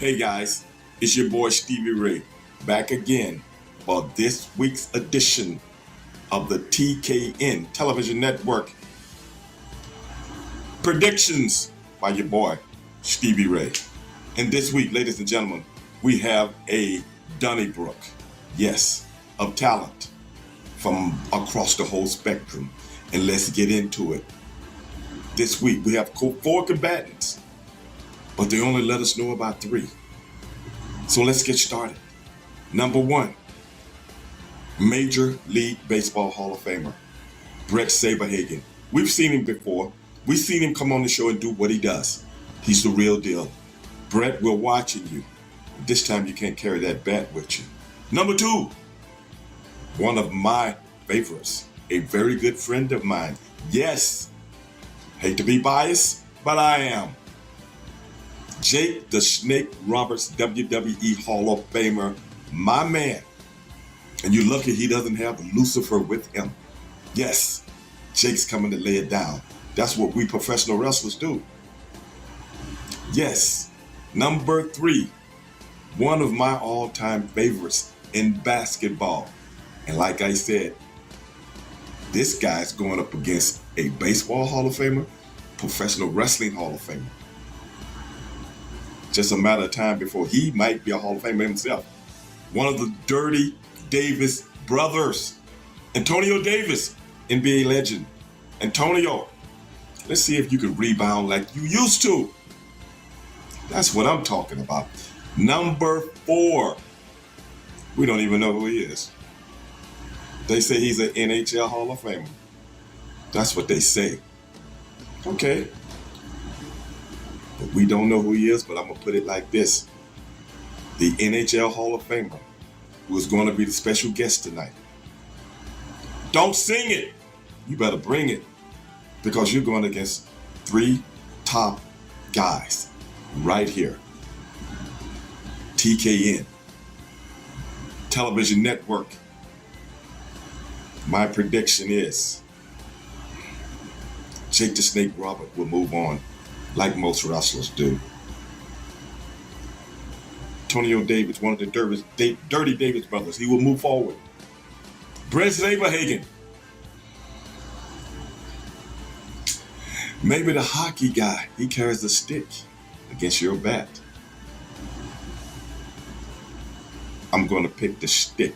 Hey guys, it's your boy Stevie Ray, back again for this week's edition of the TKN Television Network Predictions by your boy Stevie Ray. And this week, ladies and gentlemen, we have a Donnybrook, yes, of talent from across the whole spectrum. And let's get into it. This week, we have 4 combatants, but they only let us know about 3. So let's get started. Number 1, Major League Baseball Hall of Famer, Bret Saberhagen. We've seen him before. We've seen him come on the show and do what he does. He's the real deal. Bret, we're watching you. This time you can't carry that bat with you. Number 2, one of my favorites, a very good friend of mine. Yes, hate to be biased, but I am. Jake the Snake Roberts, WWE Hall of Famer, my man. And you're lucky he doesn't have Lucifer with him. Yes, Jake's coming to lay it down. That's what we professional wrestlers do. Yes, number 3, one of my all-time favorites in basketball. And like I said, this guy's going up against a baseball Hall of Famer, professional wrestling Hall of Famer. Just a matter of time before he might be a Hall of Famer himself. One of the Dirty Davis brothers, Antonio Davis, NBA legend. Antonio, let's see if you can rebound like you used to. That's what I'm talking about. Number 4, we don't even know who he is. They say he's an NHL Hall of Famer. That's what they say. Okay. But we don't know who he is, but I'm going to put it like this. The NHL Hall of Famer, who is going to be the special guest tonight. Don't sing it. You better bring it, because you're going against 3 top guys right here. TKN Television Network. My prediction is Jake the Snake Robert will move on like most wrestlers do. Antonio Davis, one of the Dirty Davis brothers, he will move forward. Bret Saberhagen, maybe the hockey guy, he carries the stick against your bat. I'm going to pick the stick,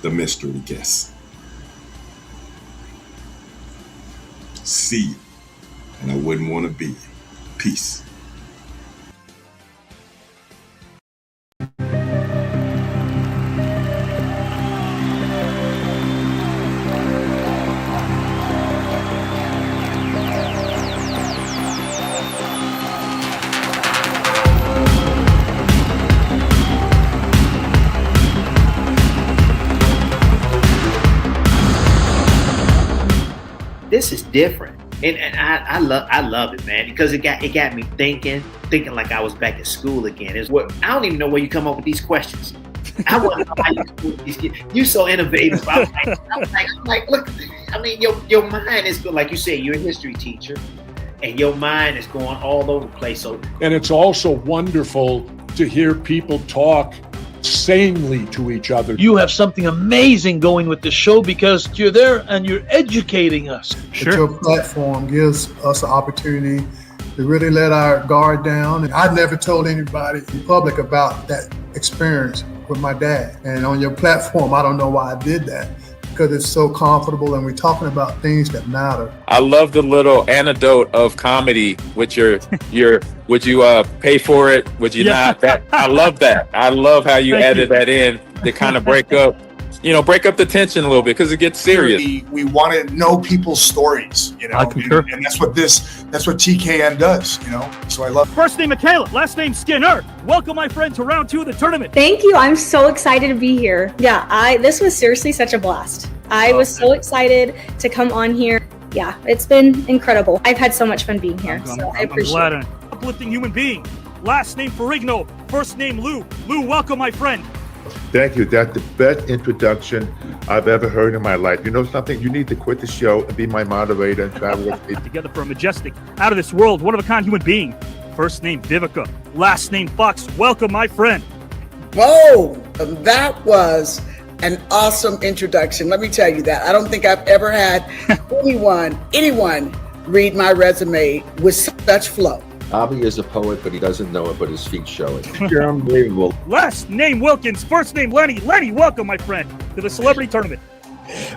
the mystery guest. See you, and I wouldn't want to be. Peace. This is different, and I love it, man, because it got me thinking like I was back at school again. I don't even know where you come up with these questions. I want to know how you come up with these kids. You're so innovative. I'm like, look, I mean, your mind is good, like you said. You're a history teacher, and your mind is going all over the place. So, and it's also wonderful to hear people talk sanely to each other. You have something amazing going with the show because you're there and you're educating us. Sure. Your platform gives us an opportunity to really let our guard down. And I never told anybody in public about that experience with my dad. And on your platform, I don't know why I did that, because it's so comfortable and we're talking about things that matter. I love the little anecdote of comedy with your would you pay for it? Would you not? That I love that. I love how you added that in to kind of break up the tension a little bit, because it gets serious. We want to know people's stories, I concur. And that's what TKN does, So I love it. First name Michaela, last name Skinner. Welcome, my friend, to round 2 of the tournament. Thank you. I'm so excited to be here. Yeah, this was seriously such a blast. I was so excited to come on here. Yeah, it's been incredible. I've had so much fun being here, so I appreciate it. Uplifting human being. Last name Ferrigno, first name Lou. Lou, welcome, my friend. Thank you. That's the best introduction I've ever heard in my life. You know something? You need to quit the show and be my moderator and travel with me. Together for a majestic, out of this world, one of a kind human being. first name Vivica, last name Fox. Welcome, my friend. Whoa, that was an awesome introduction. Let me tell you that. I don't think I've ever had anyone read my resume with such flow. Avi is a poet, but he doesn't know it, but his feet show it. You're unbelievable. Last name Wilkins, first name Lenny. Lenny, welcome, my friend, to the celebrity tournament.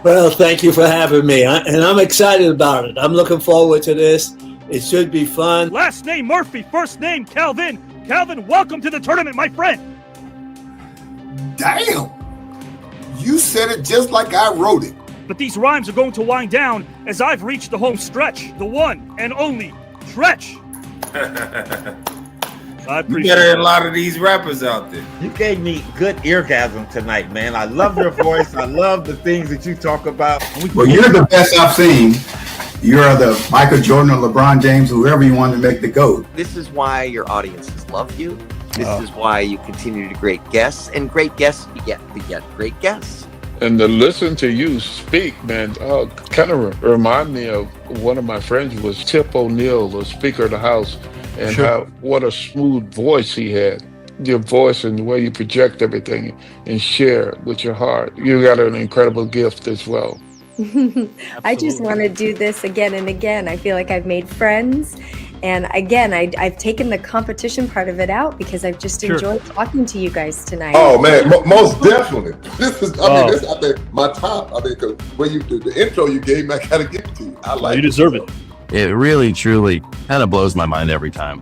Well, thank you for having me, and I'm excited about it. I'm looking forward to this. It should be fun. Last name Murphy, first name Calvin. Calvin, welcome to the tournament, my friend. Damn! You said it just like I wrote it. But these rhymes are going to wind down as I've reached the home stretch, the one and only Tretch. I You better than a lot of these rappers out there. You gave me good eargasm tonight, man. I love your voice. I love the things that you talk about. Well, you're the best I've seen. You're the Michael Jordan or LeBron James, whoever you want to make the GOAT. This is why your audiences love you. This is why you continue to great guests, and great guests beget great guests. And to listen to you speak, man, kind of remind me of one of my friends was Tip O'Neill, the Speaker of the House, and what a smooth voice he had. Your voice and the way you project everything and share with your heart. You got an incredible gift as well. I just want to do this again and again. I feel like I've made friends. And again, I've taken the competition part of it out because I've just enjoyed talking to you guys tonight. Oh man, most definitely. This is, this I think my top. I think when you do the intro you gave me, I gotta give it to you. I like. You deserve it. It really, truly kind of blows my mind every time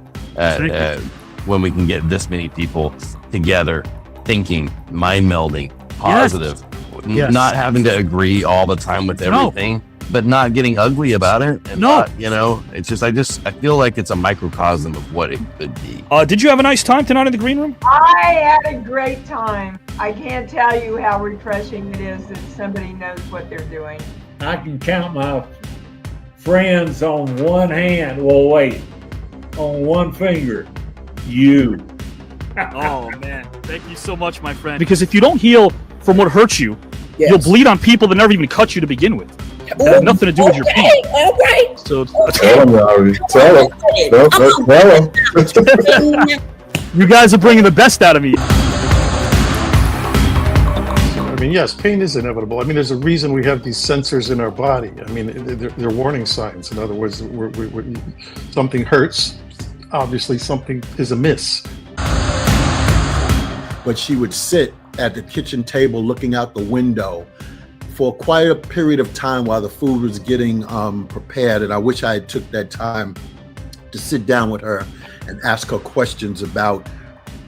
when we can get this many people together, thinking, mind melding, positive, not having to agree all the time with everything. But not getting ugly about it. And not, it's just, I feel like it's a microcosm of what it could be. Did you have a nice time tonight in the green room? I had a great time. I can't tell you how refreshing it is that somebody knows what they're doing. I can count my friends on one hand. Well, wait, on one finger. You. Oh, man. Thank you so much, my friend. Because if you don't heal from what hurts you, you'll bleed on people that never even cut you to begin with. It had nothing to do with your pain. All right. So tell him, Robbie. Tell him. You guys are bringing the best out of me. I mean, yes, pain is inevitable. I mean, there's a reason we have these sensors in our body. I mean, they're warning signs. In other words, something hurts. Obviously, something is amiss. But she would sit at the kitchen table looking out the window for quite a period of time while the food was getting prepared. And I wish I had took that time to sit down with her and ask her questions about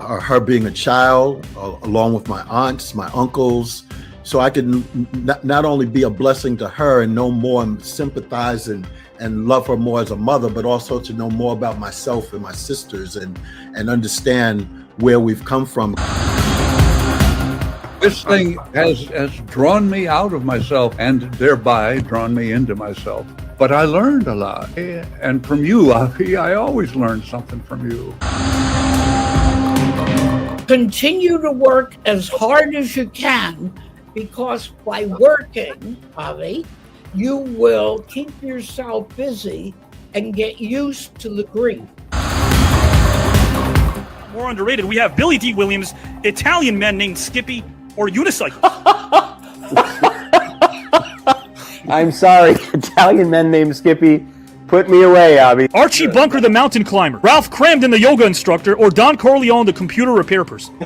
her being a child, along with my aunts, my uncles, so I could not only be a blessing to her and know more and sympathize and love her more as a mother, but also to know more about myself and my sisters and understand where we've come from. This thing has drawn me out of myself and thereby drawn me into myself. But I learned a lot. And from you, Avi, I always learned something from you. Continue to work as hard as you can, because by working, Avi, you will keep yourself busy and get used to the grief. More underrated, we have Billy D. Williams, Italian man named Skippy, or unicycle. I'm sorry, Italian men named Skippy. Put me away, Abby. Archie Bunker, the mountain climber. Ralph Cramden, the yoga instructor. Or Don Corleone, the computer repair person.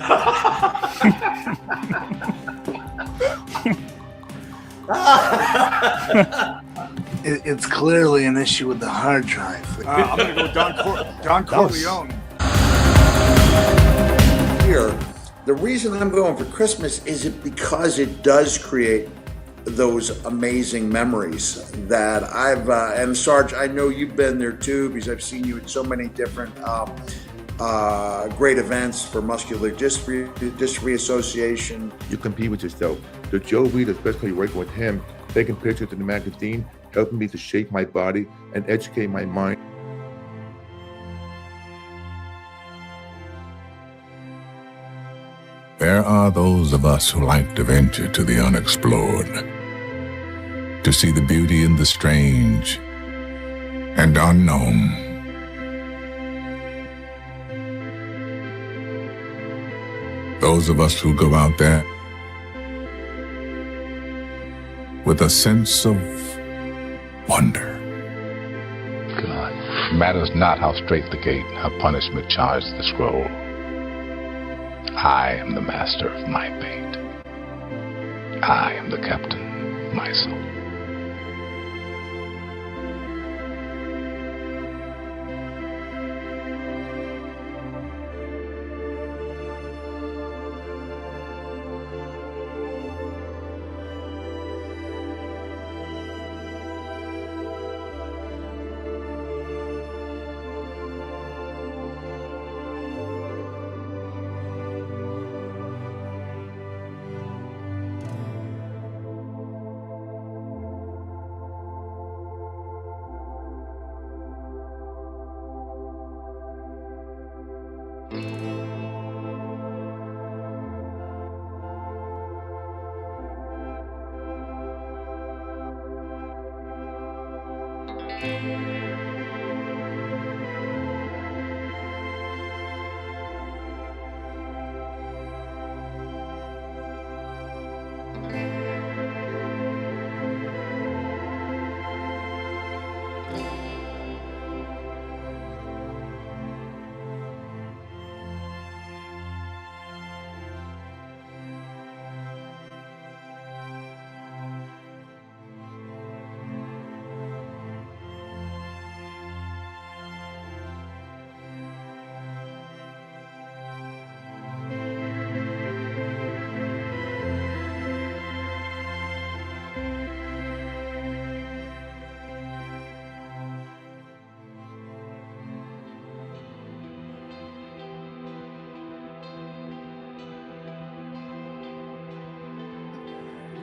It's clearly an issue with the hard drive. I'm going to go Don Corleone. Here, the reason I'm going for Christmas is because it does create those amazing memories that I've, and Sarge, I know you've been there too, because I've seen you at so many different great events for Muscular Dystrophy Association. You compete with yourself. So Joe Reed, especially working with him, taking pictures in the magazine, helping me to shape my body and educate my mind. There are those of us who like to venture to the unexplored, to see the beauty in the strange and unknown. those of us who go out there with a sense of wonder. God, matters not how straight the gate, how punishment charged the scroll. I am the master of my fate. I am the captain of my soul.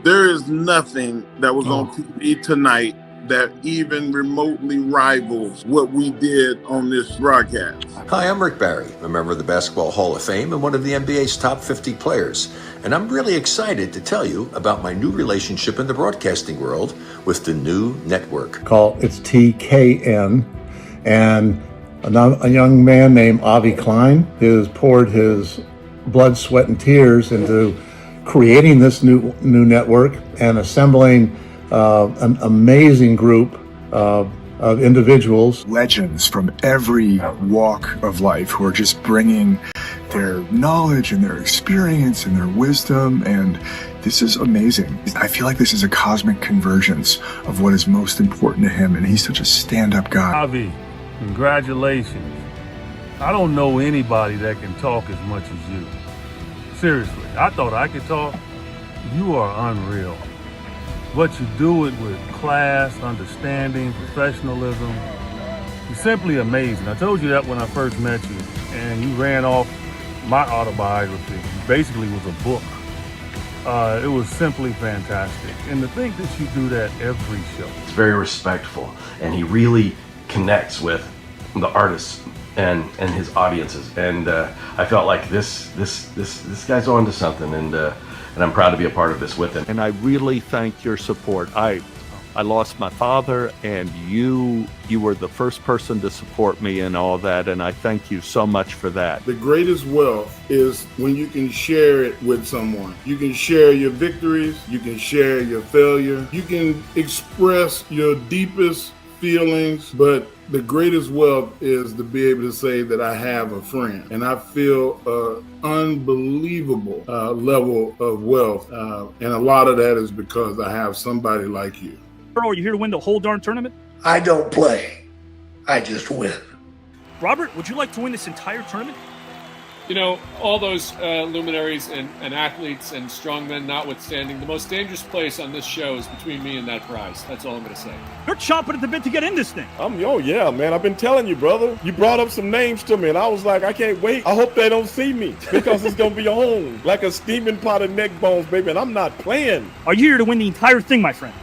There is nothing that was on TV tonight that even remotely rivals what we did on this broadcast. Hi, I'm Rick Barry, a member of the Basketball Hall of Fame and one of the NBA's top 50 players. And I'm really excited to tell you about my new relationship in the broadcasting world with the new network. It's TKN, and a young man named Avi Klein has poured his blood, sweat, and tears into creating this new network and assembling an amazing group of individuals. Legends from every walk of life who are just bringing their knowledge and their experience and their wisdom, and this is amazing. I feel like this is a cosmic convergence of what is most important to him, and he's such a stand-up guy. Avi, congratulations. I don't know anybody that can talk as much as you. Seriously, I thought I could talk. You are unreal. What you do it with class, understanding, professionalism, you're simply amazing. I told you that when I first met you, and you ran off my autobiography. Basically, it was a book. It was simply fantastic. And to think that you do that every show. It's very respectful, and he really connects with the artists and his audiences, and I felt like this guy's on to something, and I'm proud to be a part of this with him. And I really thank your support. I lost my father, and you were the first person to support me in all that, and I thank you so much for that. The greatest wealth is when you can share it with someone. You can share your victories, you can share your failure, you can express your deepest feelings, but the greatest wealth is to be able to say that I have a friend, and I feel an unbelievable level of wealth, and a lot of that is because I have somebody like you. Are you here to win the whole darn tournament? I don't play, I just win. Robert, would you like to win this entire tournament? You know, all those luminaries and athletes and strongmen notwithstanding, the most dangerous place on this show is between me and that prize. That's all I'm going to say. You're chomping at the bit to get in this thing. Oh, yeah, man. I've been telling you, brother. You brought up some names to me, and I was like, I can't wait. I hope they don't see me, because it's going to be on like a steaming pot of neck bones, baby, and I'm not playing. Are you here to win the entire thing, my friend?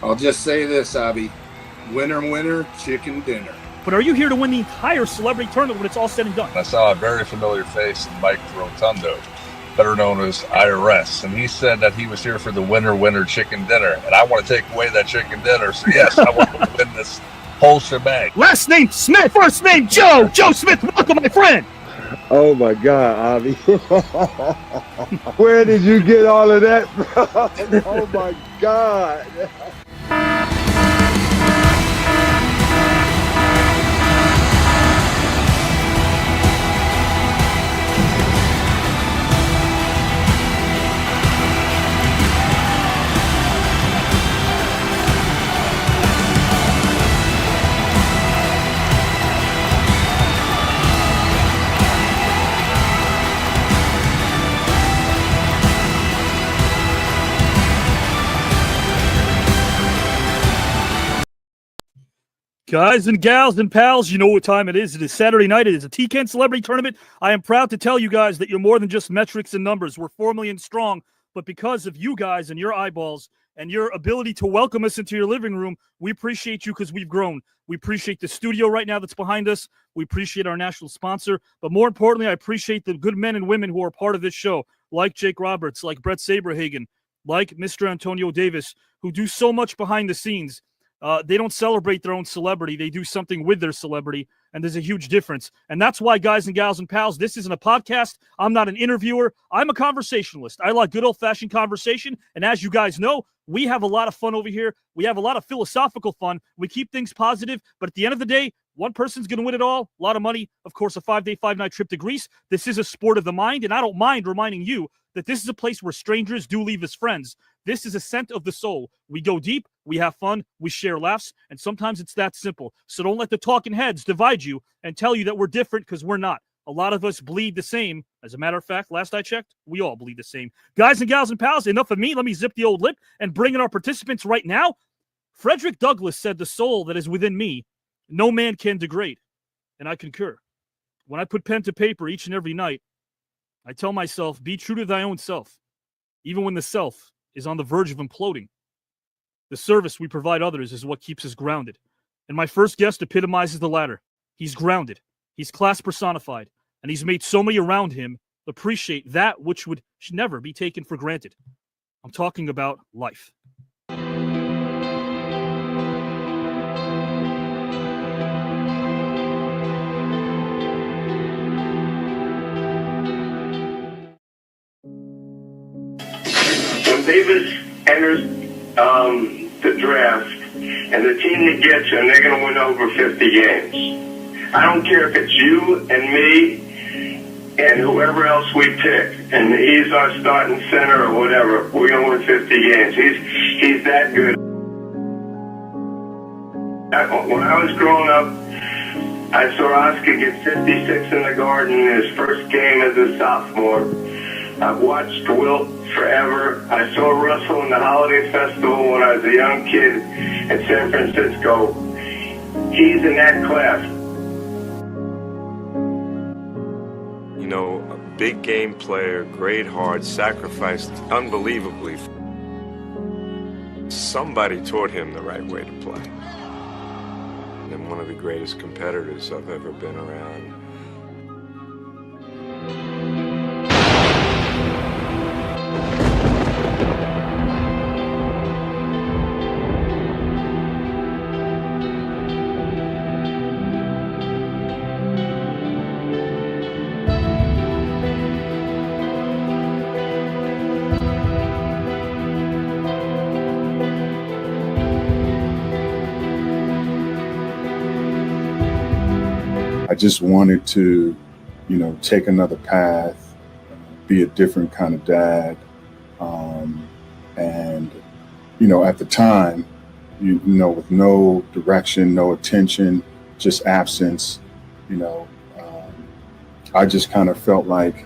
I'll just say this, Avi. Winner, winner, chicken dinner. But are you here to win the entire celebrity tournament when it's all said and done? I saw a very familiar face in Mike Rotundo, better known as IRS, and he said that he was here for the winner chicken dinner, and I want to take away that chicken dinner, so yes, I want to win this whole shebang. Last name Smith, first name Joe. Joe Smith, welcome, my friend. Oh my God, Avi. Where did you get all of that from? Oh my God. Guys and gals and pals, you know what time it is. It is Saturday night. It is a TKN Celebrity Tournament. I am proud to tell you guys that you're more than just metrics and numbers. We're 4 million strong, but because of you guys and your eyeballs and your ability to welcome us into your living room, we appreciate you because we've grown. We appreciate the studio right now that's behind us. We appreciate our national sponsor. But more importantly, I appreciate the good men and women who are part of this show, like Jake Roberts, like Bret Saberhagen, like Mr. Antonio Davis, who do so much behind the scenes. They don't celebrate their own celebrity. They do something with their celebrity, and there's a huge difference. And that's why, guys and gals and pals, this isn't a podcast. I'm not an interviewer. I'm a conversationalist. I like good old-fashioned conversation, and as you guys know, we have a lot of fun over here. We have a lot of philosophical fun. We keep things positive, but at the end of the day, one person's going to win it all. A lot of money, of course, a 5-day, 5-night trip to Greece. This is a sport of the mind, and I don't mind reminding you that this is a place where strangers do leave as friends. This is a scent of the soul. We go deep, we have fun, we share laughs, and sometimes it's that simple. So don't let the talking heads divide you and tell you that we're different, because we're not. A lot of us bleed the same. As a matter of fact, last I checked, we all bleed the same. Guys and gals and pals, enough of me. Let me zip the old lip and bring in our participants right now. Frederick Douglass said, "The soul that is within me, no man can degrade." And I concur. When I put pen to paper each and every night, I tell myself, be true to thy own self, even when the self is on the verge of imploding. The service we provide others is what keeps us grounded. And my first guest epitomizes the latter. He's grounded. He's class personified. And he's made so many around him appreciate that which should never be taken for granted. I'm talking about life. When Davis enters the draft, and the team that gets him, they're going to win over 50 games. I don't care if it's you and me and whoever else we pick, and he's our starting center or whatever. We're going to win 50 games. He's that good. When I was growing up, I saw Oscar get 56 in the Garden his first game as a sophomore. I've watched Wilt forever. I saw Russell in the Holiday Festival when I was a young kid in San Francisco. He's in that class. You know, a big game player, great heart, sacrificed unbelievably. Somebody taught him the right way to play. And one of the greatest competitors I've ever been around. I just wanted to, take another path, be a different kind of dad. And, at the time, with no direction, no attention, just absence, I just kind of felt like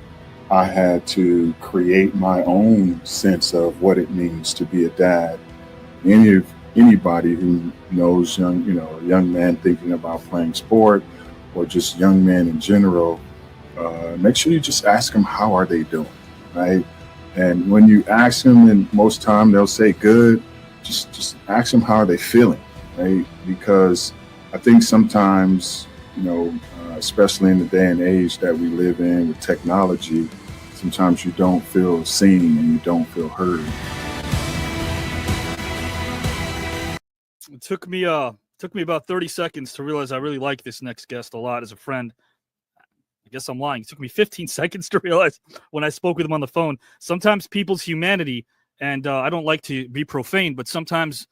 I had to create my own sense of what it means to be a dad. Anybody who knows a young man thinking about playing sport, or just young men in general, make sure you just ask them, how are they doing, right? And when you ask them, and most time they'll say good, just ask them, how are they feeling, right? Because I think sometimes, especially in the day and age that we live in with technology, sometimes you don't feel seen and you don't feel heard. It took me about 30 seconds to realize I really like this next guest a lot as a friend. guess I'm lying. It took me 15 seconds to realize when I spoke with him on the phone. Sometimes people's humanity, and I don't like to be profane, but sometimes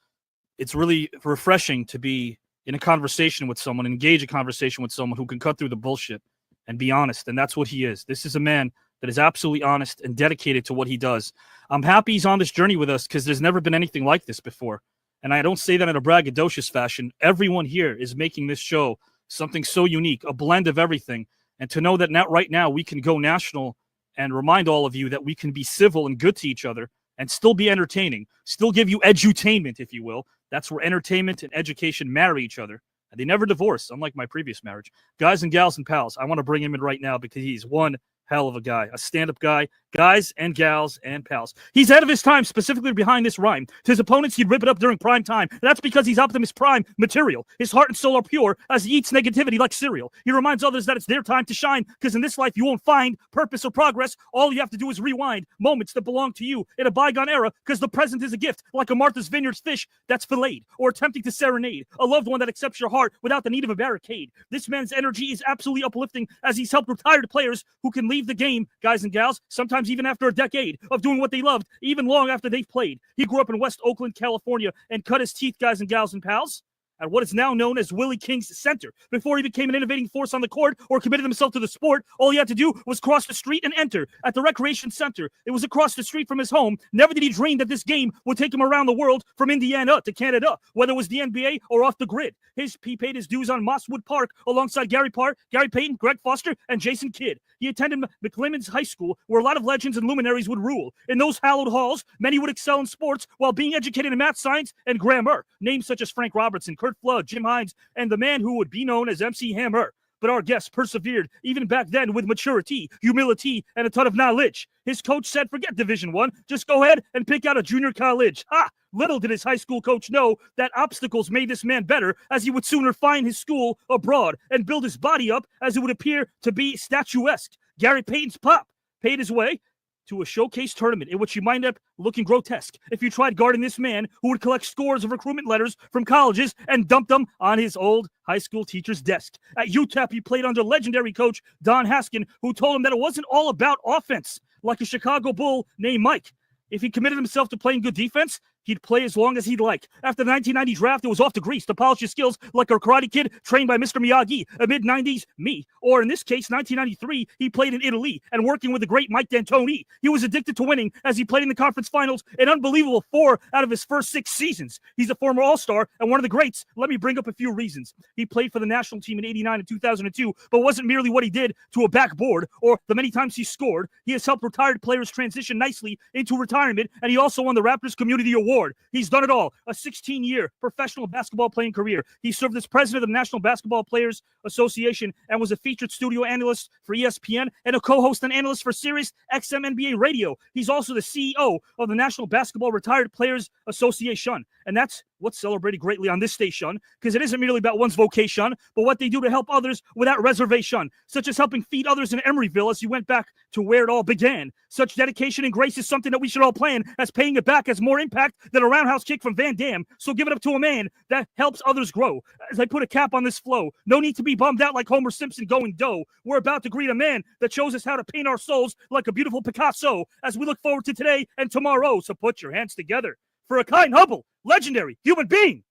it's really refreshing to be in a conversation with someone, engage a conversation with someone who can cut through the bullshit and be honest. And that's what he is. This is a man that is absolutely honest and dedicated to what he does. I'm happy he's on this journey with us because there's never been anything like this before. And I don't say that in a braggadocious fashion. Everyone here is making this show something so unique, a blend of everything. And to know that right now we can go national and remind all of you that we can be civil and good to each other and still be entertaining, still give you edutainment, if you will. That's where entertainment and education marry each other. And they never divorce, unlike my previous marriage. Guys and gals and pals, I want to bring him in right now because he's one hell of a guy, a stand-up guy, guys and gals and pals. He's ahead of his time, specifically behind this rhyme. To his opponents, he'd rip it up during prime time. That's because he's Optimus Prime material. His heart and soul are pure as he eats negativity like cereal. He reminds others that it's their time to shine because in this life you won't find purpose or progress. All you have to do is rewind moments that belong to you in a bygone era because the present is a gift, like a Martha's Vineyard's fish that's filleted or attempting to serenade a loved one that accepts your heart without the need of a barricade. This man's energy is absolutely uplifting as he's helped retired players who can leave the game, guys and gals, sometimes even after a decade of doing what they loved, even long after they've played. He grew up in West Oakland, California, and cut his teeth, guys and gals and pals, at what is now known as Willie King's Center. Before he became an innovating force on the court or committed himself to the sport, all he had to do was cross the street and enter at the Recreation Center. It was across the street from his home. Never did he dream that this game would take him around the world from Indiana to Canada, whether it was the NBA or off the grid. He paid his dues on Mosswood Park alongside Gary Payton, Greg Foster, and Jason Kidd. He attended McClemens High School, where a lot of legends and luminaries would rule. In those hallowed halls, many would excel in sports while being educated in math, science, and grammar. Names such as Frank Robertson, Kurt Flood, Jim Hines, and the man who would be known as MC Hammer. But our guest persevered even back then with maturity, humility, and a ton of knowledge. His coach said, forget Division I, just go ahead and pick out a junior college. Ha! Little did his high school coach know that obstacles made this man better, as he would sooner find his school abroad and build his body up as it would appear to be statuesque. Gary Payton's pop paid his way to a showcase tournament in which you might end up looking grotesque if you tried guarding this man who would collect scores of recruitment letters from colleges and dump them on his old high school teacher's desk. At UTEP, he played under legendary coach Don Haskin, who told him that it wasn't all about offense, like a Chicago Bull named Mike. If he committed himself to playing good defense, he'd play as long as he'd like. After the 1990 draft, it was off to Greece to polish his skills like a Karate Kid trained by Mr. Miyagi. A mid-90s, me. Or in this case, 1993, he played in Italy and working with the great Mike D'Antoni. He was addicted to winning as he played in the conference finals an unbelievable 4 out of his first 6 seasons. He's a former All-Star and one of the greats. Let me bring up a few reasons. He played for the national team in 89 and 2002, but wasn't merely what he did to a backboard or the many times he scored. He has helped retired players transition nicely into retirement, and he also won the Raptors Community Award. He's done it all. A 16-year professional basketball playing career. He served as president of the National Basketball Players Association and was a featured studio analyst for ESPN and a co-host and analyst for Sirius XM NBA Radio. He's also the CEO of the National Basketball Retired Players Association. And that's what's celebrated greatly on this station, because it isn't merely about one's vocation, but what they do to help others without reservation, such as helping feed others in Emeryville as you went back to where it all began. Such dedication and grace is something that we should all plan, as paying it back has more impact than a roundhouse kick from Van Damme. So give it up to a man that helps others grow. As I put a cap on this flow, no need to be bummed out like Homer Simpson going dough. We're about to greet a man that shows us how to paint our souls like a beautiful Picasso as we look forward to today and tomorrow. So put your hands together for a kind, humble, legendary human being.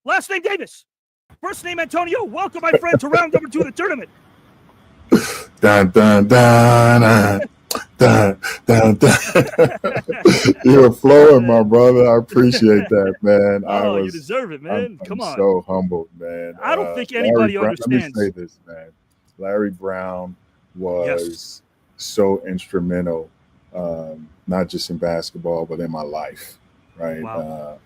Last name Davis. First name Antonio. Welcome, my friend, to round number 2 of the tournament. Dun, dun, dun, dun, dun, dun. You're flowing, my brother. I appreciate that, man. You deserve it, man. Come on. I'm so humbled, man. I don't think anybody understands. Let me say this, man. Larry Brown was so instrumental, not just in basketball, but in my life, right? Wow.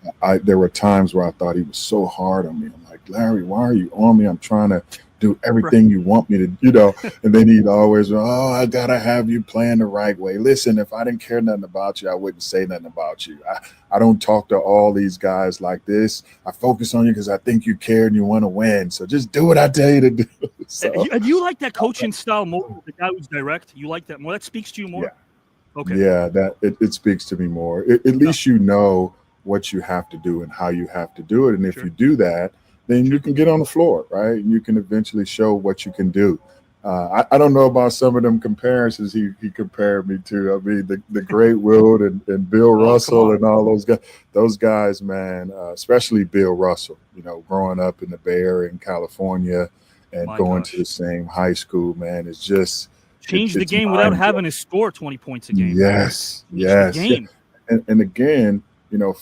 There were times where I thought he was so hard on me. I'm like, Larry, why are you on me? I'm trying to do everything you want me to, and then he'd always, I gotta have you playing the right way. Listen, if I didn't care nothing about you, I wouldn't say nothing about you. I don't talk to all these guys like this. I focus on you because I think you care and you want to win. So just do what I tell you to do. So, and you like that coaching style more, the guy who's direct? You like that more? That speaks to you more? Yeah. Okay. Yeah, that it speaks to me more. At least you know what you have to do and how you have to do it. And if you do that, then you can get on the floor, right? And you can eventually show what you can do. I don't know about some of them comparisons he compared me to. I mean, the great Wilt and Bill Russell and all those guys. Those guys, man, especially Bill Russell. You know, growing up in the Bay Area in California and going to the same high school, man, it's just changed the game without having to score 20 points a game. Yes, yes. The game. And again, you know,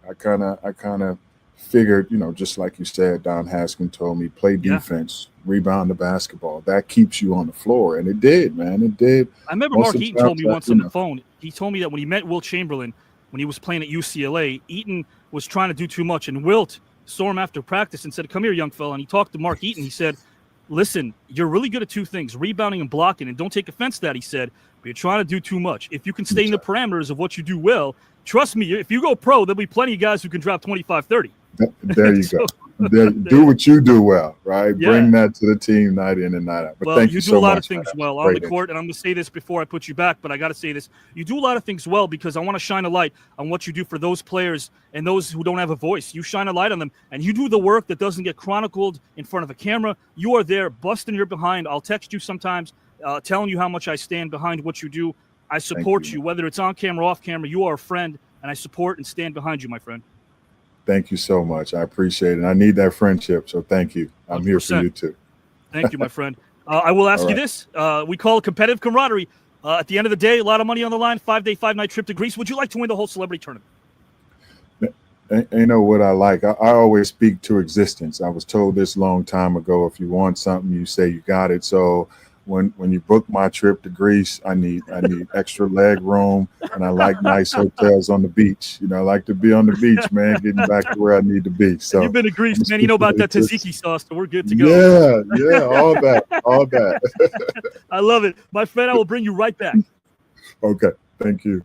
I kind of figured, you know, just like you said, Don Haskin told me, play defense, rebound the basketball. That keeps you on the floor. And it did, man. It did. I remember Mark Eaton told me once on the phone, he told me that when he met Wilt Chamberlain, when he was playing at UCLA, Eaton was trying to do too much. And Wilt saw him after practice and said, come here, young fella. And he talked to Mark Eaton. He said, listen, you're really good at two things, rebounding and blocking. And don't take offense to that, he said, but you're trying to do too much. If you can stay in the parameters of what you do well, trust me, if you go pro, there'll be plenty of guys who can drop 25, 30. There you go. Do what you do well, right? Yeah. Bring that to the team night in and night out. But thank you so much. You do a lot of things well on the court, and I'm going to say this before I put you back, but I got to say this. You do a lot of things well because I want to shine a light on what you do for those players and those who don't have a voice. You shine a light on them, and you do the work that doesn't get chronicled in front of a camera. You are there busting your behind. I'll text you sometimes telling you how much I stand behind what you do. I support you, whether it's on camera or off camera. You are a friend, and I support and stand behind you, my friend. Thank you so much. I appreciate it. I need that friendship, so thank you. I'm 100%. Here for you too. Thank you, my friend. I will ask you this. We call it competitive camaraderie. At the end of the day, a lot of money on the line, 5-day, 5-night trip to Greece. Would you like to win the whole celebrity tournament? You know what I like? I always speak to existence. I was told this long time ago, if you want something, you say you got it. So when you book my trip to Greece, I need extra leg room, and I like nice hotels on the beach. You know, I like to be on the beach, man, getting back to where I need to be. So you've been to Greece, man. You know about that tzatziki sauce, so we're good to go. Yeah, all that. I love it. My friend, I will bring you right back. Okay, thank you.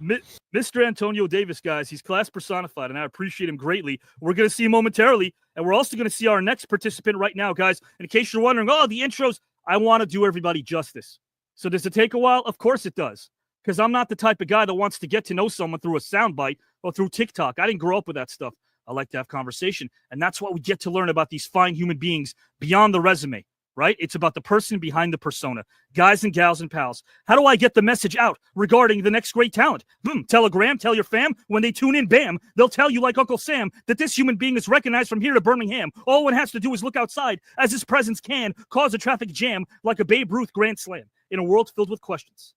Mr. Antonio Davis, guys, he's class personified, and I appreciate him greatly. We're going to see him momentarily, and we're also going to see our next participant right now, guys. In case you're wondering, the intros, I want to do everybody justice. So does it take a while? Of course it does. Because I'm not the type of guy that wants to get to know someone through a soundbite or through TikTok. I didn't grow up with that stuff. I like to have conversation. And that's what we get to learn about these fine human beings beyond the resume, right? It's about the person behind the persona. Guys and gals and pals, how do I get the message out regarding the next great talent? Telegram, tell your fam. When they tune in, bam, they'll tell you like Uncle Sam that this human being is recognized from here to Birmingham. All one has to do is look outside as his presence can cause a traffic jam like a Babe Ruth grand slam in a world filled with questions.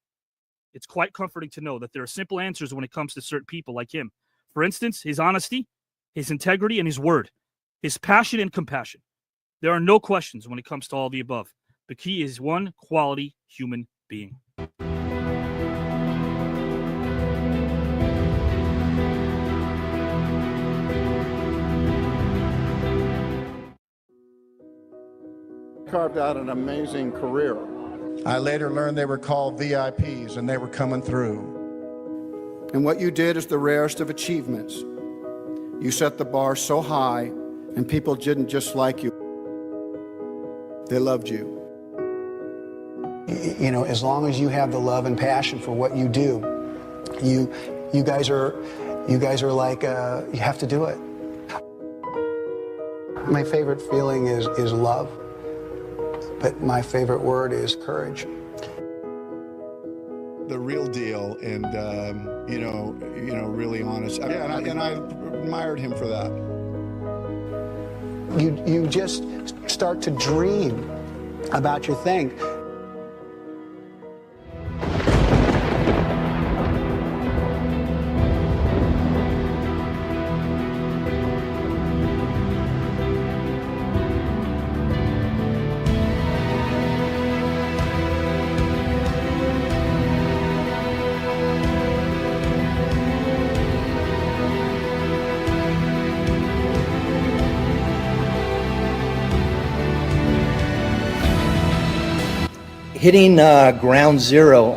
It's quite comforting to know that there are simple answers when it comes to certain people like him. For instance, his honesty, his integrity, and his word, his passion and compassion. There are no questions when it comes to all the above. The key is one quality human being. Carved out an amazing career. I later learned they were called VIPs and they were coming through. And what you did is the rarest of achievements. You set the bar so high, and people didn't just like you. They loved you. You know, as long as you have the love and passion for what you do, you guys are like, you have to do it. My favorite feeling is love, but my favorite word is courage. The real deal, and really honest. Yeah, and I admired him for that. You just start to dream about your thing. Hitting ground zero,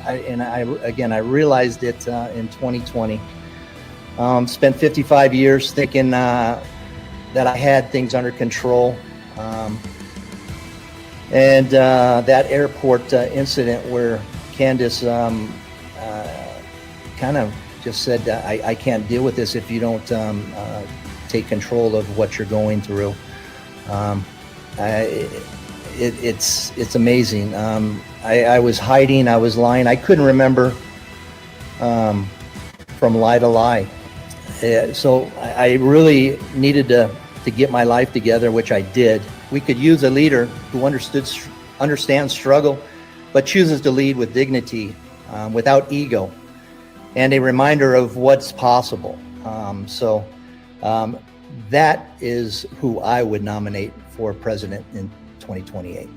I realized it in 2020. Spent 55 years thinking that I had things under control, and that airport incident where Candace kind of just said, I can't deal with this if you don't it's amazing. I was hiding, I was lying. I couldn't remember from lie to lie. So I really needed to get my life together, which I did. We could use a leader who understands struggle, but chooses to lead with dignity, without ego, and a reminder of what's possible. That is who I would nominate for president in 2028.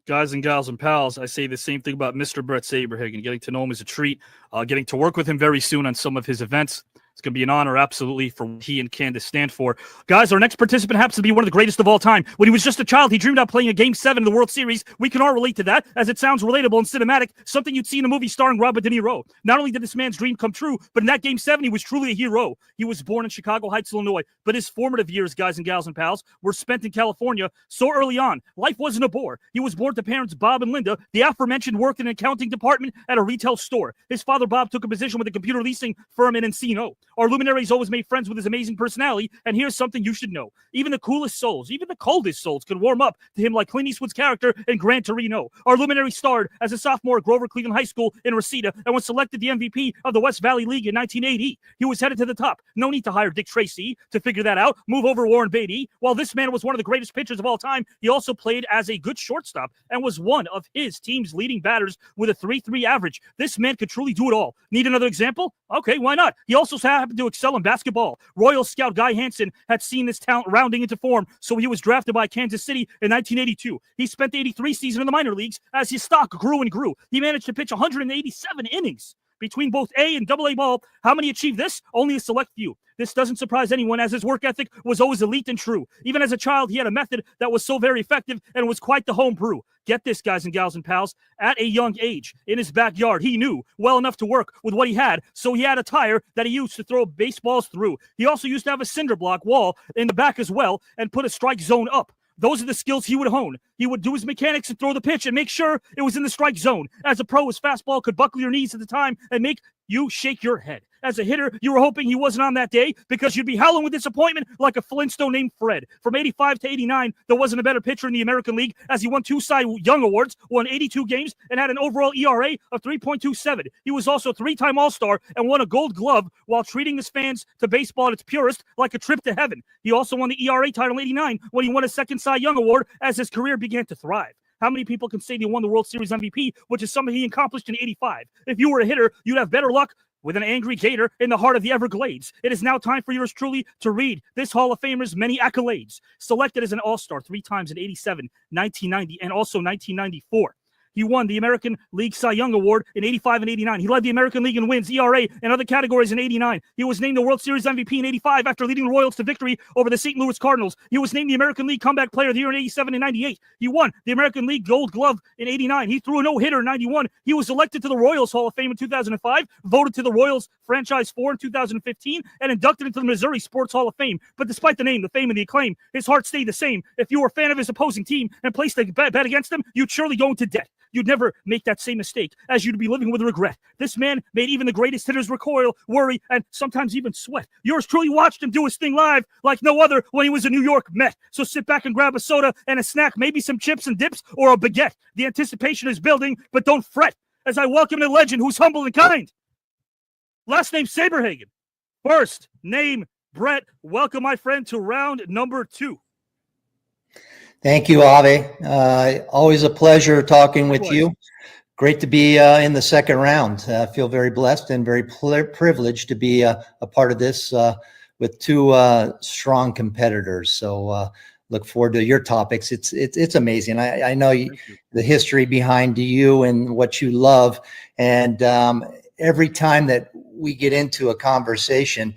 Guys and gals and pals, I say the same thing about Mr. Bret Saberhagen. Getting to know him is a treat. Getting to work with him very soon on some of his events. It's going to be an honor, absolutely, for what he and Candace stand for. Guys, our next participant happens to be one of the greatest of all time. When he was just a child, he dreamed about playing a Game 7 of the World Series. We can all relate to that, as it sounds relatable and cinematic, something you'd see in a movie starring Robert De Niro. Not only did this man's dream come true, but in that Game 7, he was truly a hero. He was born in Chicago Heights, Illinois, but his formative years, guys and gals and pals, were spent in California so early on. Life wasn't a bore. He was born to parents Bob and Linda. The aforementioned worked in an accounting department at a retail store. His father, Bob, took a position with a computer leasing firm in Encino. Our luminaries always made friends with his amazing personality, and here's something you should know. Even the coolest souls, even the coldest souls, could warm up to him like Clint Eastwood's character in Gran Torino. Our luminary starred as a sophomore at Grover Cleveland High School in Reseda and was selected the MVP of the West Valley League in 1980. He was headed to the top. No need to hire Dick Tracy to figure that out. Move over Warren Beatty. While this man was one of the greatest pitchers of all time, he also played as a good shortstop and was one of his team's leading batters with a 3.3 average. This man could truly do it all. Need another example? Okay, why not? He also happened to excel in basketball. Royal scout Guy Hansen had seen this talent rounding into form, so he was drafted by Kansas City in 1982. He spent the 83 season in the minor leagues as his stock grew and grew. He managed to pitch 187 innings between both A and AA ball. How many achieved this? Only a select few. This doesn't surprise anyone, as his work ethic was always elite and true. Even as a child, he had a method that was so very effective and was quite the home brew. Get this, guys and gals and pals. At a young age, in his backyard, he knew well enough to work with what he had, so he had a tire that he used to throw baseballs through. He also used to have a cinder block wall in the back as well and put a strike zone up. Those are the skills he would hone. He would do his mechanics and throw the pitch and make sure it was in the strike zone. As a pro, his fastball could buckle your knees at the time and make you shake your head. As a hitter, you were hoping he wasn't on that day because you'd be howling with disappointment like a Flintstone named Fred. From 85 to 89, there wasn't a better pitcher in the American League, as he won 2 Cy Young Awards, won 82 games, and had an overall ERA of 3.27. He was also a 3-time All-Star and won a Gold Glove while treating his fans to baseball at its purest like a trip to heaven. He also won the ERA title in 89 when he won a 2nd Cy Young Award as his career began to thrive. How many people can say they won the World Series MVP, which is something he accomplished in 85? If you were a hitter, you'd have better luck with an angry gator in the heart of the Everglades. It is now time for yours truly to read this Hall of Famer's many accolades. Selected as an All-Star 3 times in 87, 1990, and also 1994. He won the American League Cy Young Award in 85 and 89. He led the American League in wins, ERA, and other categories in 89. He was named the World Series MVP in 85 after leading the Royals to victory over the St. Louis Cardinals. He was named the American League Comeback Player of the Year in 87 and 98. He won the American League Gold Glove in 89. He threw a no-hitter in 91. He was elected to the Royals Hall of Fame in 2005, voted to the Royals Franchise 4 in 2015, and inducted into the Missouri Sports Hall of Fame. But despite the name, the fame, and the acclaim, his heart stayed the same. If you were a fan of his opposing team and placed a bet against him, you'd surely go into debt. You'd never make that same mistake, as you'd be living with regret. This man made even the greatest hitters recoil, worry, and sometimes even sweat. Yours truly watched him do his thing live like no other when he was a New York Met. So sit back and grab a soda and a snack, maybe some chips and dips or a baguette. The anticipation is building, but don't fret, as I welcome the legend who's humble and kind. Last name Saberhagen. First name Bret. Welcome, my friend, to round number 2. Thank you, Avi. Always a pleasure talking with you. Great to be in the second round. I feel very blessed and very privileged to be a part of this with 2 strong competitors. So look forward to your topics. It's amazing. I know the history behind you and what you love. And every time that we get into a conversation,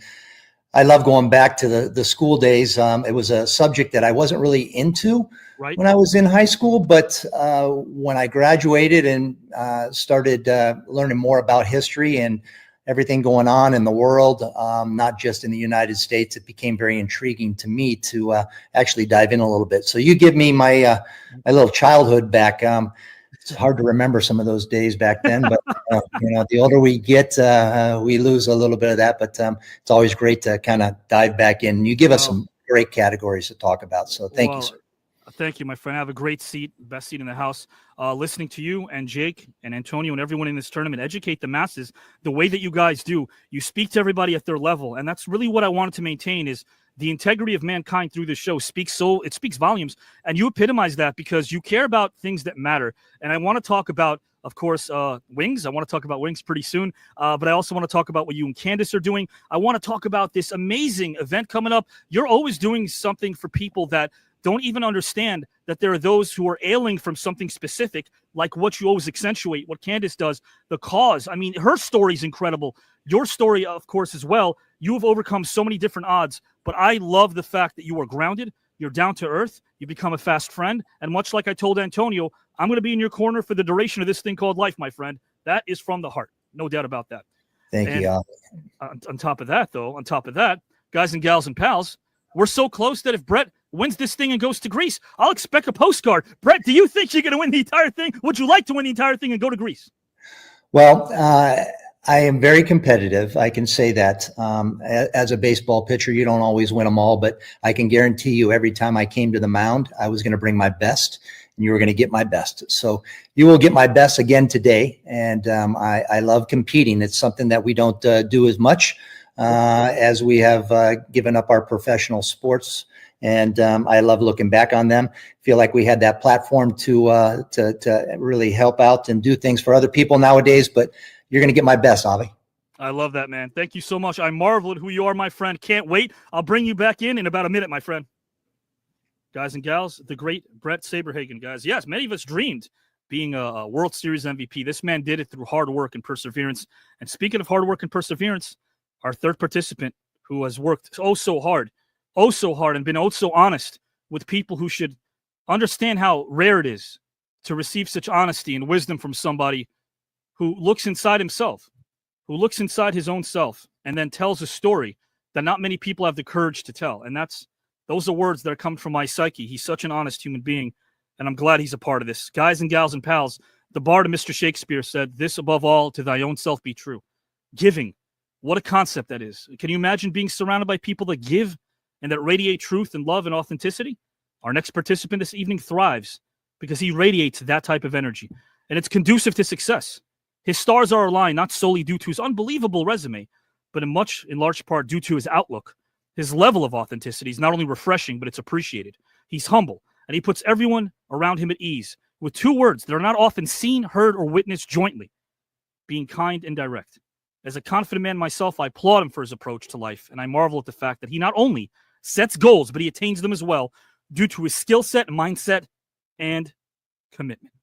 I love going back to the school days. It was a subject that I wasn't really into when I was in high school, but when I graduated and started learning more about history and everything going on in the world, not just in the United States, it became very intriguing to me to actually dive in a little bit. So you give me my little childhood back. It's hard to remember some of those days back then, but the older we get, we lose a little bit of that. But it's always great to kind of dive back in. You give us some great categories to talk about. So thank you, sir. Thank you, my friend. I have a great seat, best seat in the house. Listening to you and Jake and Antonio and everyone in this tournament educate the masses the way that you guys do. You speak to everybody at their level, and that's really what I wanted to maintain. Is the integrity of mankind through this show speaks volumes, and you epitomize that because you care about things that matter. And I want to talk about, of course, Wings. I want to talk about Wings pretty soon, but I also want to talk about what you and Candace are doing. I want to talk about this amazing event coming up. You're always doing something for people that don't even understand that there are those who are ailing from something specific, like what you always accentuate, what Candace does, the cause. I mean, her story is incredible. Your story, of course, as well. You have overcome so many different odds, but I love the fact that you are grounded, you're down to earth, you become a fast friend, and much like I told Antonio, I'm going to be in your corner for the duration of this thing called life, my friend. That is from the heart. No doubt about that. Thank you. On top of that, guys and gals and pals, we're so close that if Bret wins this thing and goes to Greece, I'll expect a postcard. Bret, do you think you're going to win the entire thing? Would you like to win the entire thing and go to Greece? Well, I am very competitive. I can say that. As a baseball pitcher, you don't always win them all, but I can guarantee you every time I came to the mound, I was going to bring my best, and you were going to get my best. So you will get my best again today, and I love competing. It's something that we don't do as much as we have given up our professional sports. And I love looking back on them. Feel like we had that platform to really help out and do things for other people nowadays. But you're going to get my best, Avi. I love that, man. Thank you so much. I marvel at who you are, my friend. Can't wait. I'll bring you back in about a minute, my friend. Guys and gals, the great Bret Saberhagen, guys. Yes, many of us dreamed being a World Series MVP. This man did it through hard work and perseverance. And speaking of hard work and perseverance, our third participant who has worked so hard, and been so honest with people who should understand how rare it is to receive such honesty and wisdom from somebody who looks inside himself, who looks inside his own self, and then tells a story that not many people have the courage to tell. And those are words that are coming from my psyche. He's such an honest human being, and I'm glad he's a part of this. Guys and gals and pals, the bard of Mr. Shakespeare said, "This above all, to thy own self be true." Giving. What a concept that is. Can you imagine being surrounded by people that give and that radiate truth and love and authenticity? Our next participant this evening thrives because he radiates that type of energy, and it's conducive to success. His stars are aligned not solely due to his unbelievable resume, but in large part due to his outlook. His level of authenticity is not only refreshing, but it's appreciated. He's humble, and he puts everyone around him at ease with two words that are not often seen, heard, or witnessed jointly: being kind and direct. As a confident man myself, I applaud him for his approach to life, and I marvel at the fact that he not only sets goals, but he attains them as well due to his skill set, mindset, and commitment.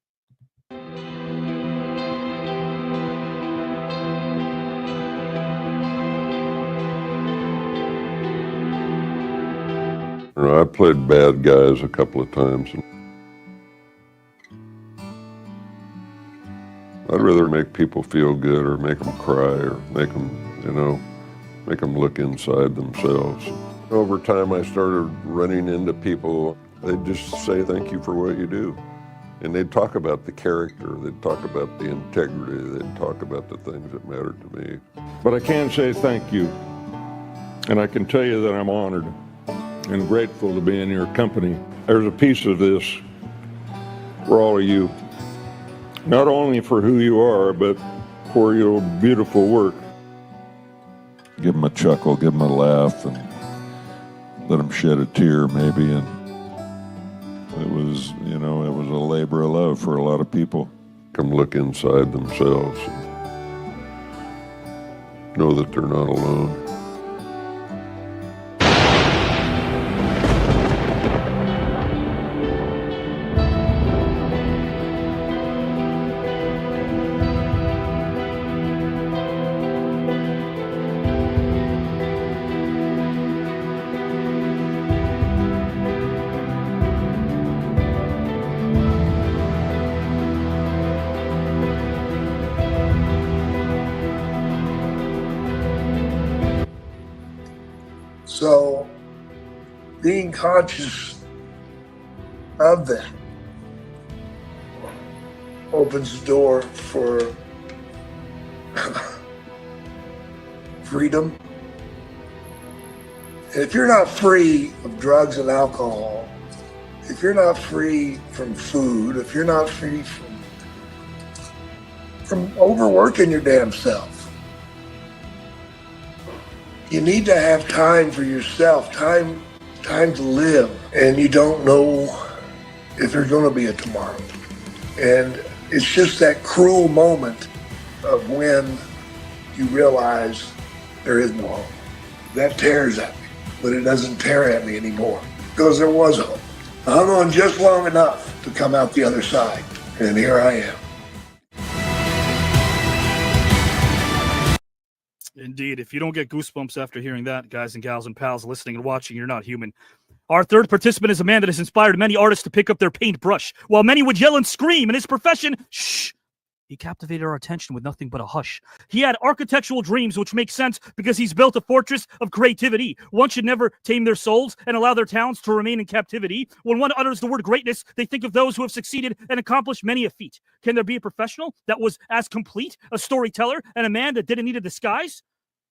I played bad guys a couple of times. I'd rather make people feel good or make them cry or make them look inside themselves. Over time, I started running into people. They'd just say, "Thank you for what you do." And they'd talk about the character. They'd talk about the integrity. They'd talk about the things that mattered to me. But I can say thank you. And I can tell you that I'm honored and grateful to be in your company. There's a piece of this for all of you. Not only for who you are, but for your beautiful work. Give them a chuckle, give them a laugh, and let them shed a tear maybe. And it was a labor of love for a lot of people. Come look inside themselves and know that they're not alone. So being conscious of that opens the door for freedom. And if you're not free of drugs and alcohol, if you're not free from food, if you're not free from overworking your damn self, you need to have time for yourself, time to live, and you don't know if there's going to be a tomorrow. And it's just that cruel moment of when you realize there is no hope. That tears at me, but it doesn't tear at me anymore because there was hope. I hung on just long enough to come out the other side, and here I am. Indeed. If you don't get goosebumps after hearing that, guys and gals and pals listening and watching, you're not human. Our third participant is a man that has inspired many artists to pick up their paintbrush. While many would yell and scream in his profession, shh, he captivated our attention with nothing but a hush. He had architectural dreams, which make sense because he's built a fortress of creativity. One should never tame their souls and allow their talents to remain in captivity. When one utters the word greatness, they think of those who have succeeded and accomplished many a feat. Can there be a professional that was as complete, a storyteller, and a man that didn't need a disguise?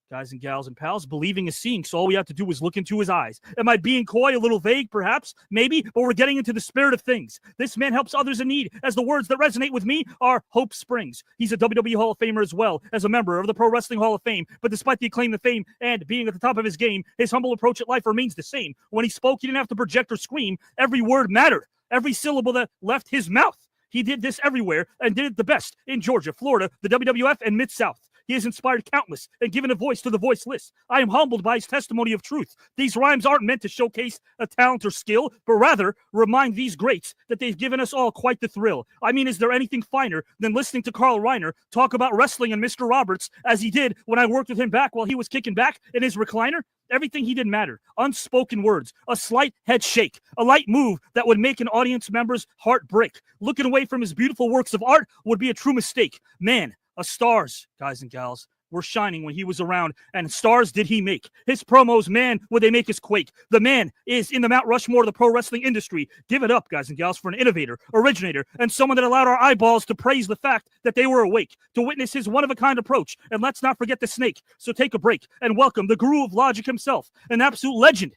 Guys and gals and pals, believing is seeing, so all we have to do is look into his eyes. Am I being coy, a little vague, perhaps? Maybe, but we're getting into the spirit of things. This man helps others in need, as the words that resonate with me are Hope Springs. He's a WWE Hall of Famer as well, as a member of the Pro Wrestling Hall of Fame, but despite the acclaim of fame and being at the top of his game, his humble approach at life remains the same. When he spoke, he didn't have to project or scream. Every word mattered, every syllable that left his mouth. He did this everywhere and did it the best in Georgia, Florida, the WWF, and Mid-South. He has inspired countless and given a voice to the voiceless. I am humbled by his testimony of truth. These rhymes aren't meant to showcase a talent or skill, but rather remind these greats that they've given us all quite the thrill. I mean, is there anything finer than listening to Carl Reiner talk about wrestling and Mr. Roberts as he did when I worked with him back while he was kicking back in his recliner? Everything he did mattered. Unspoken words, a slight head shake, a light move that would make an audience member's heart break. Looking away from his beautiful works of art would be a true mistake. Man, stars, guys and gals, were shining when he was around, and stars did he make. His promos, man, would they make us quake. The man is in the Mount Rushmore of the pro wrestling industry. Give it up, guys and gals, for an innovator, originator, and someone that allowed our eyeballs to praise the fact that they were awake, to witness his one-of-a-kind approach. And let's not forget the snake. So take a break and welcome the guru of logic himself, an absolute legend.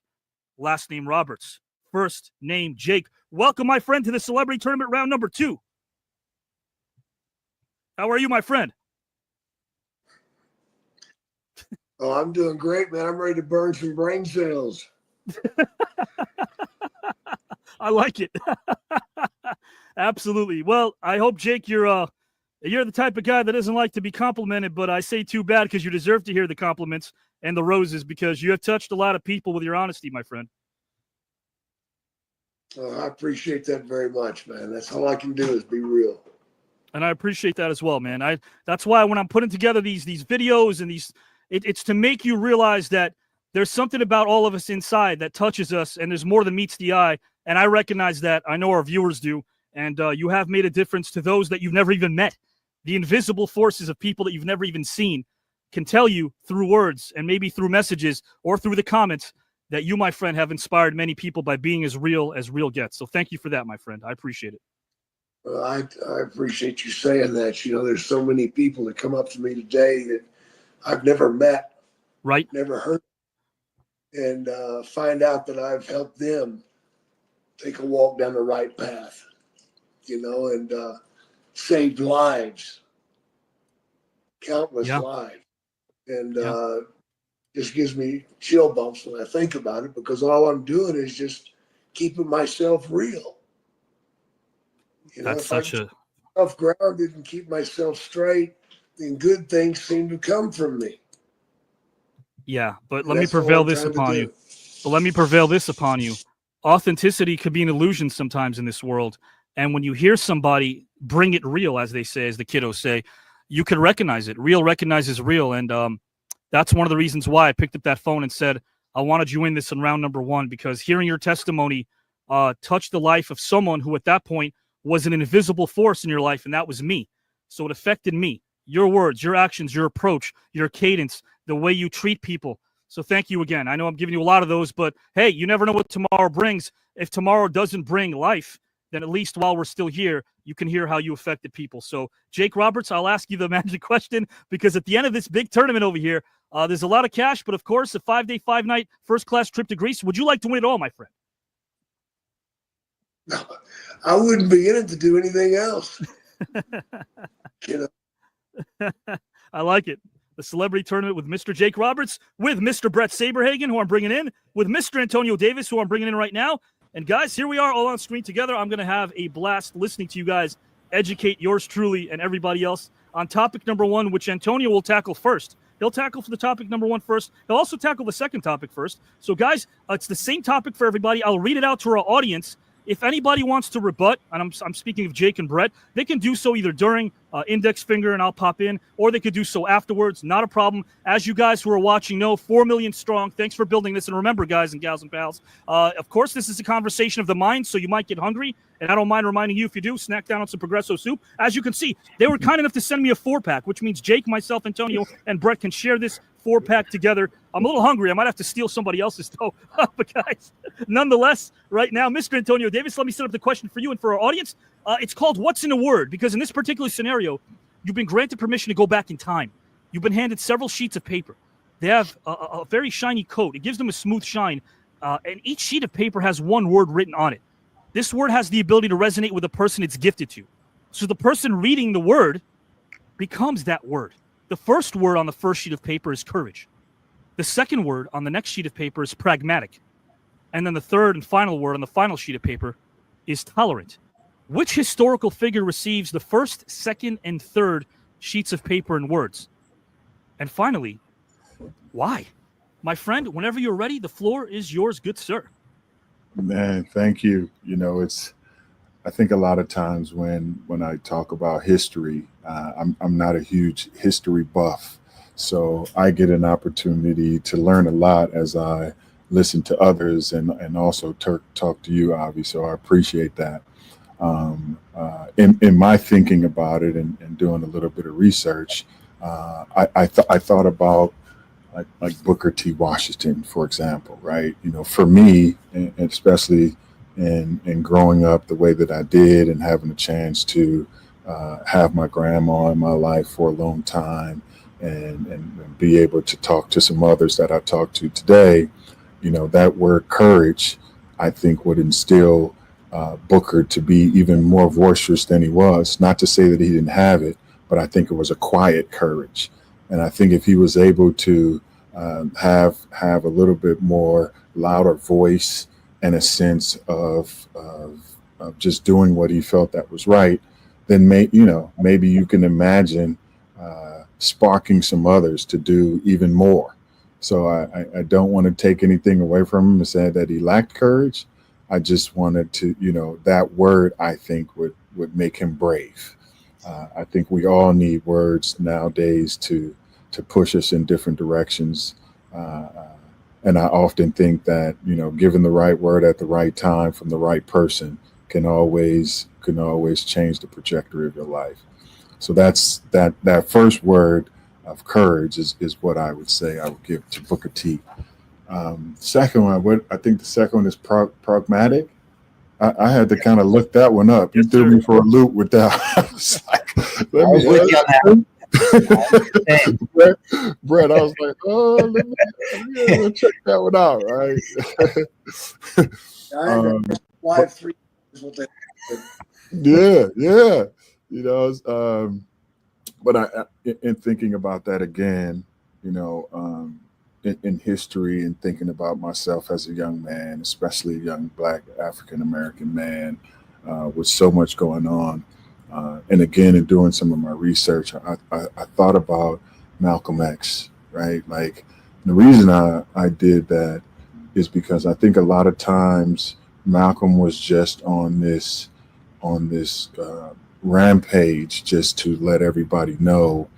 Last name Roberts, first name Jake. Welcome, my friend, to the Celebrity Tournament round number 2. How are you, my friend? Oh, I'm doing great, man. I'm ready to burn some brain cells. I like it. Absolutely. Well, I hope, Jake, you're the type of guy that doesn't like to be complimented, but I say too bad because you deserve to hear the compliments and the roses because you have touched a lot of people with your honesty, my friend. I appreciate that very much, man. That's all I can do is be real. And I appreciate that as well, man. That's why when I'm putting together these videos and it's to make you realize that there's something about all of us inside that touches us, and there's more than meets the eye. And I recognize that. I know our viewers do. And you have made a difference to those that you've never even met. The invisible forces of people that you've never even seen can tell you through words and maybe through messages or through the comments that you, my friend, have inspired many people by being as real gets. So thank you for that, my friend. I appreciate it. Well, I appreciate you saying that. You know, there's so many people that come up to me today that I've never met, right? Never heard, and find out that I've helped them take a walk down the right path, you know, and saved lives, countless lives. And just gives me chill bumps when I think about it because all I'm doing is just keeping myself real. You know, that's if I keep myself grounded and keep myself straight, then good things seem to come from me. Yeah, but let me prevail this upon you. But let me prevail this upon you. Authenticity could be an illusion sometimes in this world. And when you hear somebody bring it real, as they say, as the kiddos say, you could recognize it. Real recognizes real. And that's one of the reasons why I picked up that phone and said, I wanted you in this in round number 1, because hearing your testimony touched the life of someone who at that point was an invisible force in your life, and that was me. So it affected me. Your words, your actions, your approach, your cadence, the way you treat people. So thank you again. I know I'm giving you a lot of those, but hey, you never know what tomorrow brings. If tomorrow doesn't bring life, then at least while we're still here, you can hear how you affected people. So, Jake Roberts, I'll ask you the magic question, because at the end of this big tournament over here, there's a lot of cash, but of course, a 5-day, 5-night first-class trip to Greece. Would you like to win it all, my friend? I wouldn't be in it to do anything else. I like it. The celebrity tournament with Mr. Jake Roberts, with Mr. Bret Saberhagen, who I'm bringing in, with Mr. Antonio Davis, who I'm bringing in right now. And guys, here we are all on screen together. I'm going to have a blast listening to you guys educate yours truly and everybody else on topic number 1, which Antonio will tackle first. He'll tackle for the topic number 1 first. He'll also tackle the second topic first. So guys, it's the same topic for everybody. I'll read it out to our audience. If anybody wants to rebut, and I'm speaking of Jake and Bret, they can do so either during index finger and I'll pop in, or they could do so afterwards. Not a problem. As you guys who are watching know, 4 million strong. Thanks for building this. And remember, guys and gals and pals, of course, this is a conversation of the mind, so you might get hungry. And I don't mind reminding you, if you do, snack down on some Progresso soup. As you can see, they were kind enough to send me a 4-pack, which means Jake, myself, Antonio, and Bret can share this 4-pack together. I'm a little hungry. I might have to steal somebody else's, though. But guys, nonetheless, right now, Mr. Antonio Davis, let me set up the question for you and for our audience. It's called What's in a Word? Because in this particular scenario, you've been granted permission to go back in time. You've been handed several sheets of paper. They have a very shiny coat. It gives them a smooth shine. And each sheet of paper has one word written on it. This word has the ability to resonate with the person it's gifted to. So the person reading the word becomes that word. The first word on the first sheet of paper is courage. The second word on the next sheet of paper is pragmatic. And then the third and final word on the final sheet of paper is tolerant. Which historical figure receives the first, second, and third sheets of paper and words? And finally, why? My friend, whenever you're ready, the floor is yours, good sir. Man, thank you. You know, I think a lot of times when I talk about history, I'm not a huge history buff. So I get an opportunity to learn a lot as I listen to others and also talk to you, Avi. So I appreciate that. In my thinking about it and doing a little bit of research, I thought about like Booker T. Washington, for example, right? You know, for me, and especially in growing up the way that I did and having a chance to have my grandma in my life for a long time and be able to talk to some others that I talk to today, you know, that word courage, I think would instill Booker to be even more boisterous than he was. Not to say that he didn't have it, but I think it was a quiet courage. And I think if he was able to have a little bit more louder voice and a sense of just doing what he felt that was right, then maybe you can imagine sparking some others to do even more. So I don't want to take anything away from him and say that he lacked courage. I just wanted to, that word I think would make him brave. I think we all need words nowadays to push us in different directions. And I often think that, given the right word at the right time from the right person can always change the trajectory of your life. So that's that first word of courage is what I would say I would give to Booker T. Second one, I think the second one is pragmatic. I had to kind of look that one up. You threw me for a loop with that. I was like, Bret, I was like, let me check that one out, right? Yeah. But in thinking about that again, in history and thinking about myself as a young man, especially a young Black African-American man with so much going on. And again, in doing some of my research, I thought about Malcolm X, right? Like the reason I did that is because I think a lot of times Malcolm was just on this rampage just to let everybody know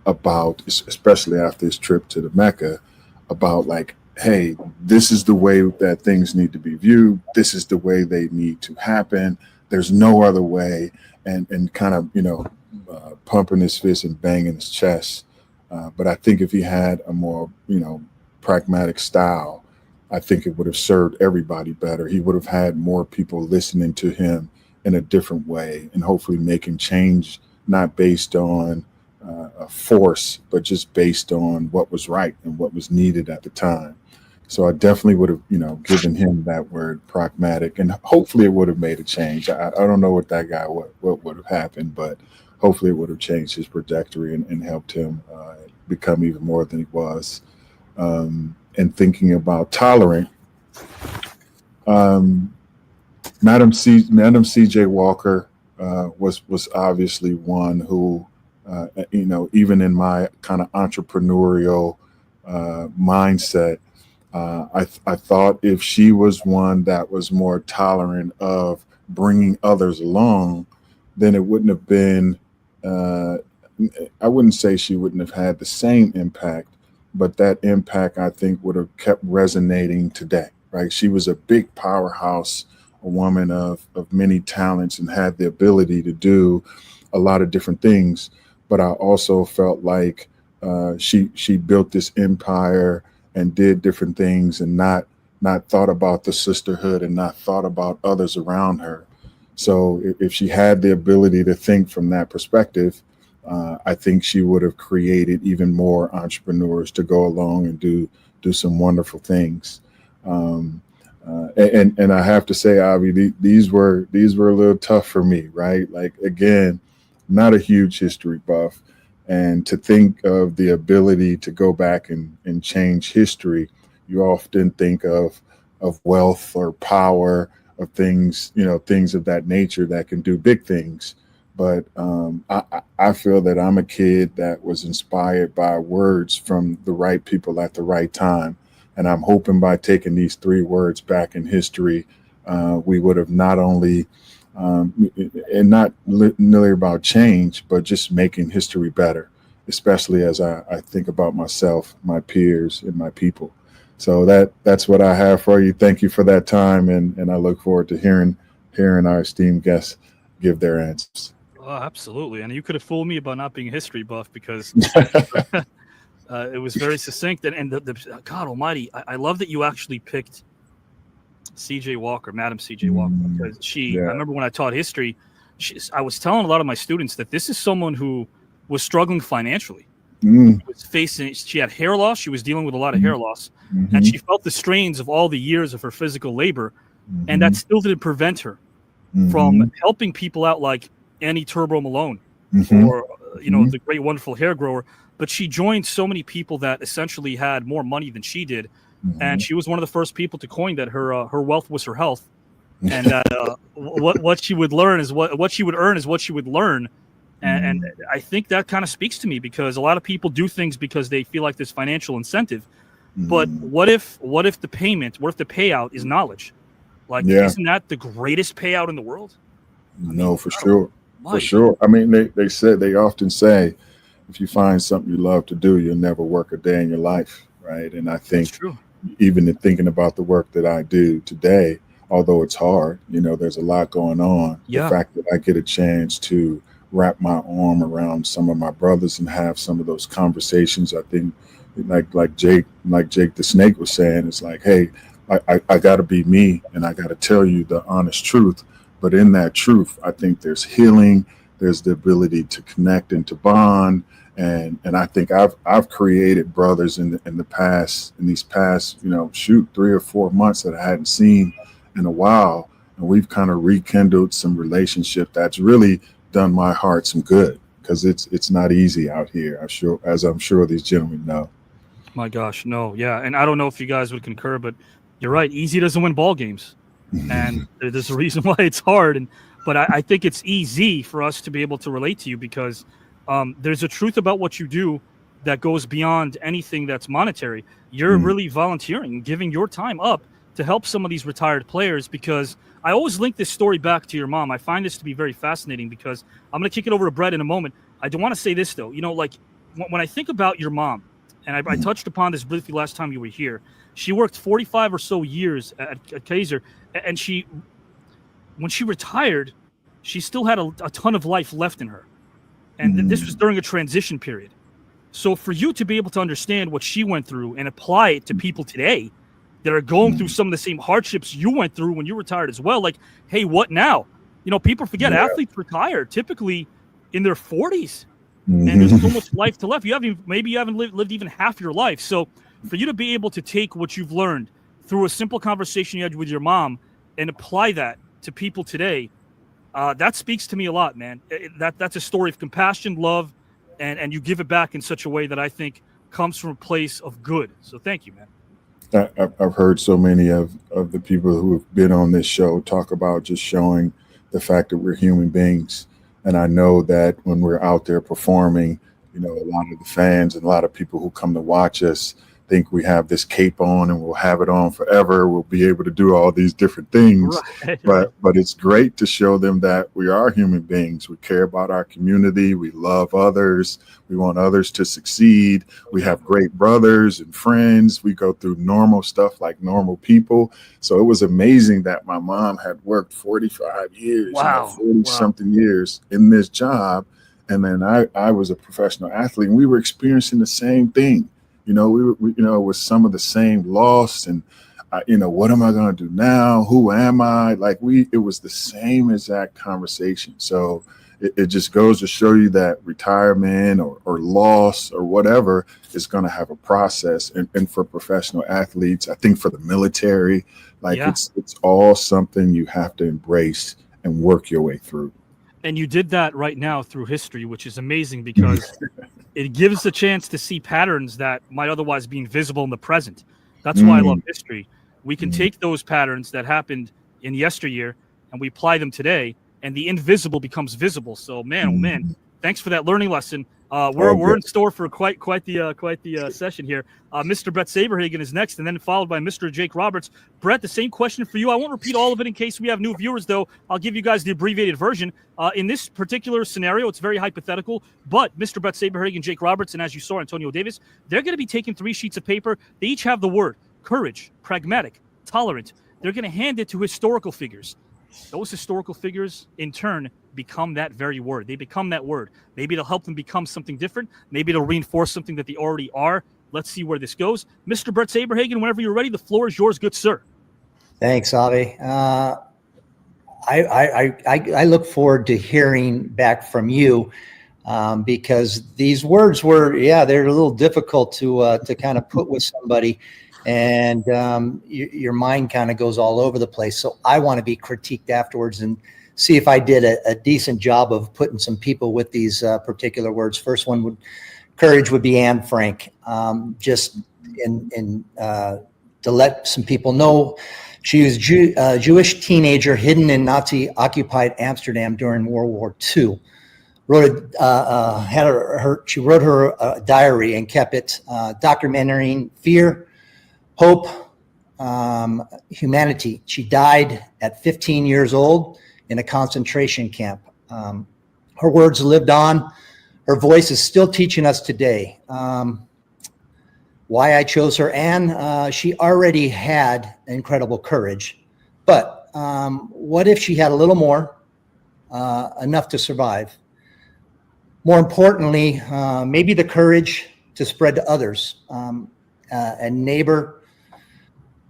about, especially after his trip to the Mecca, about like, hey, this is the way that things need to be viewed. This is the way they need to happen. There's no other way, and kind of, pumping his fist and banging his chest. But I think if he had a more, pragmatic style, I think it would have served everybody better. He would have had more people listening to him in a different way, and hopefully making change not based on a force, but just based on what was right and what was needed at the time. So I definitely would have, given him that word, pragmatic, and hopefully it would have made a change. I don't know what that guy, what would have happened, but hopefully it would have changed his trajectory and helped him become even more than he was. And thinking about tolerant, Madam C.J. Walker was obviously one who, even in my kind of entrepreneurial mindset, I thought if she was one that was more tolerant of bringing others along, then it wouldn't have been, I wouldn't say she wouldn't have had the same impact, but that impact, I think, would have kept resonating today, right? She was a big powerhouse, a woman of many talents, and had the ability to do a lot of different things. But I also felt like she built this empire and did different things, and not thought about the sisterhood and not thought about others around her. So if she had the ability to think from that perspective, I think she would have created even more entrepreneurs to go along and do some wonderful things. And I have to say, Avi, these were a little tough for me, right? Like, again, not a huge history buff. And to think of the ability to go back and change history, you often think of wealth or power, of things, things of that nature that can do big things. But I feel that I'm a kid that was inspired by words from the right people at the right time. And I'm hoping by taking these 3 words back in history, we would have not only, and not nearly about change, but just making history better, especially as I think about myself, my peers, and my people. So that's what I have for you. Thank you for that time. And I look forward to hearing our esteemed guests give their answers. Oh, absolutely. And you could have fooled me about not being a history buff, because it was very succinct. And the God Almighty, I love that you actually picked C.J. Walker, Madam C.J. Walker, because I remember when I taught history, I was telling a lot of my students that this is someone who was struggling financially. She had hair loss. She was dealing with a lot of hair loss, and she felt the strains of all the years of her physical labor, and that still didn't prevent her from helping people out like Annie Turbo Malone or the great wonderful hair grower. But she joined so many people that essentially had more money than she did, and she was one of the first people to coin that her wealth was her health, and that what she would learn is what she would earn is what she would learn. And I think that kind of speaks to me, because a lot of people do things because they feel like there's financial incentive. But what if the payout is knowledge? Like, isn't that the greatest payout in the world? No, for sure. For sure. I mean, they often say, if you find something you love to do, you'll never work a day in your life, right? And I think even in thinking about the work that I do today, although it's hard, there's a lot going on. The fact that I get a chance to wrap my arm around some of my brothers and have some of those conversations, I think, like Jake the Snake was saying, it's like, hey, I got to be me, and I got to tell you the honest truth. But in that truth, I think there's healing, there's the ability to connect and to bond, and I think I've created brothers in these past 3 or 4 months that I hadn't seen in a while, and we've kind of rekindled some relationship that's really done my heart some good, because it's not easy out here, I'm sure these gentlemen know. My gosh, no, yeah. And I don't know if you guys would concur, but you're right. Easy doesn't win ball games, and there's a reason why it's hard. But I think it's easy for us to be able to relate to you, because there's a truth about what you do that goes beyond anything that's monetary. You're really volunteering, giving your time up to help some of these retired players, because I always link this story back to your mom. I find this to be very fascinating, because I'm going to kick it over to Bret in a moment. I do want to say this, though. Like, when I think about your mom, and I touched upon this briefly last time you were here, she worked 45 or so years at Kaiser, and when she retired, she still had a ton of life left in her. And this was during a transition period. So for you to be able to understand what she went through and apply it to people today, that are going through some of the same hardships you went through when you retired as well. Like, hey, what now? You know, people forget athletes retire typically in their 40s, and there's so much life to live. Maybe you haven't lived even half your life. So for you to be able to take what you've learned through a simple conversation you had with your mom and apply that to people today, that speaks to me a lot, man. That's a story of compassion, love, and you give it back in such a way that I think comes from a place of good. So thank you, man. I've heard so many of the people who have been on this show talk about just showing the fact that we're human beings. And I know that when we're out there performing, you know, a lot of the fans and a lot of people who come to watch us think we have this cape on and we'll have it on forever. We'll be able to do all these different things. Right. But it's great to show them that we are human beings. We care about our community. We love others. We want others to succeed. We have great brothers and friends. We go through normal stuff like normal people. So it was amazing that my mom had worked 45 years, wow. 40-something years in this job. And then I was a professional athlete, and we were experiencing the same thing. You know, we you know, it was some of the same loss and, you know, what am I going to do now? Who am I? Like it was the same exact conversation. So it just goes to show you that retirement or loss or whatever is going to have a process. And for professional athletes, I think for the military, like it's all something you have to embrace and work your way through. And you did that right now through history, which is amazing because it gives a chance to see patterns that might otherwise be invisible in the present. That's why I love history. We can take those patterns that happened in yesteryear and we apply them today, and the invisible becomes visible. So, man, oh man, thanks for that learning lesson. We're in store for quite the session here. Mr. Bret Saberhagen is next, and then followed by Mr. Jake Roberts. Brett, the same question for you. I won't repeat all of it in case we have new viewers, though. I'll give you guys the abbreviated version. In this particular scenario, it's very hypothetical, but Mr. Bret Saberhagen, Jake Roberts, and as you saw, Antonio Davis, they're going to be taking 3 sheets of paper. They each have the word courage, pragmatic, tolerant. They're going to hand it to historical figures. Those historical figures, in turn, become that very word. They become that word. Maybe it'll help them become something different. Maybe it'll reinforce something that they already are. Let's see where this goes. Mr. Bret Saberhagen, whenever you're ready, the floor is yours, good sir. Thanks, Avi. I look forward to hearing back from you because these words were, they're a little difficult to kind of put with somebody. And your mind kind of goes all over the place. So I want to be critiqued afterwards and see if I did a decent job of putting some people with these particular words. First one courage would be Anne Frank. Just to let some people know, she was a Jewish teenager hidden in Nazi-occupied Amsterdam during World War II. She wrote her diary and kept it, documenting fear, hope, humanity. She died at 15 years old in a concentration camp. Her words lived on. Her voice is still teaching us today. Why I chose her, Anne, she already had incredible courage. But what if she had a little more, enough to survive? More importantly, maybe the courage to spread to others, a neighbor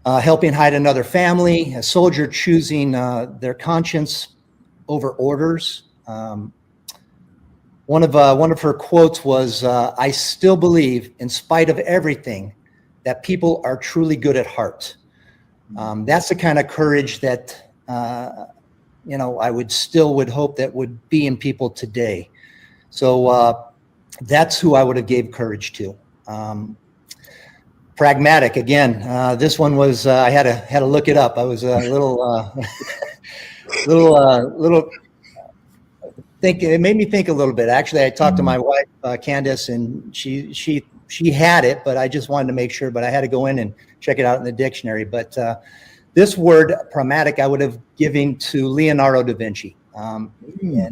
helping hide another family, a soldier choosing their conscience over orders. One of her quotes was, "I still believe, in spite of everything, that people are truly good at heart." That's the kind of courage that I would hope that would be in people today. So that's who I would have gave courage to. Pragmatic again. This one was I had to look it up. I was a little think. It made me think a little bit. Actually, I talked to my wife Candace, and she had it, but I just wanted to make sure. But I had to go in and check it out in the dictionary. But this word pragmatic, I would have given to Leonardo da Vinci. In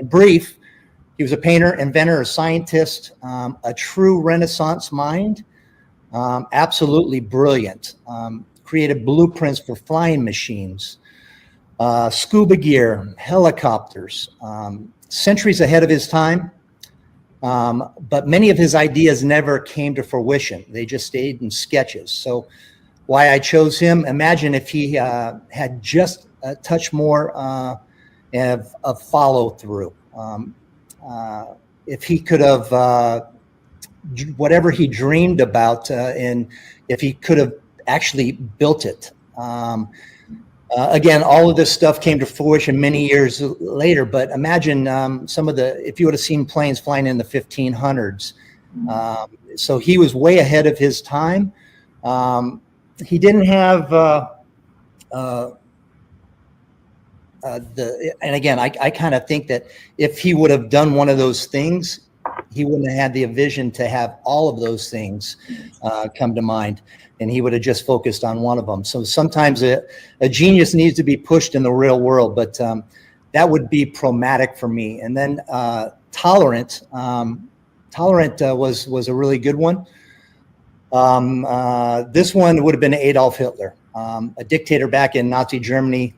brief, he was a painter, inventor, a scientist, a true Renaissance mind. Absolutely brilliant. Created blueprints for flying machines, scuba gear, helicopters, centuries ahead of his time. But many of his ideas never came to fruition. They just stayed in sketches. So Why I chose him? Imagine if he had just a touch more of follow through. If he could have whatever he dreamed about, and if he could have actually built it. Again, all of this stuff came to fruition many years later, but imagine if you would have seen planes flying in the 1500s. So he was way ahead of his time. He didn't have and again, I kind of think that if he would have done one of those things, he wouldn't have had the vision to have all of those things come to mind, and he would have just focused on one of them. So sometimes a genius needs to be pushed in the real world, but that would be traumatic for me. And then Tolerant was a really good one. This one would have been Adolf Hitler, a dictator back in Nazi Germany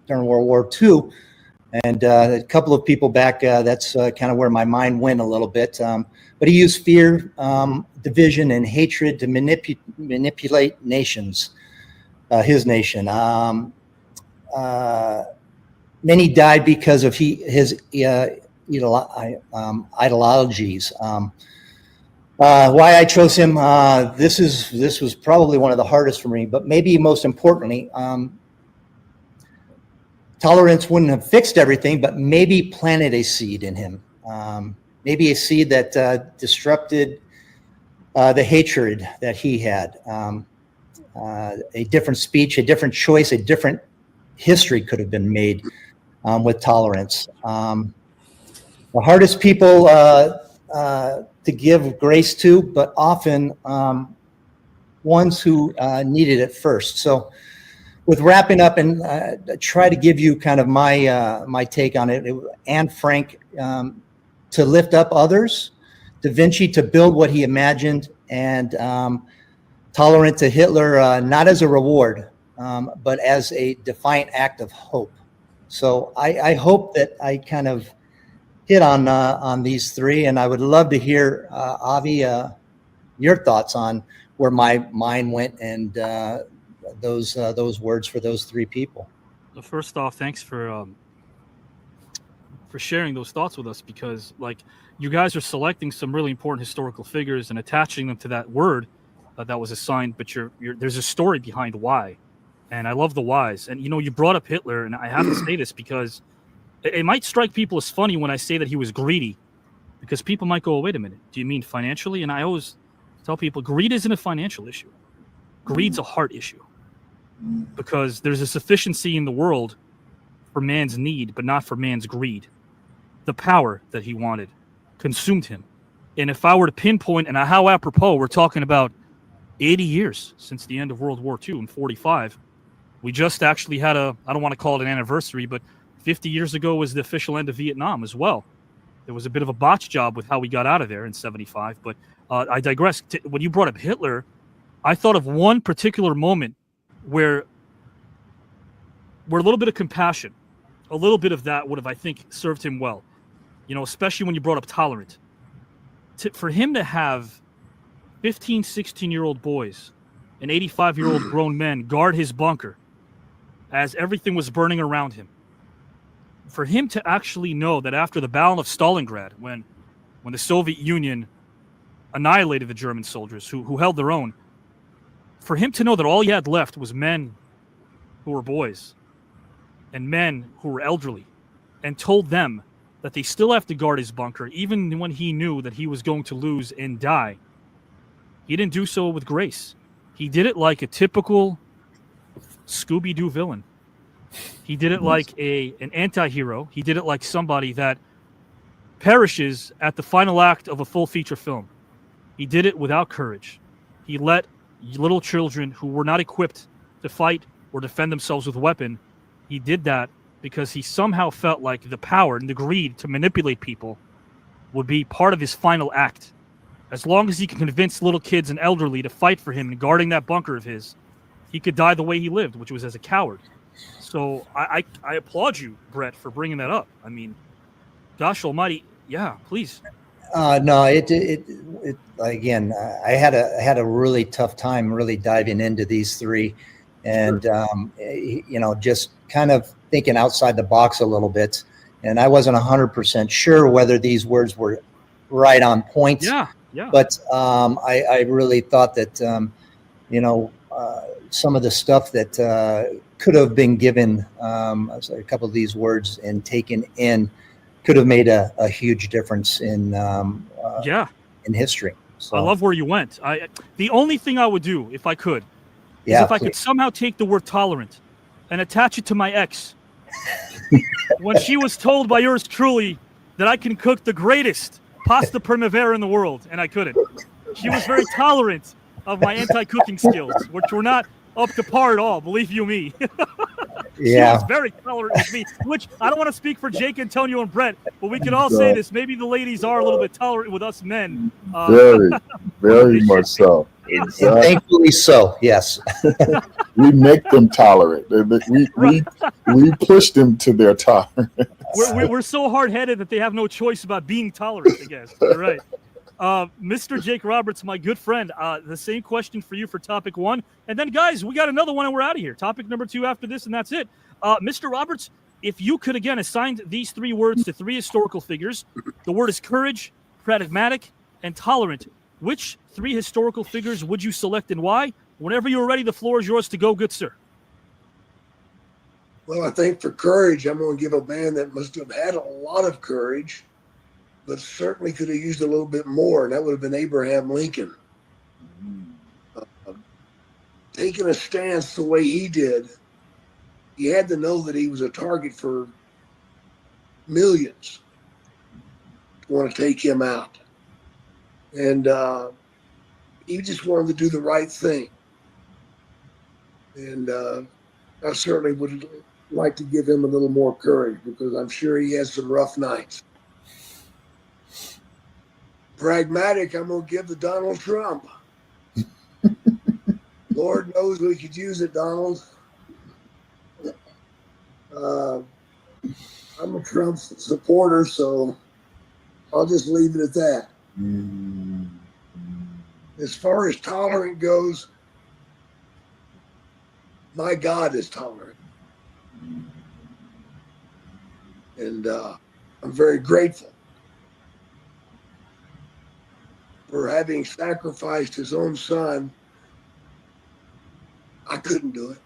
during World War II. And a couple of people back, that's kind of where my mind went a little bit. But he used fear, division, and hatred to manipulate nations, his nation. Many died because of his ideologies. Why I chose him, this was probably one of the hardest for me, but maybe most importantly, Tolerance wouldn't have fixed everything, but maybe planted a seed in him. Maybe a seed that disrupted the hatred that he had. A different speech, a different choice, a different history could have been made with Tolerance. The hardest people to give grace to, but often ones who needed it first. So with wrapping up and try to give you kind of my take on it, Anne Frank to lift up others, Da Vinci to build what he imagined, and Tolerant to Hitler, not as a reward, but as a defiant act of hope. So I hope that I kind of hit on these three, and I would love to hear, Avi, your thoughts on where my mind went and those words for those three people. So first off, thanks for sharing those thoughts with us, because like you guys are selecting some really important historical figures and attaching them to that word that was assigned, but there's a story behind why, and I love the whys. And you brought up Hitler, and I have to say this because it might strike people as funny when I say that he was greedy, because people might go, oh, wait a minute, do you mean financially? And I always tell people greed isn't a financial issue. Greed's a heart issue, because there's a sufficiency in the world for man's need, but not for man's greed. The power that he wanted consumed him. And if I were to pinpoint, and how apropos, we're talking about 80 years since the end of World War II in 45. We just actually had I don't want to call it an anniversary, but 50 years ago was the official end of Vietnam as well. There was a bit of a botch job with how we got out of there in 75, but I digress. When you brought up Hitler, I thought of one particular moment where a little bit of compassion, a little bit of that would have, I think, served him well. Especially when you brought up Tolerant. For him to have 15, 16-year-old boys and 85-year-old grown men guard his bunker as everything was burning around him. For him to actually know that after the Battle of Stalingrad, when the Soviet Union annihilated the German soldiers who held their own, for him to know that all he had left was men who were boys and men who were elderly, and told them that they still have to guard his bunker, even when he knew that he was going to lose and die. He didn't do so with grace. He did it like a typical Scooby-Doo villain. He did it like an anti-hero. He did it like somebody that perishes at the final act of a full feature film. He did it without courage. He let little children who were not equipped to fight or defend themselves with a weapon, he did that because he somehow felt like the power and the greed to manipulate people would be part of his final act. As long as he can convince little kids and elderly to fight for him and guarding that bunker of his, he could die the way he lived, which was as a coward. So I applaud you, Bret, for bringing that up. I mean, gosh almighty, yeah, please. No, it again. I had a really tough time really diving into these three, and just kind of thinking outside the box a little bit. And I wasn't 100% sure whether these words were right on point. Yeah. But I really thought that some of the stuff that could have been given, a couple of these words and taken in, could have made a huge difference in history. So, I love where you went. The only thing I would do if I could is if I could somehow take the word tolerant and attach it to my ex when she was told by yours truly that I can cook the greatest pasta primavera in the world, and I couldn't. She was very tolerant of my anti-cooking skills, which were not up to par at all, believe you me. She was very tolerant with me, which I don't want to speak for Jake, Antonio, and Bret, but we can all say this. Maybe the ladies are a little bit tolerant with us men. Very much so. And thankfully so, yes. We make them tolerant. We push them to their tolerance. We're so hard-headed that they have no choice about being tolerant, I guess. You're right. Mr. Jake Roberts, my good friend, the same question for you for topic one. And then, guys, we got another one and we're out of here. Topic number two after this, and that's it. Mr. Roberts, if you could, again, assign these three words to three historical figures, the word is courage, pragmatic, and tolerant. Which three historical figures would you select and why? Whenever you're ready, the floor is yours to go, good sir. Well, I think for courage, I'm going to give a man that must have had a lot of courage, but certainly could have used a little bit more, and that would have been Abraham Lincoln. Taking a stance the way he did, he had to know that he was a target for millions to want to take him out. And he just wanted to do the right thing. And I certainly would like to give him a little more courage, because I'm sure he has some rough nights. Pragmatic, I'm going to give to Donald Trump. Lord knows we could use it, Donald. I'm a Trump supporter, so I'll just leave it at that. As far as tolerant goes, my God is tolerant. And I'm very grateful for having sacrificed his own son. I couldn't do it.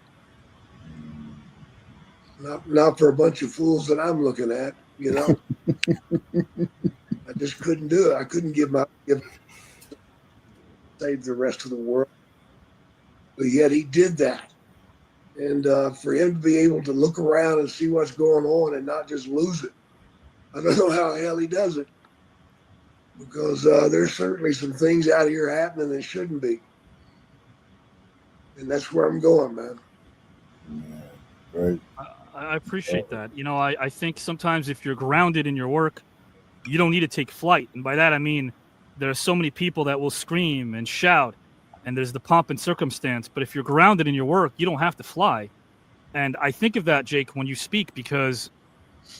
Not for a bunch of fools that I'm looking at, you know. I just couldn't do it. I couldn't save the rest of the world. But yet he did that. And for him to be able to look around and see what's going on and not just lose it, I don't know how the hell he does it. Because there's certainly some things out here happening that shouldn't be. And that's where I'm going, man. Right. I appreciate that. You know, I think sometimes if you're grounded in your work, you don't need to take flight. And by that, I mean, there are so many people that will scream and shout, and there's the pomp and circumstance. But if you're grounded in your work, you don't have to fly. And I think of that, Jake, when you speak, because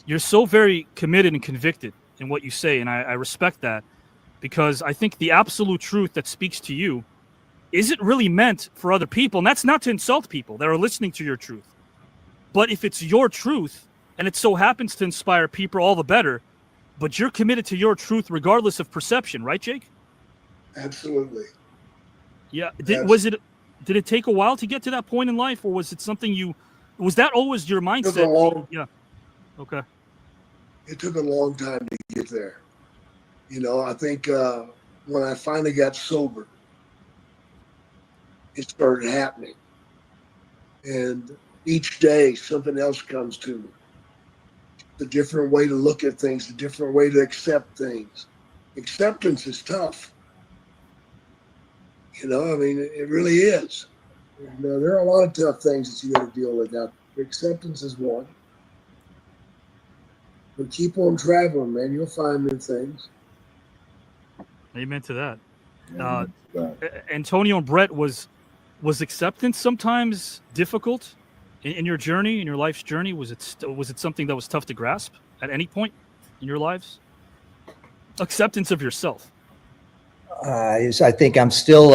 you're so very committed and convicted in what you say. And I respect that, because I think the absolute truth that speaks to you isn't really meant for other people. And that's not to insult people that are listening to your truth. But if it's your truth and it so happens to inspire people, all the better. But you're committed to your truth regardless of perception, right, Jake? Absolutely. Yeah. Did it take a while to get to that point in life, or was it something was that always your mindset? Yeah. Okay. It took a long time to get there. You know, I think when I finally got sober, it started happening. And each day something else comes to me. A different way to look at things, a different way to accept things. Acceptance is tough. You know, I mean, it really is. And, there are a lot of tough things that you got to deal with out there. Acceptance is one. But keep on traveling, man. You'll find new things. Amen to that. Antonio and Bret, was acceptance sometimes difficult in your journey, in your life's journey? Was it something that was tough to grasp at any point in your lives? Acceptance of yourself. I think I'm still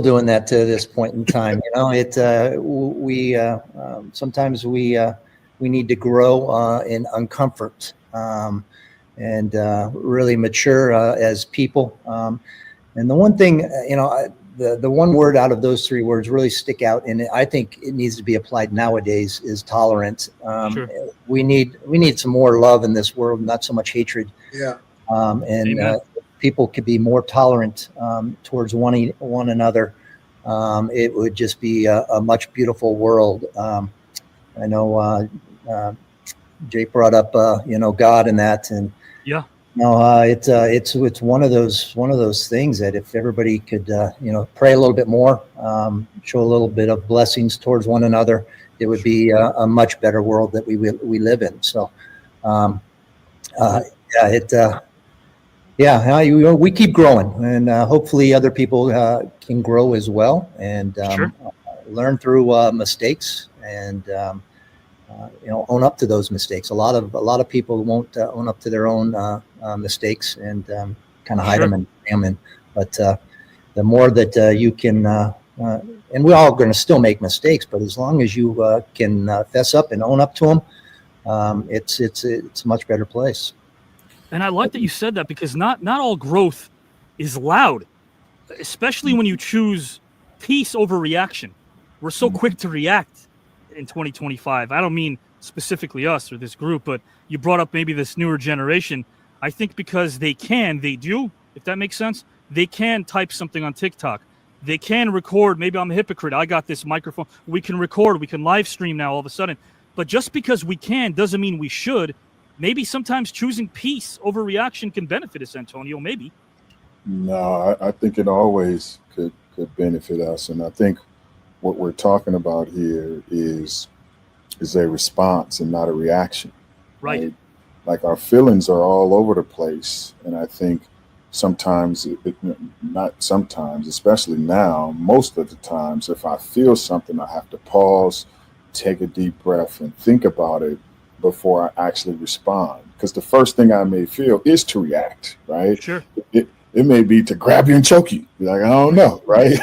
doing that to this point in time. You know, we sometimes we need to grow in uncomfort and really mature as people. And the one thing, you know, the one word out of those three words really stick out, and I think it needs to be applied nowadays, is tolerance. Sure. We need some more love in this world, not so much hatred. Yeah. And people could be more tolerant towards one another. It would just be a much beautiful world. I know Jake brought up you know, God and that, and yeah. no, it's one of those things that if everybody could you know, pray a little bit more, show a little bit of blessings towards one another, it would be a much better world that we live in. So we keep growing, and hopefully other people can grow as well, and learn through mistakes, and you know, own up to those mistakes. A lot of people won't own up to their own mistakes, and kind of hide them and damn them. But the more that you can, and we're all going to still make mistakes, but as long as you can fess up and own up to them, it's a much better place. And I like that you said that, because not all growth is loud, especially when you choose peace over reaction. We're so quick to react in 2025. I don't mean specifically us or this group, but you brought up maybe this newer generation. I think because they do, if that makes sense, they can type something on TikTok. They can record. Maybe I'm a hypocrite. I got this microphone. We can record. We can live stream now all of a sudden. But just because we can doesn't mean we should. Maybe sometimes choosing peace over reaction can benefit us, Antonio, maybe. No, I think it always could benefit us. And I think what we're talking about here is a response and not a reaction. Right. Like our feelings are all over the place. And I think sometimes, not sometimes, especially now, most of the times, if I feel something, I have to pause, take a deep breath, and think about it before I actually respond. Because the first thing I may feel is to react, right? Sure. It may be to grab you and choke you. You're like, I don't know, right?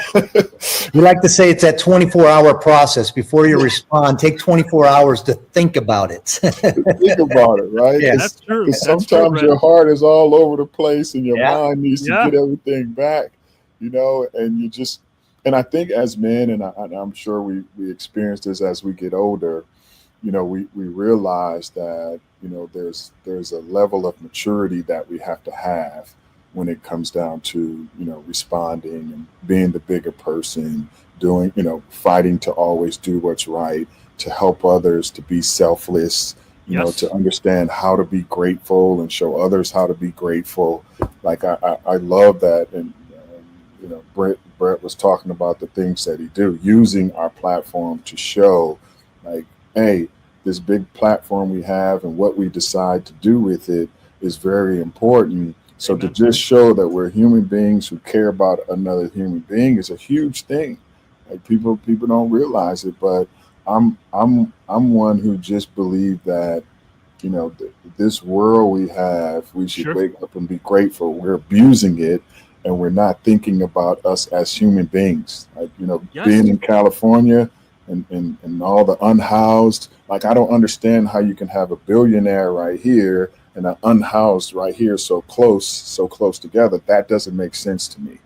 We like to say it's that 24-hour process. Before you respond, take 24 hours to think about it. Think about it, right? Yeah, that's true. Because sometimes your heart is all over the place and your mind needs to get everything back, you know, and you just, and I think as men, and I'm sure we experience this as we get older, you know, we realize that, you know, there's a level of maturity that we have to have when it comes down to, you know, responding and being the bigger person, doing, you know, fighting to always do what's right, to help others, to be selfless, you know, to understand how to be grateful and show others how to be grateful. Like I love that. And, you know, Bret was talking about the things that he do, using our platform to show, like, hey, this big platform we have and what we decide to do with it is very important. So to just show that we're human beings who care about another human being is a huge thing. Like people don't realize it, but I'm one who just believe that, you know, this world we have, we should wake up and be grateful. We're abusing it, and we're not thinking about us as human beings. Like, you know, being in California and all the unhoused, like I don't understand how you can have a billionaire right here and an unhoused right here so close together. That doesn't make sense to me.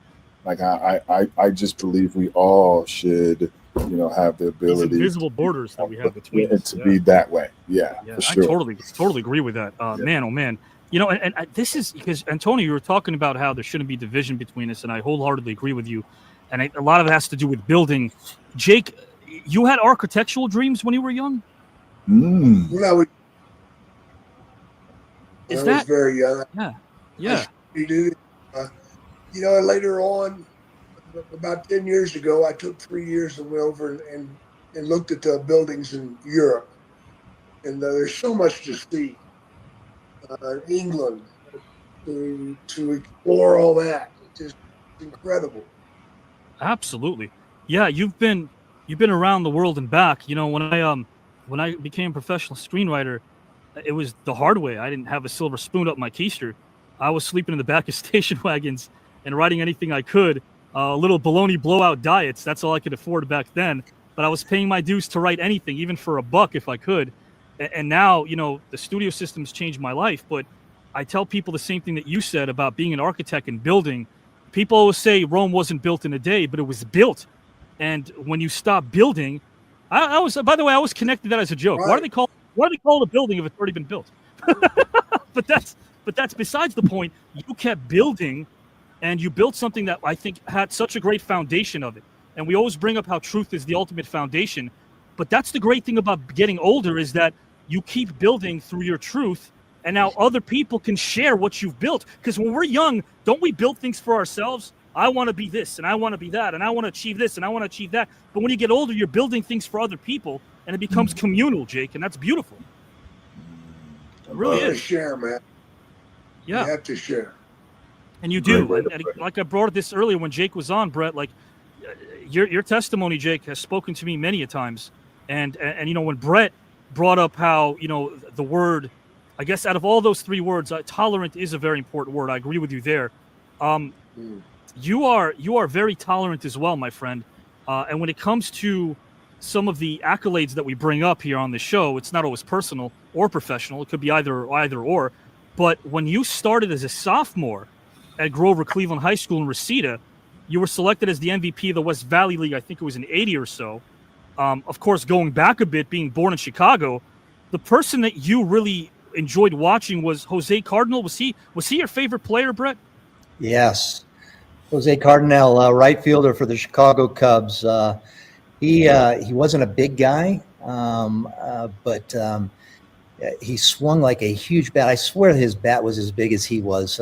Like I just believe we all should, you know, have the ability. These invisible borders that we have between us. To be that way. Yeah, for sure. I totally agree with that. Man, oh man. You know, and this is because, Antonio, you were talking about how there shouldn't be division between us, and I wholeheartedly agree with you. And a lot of it has to do with building. Jake, you had architectural dreams when you were young? When I was very young. Yeah. You know, later on, about 10 years ago, I took 3 years and went over and looked at the buildings in Europe. And there's so much to see. England, to explore all that. It's just incredible. Absolutely. Yeah, you've been around the world and back. You know, when I became a professional screenwriter, it was the hard way. I didn't have a silver spoon up my keister. I was sleeping in the back of station wagons and riding anything I could. Little baloney blowout diets. That's all I could afford back then. But I was paying my dues to write anything, even for $1 if I could. And now, you know, the studio system's changed my life. But I tell people the same thing that you said about being an architect and building. People always say Rome wasn't built in a day, but it was built. And when you stop building, I was, by the way, I always connected that as a joke. Right. Why do they call it a building if it's already been built? But that's besides the point. You kept building, and you built something that I think had such a great foundation of it. And we always bring up how truth is the ultimate foundation. But that's the great thing about getting older, is that you keep building through your truth, and now other people can share what you've built. Because when we're young, don't we build things for ourselves? I want to be this, and I want to be that, and I want to achieve this, and I want to achieve that. But when you get older, you're building things for other people, and it becomes communal, Jake, and that's beautiful. It really is. Share, man. Yeah. You have to share. And you do. And like I brought this earlier when Jake was on, Brett, like your testimony, Jake, has spoken to me many a times. And you know, when Brett brought up how, you know, the word, I guess out of all those 3 words, tolerant is a very important word. I agree with you there. You are very tolerant as well, my friend. And when it comes to some of the accolades that we bring up here on the show, it's not always personal or professional. It could be either or. But when you started as a sophomore at Grover Cleveland High School in Reseda, you were selected as the MVP of the West Valley League. I think it was in '80 or so. Of course, going back a bit, being born in Chicago, the person that you really enjoyed watching was Jose Cardinal. Was he your favorite player, Brett? Yes. Jose Cardinal, right fielder for the Chicago Cubs. He wasn't a big guy, but he swung like a huge bat. I swear his bat was as big as he was.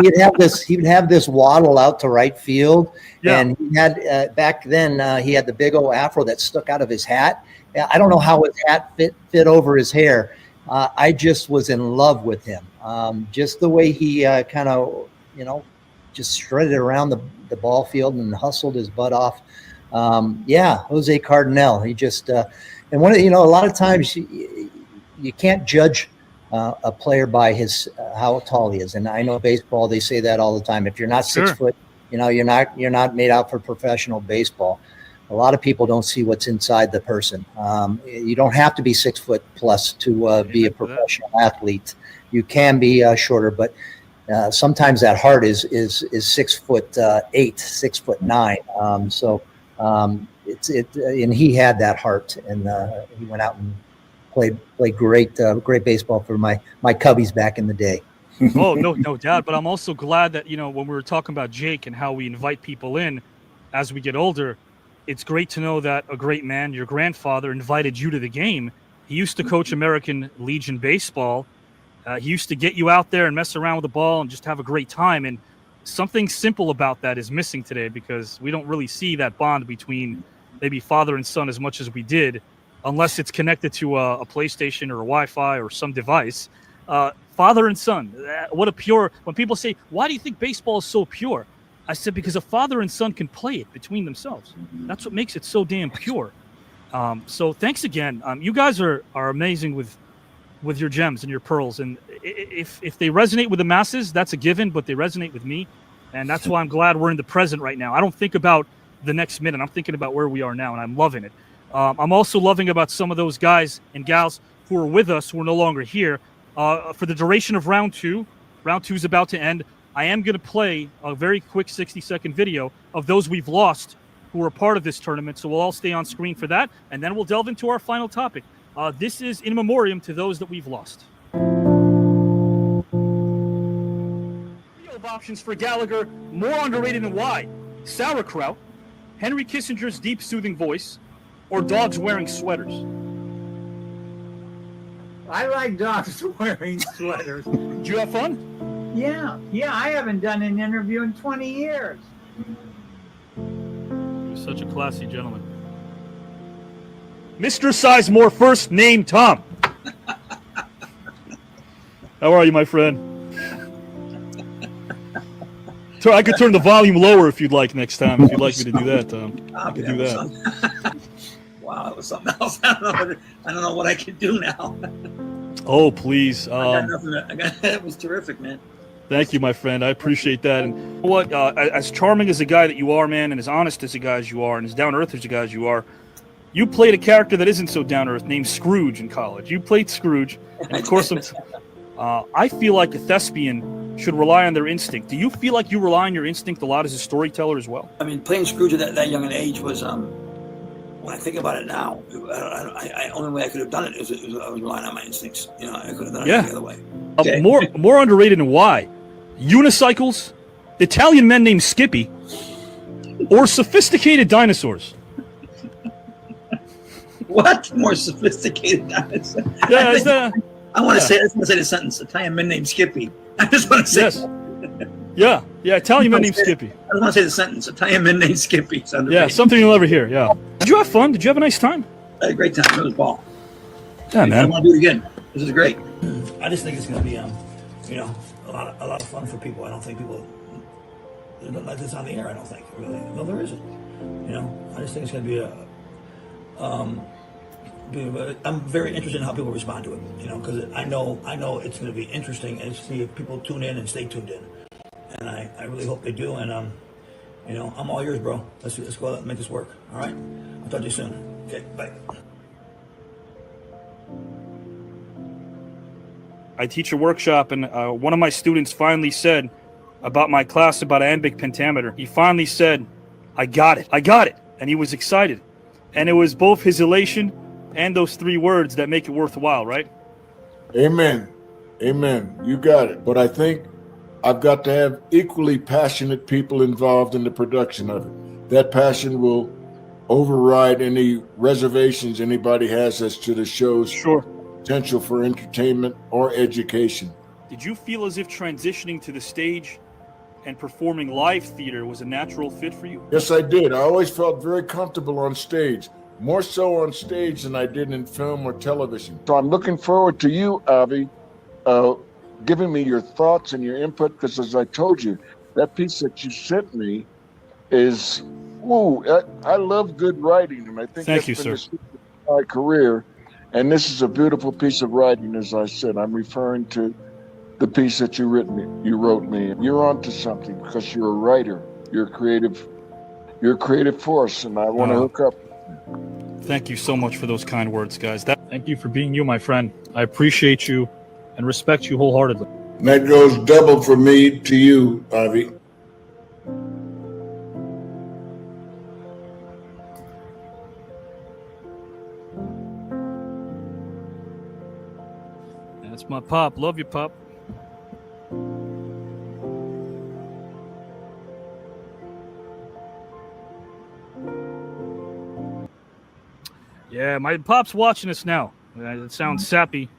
He'd have this waddle out to right field, and he had back then he had the big old afro that stuck out of his hat. I don't know how his hat fit over his hair. I just was in love with him. Just the way he kind of, you know, just shredded around the ball field and hustled his butt off. Jose Cardinal. He just and one of, you know, a lot of times you can't judge a player by his how tall he is. And I know baseball, they say that all the time. If you're not 6 foot, you know, you're not made out for professional baseball. A lot of people don't see what's inside the person. You don't have to be 6 foot plus to be a professional athlete. You can be shorter, but sometimes that heart is 6'8", 6'9". And he had that heart, and he went out and played great baseball for my Cubbies back in the day. Oh, no doubt. But I'm also glad that, you know, when we were talking about Jake and how we invite people in as we get older, it's great to know that a great man, your grandfather, invited you to the game. He used to coach American Legion baseball. He used to get you out there and mess around with the ball and just have a great time. And something simple about that is missing today, because we don't really see that bond between maybe father and son as much as we did, unless it's connected to a PlayStation or a Wi-Fi or some device. Father and son, what a pure, when people say, why do you think baseball is so pure? I said, because a father and son can play it between themselves. That's what makes it so damn pure. So thanks again. You guys are amazing with your gems and your pearls. And if they resonate with the masses, that's a given, but they resonate with me. And that's why I'm glad we're in the present right now. I don't think about the next minute. I'm thinking about where we are now, and I'm loving it. I'm also loving about some of those guys and gals who are with us, who are no longer here. For the duration of round two is about to end. I am going to play a very quick 60-second video of those we've lost who are part of this tournament. So we'll all stay on screen for that, and then we'll delve into our final topic. This is in memoriam to those that we've lost. Options for Gallagher, more underrated than why? Sauerkraut, Henry Kissinger's deep soothing voice, or dogs wearing sweaters? I like dogs wearing sweaters. Did you have fun? Yeah, I haven't done an interview in 20 years. You're such a classy gentleman. Mr. Sizemore, first name Tom. How are you, my friend? I could turn the volume lower if you'd like next time. If you'd like me to do that, Tom, I could do that. Wow, that was something else. I don't know what I can do now. Oh, please. That was terrific, man. Thank you, my friend. I appreciate that. And what, as charming as a guy that you are, man, and as honest as a guy as you are, and as down to earth as a guy as you are, you played a character that isn't so down to earth named Scrooge in college. You played Scrooge, and of course, I feel like a thespian should rely on their instinct. Do you feel like you rely on your instinct a lot as a storyteller as well? I mean, playing Scrooge at that young an age was, when I think about it now, I only way I could have done it is I was relying on my instincts. You know, I could have done it any other way. Okay. More underrated and why? Unicycles, Italian men named Skippy, or sophisticated dinosaurs? What? More sophisticated dinosaurs? Yeah, I want to say the sentence, Italian men named Skippy. I just want to say Yes. Yeah, Italian men named Skippy. I just want to say the sentence, Italian men named Skippy. Yeah, something you'll never hear, yeah. Did you have fun? Did you have a nice time? I had a great time. It was ball. Yeah, man. I want to do it again. This is great. I just think it's going to be, a lot of fun for people. I don't think people like this on the air. I don't think really. No, there isn't. I just think it's going to be I'm very interested in how people respond to it. Because I know it's going to be interesting and see if people tune in and stay tuned in. And I really hope they do. And I'm all yours, bro. Let's go out and make this work. All right. I'll talk to you soon. Okay. Bye. I teach a workshop, and one of my students finally said about my class about iambic pentameter. He finally said, I got it, and he was excited. And it was both his elation and those 3 words that make it worthwhile, right? Amen. Amen. You got it. But I think I've got to have equally passionate people involved in the production of it. That passion will override any reservations anybody has as to the show's potential for entertainment or education. Did you feel as if transitioning to the stage and performing live theater was a natural fit for you? Yes, I did. I always felt very comfortable on stage, more so on stage than I did in film or television. So I'm looking forward to you, Avi, giving me your thoughts and your input, because as I told you, that piece that you sent me is, I love good writing, and I think that's been the secret of my career. And this is a beautiful piece of writing, as I said. I'm referring to the piece that you wrote me. You're onto something because you're a writer. You're a creative force, and I want to hook up. Thank you so much for those kind words, guys. Thank you for being you, my friend. I appreciate you and respect you wholeheartedly. And that goes double from me to you, Avi. That's my pop. Love you, pop. Yeah, my pop's watching us now. It sounds sappy.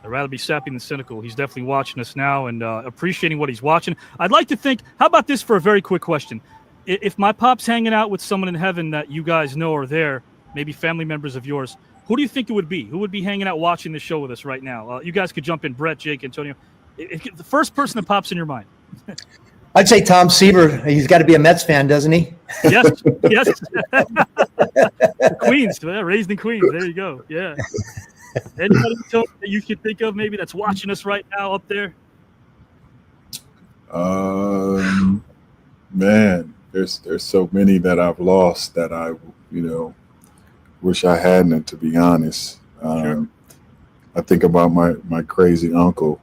I'd rather be sappy than cynical. He's definitely watching us now and appreciating what he's watching. I'd like to think, how about this for a very quick question? If my pop's hanging out with someone in heaven that you guys know are there, maybe family members of yours, who do you think it would be? Who would be hanging out watching the show with us right now? You guys could jump in. Brett, Jake, Antonio. The first person that pops in your mind. I'd say Tom Seaver. He's got to be a Mets fan, doesn't he? Yes. Queens, raised in Queens. There you go. Yeah. Anybody that you can think of maybe that's watching us right now up there? Man, there's so many that I've lost that I wish I hadn't, to be honest. I think about my crazy uncle,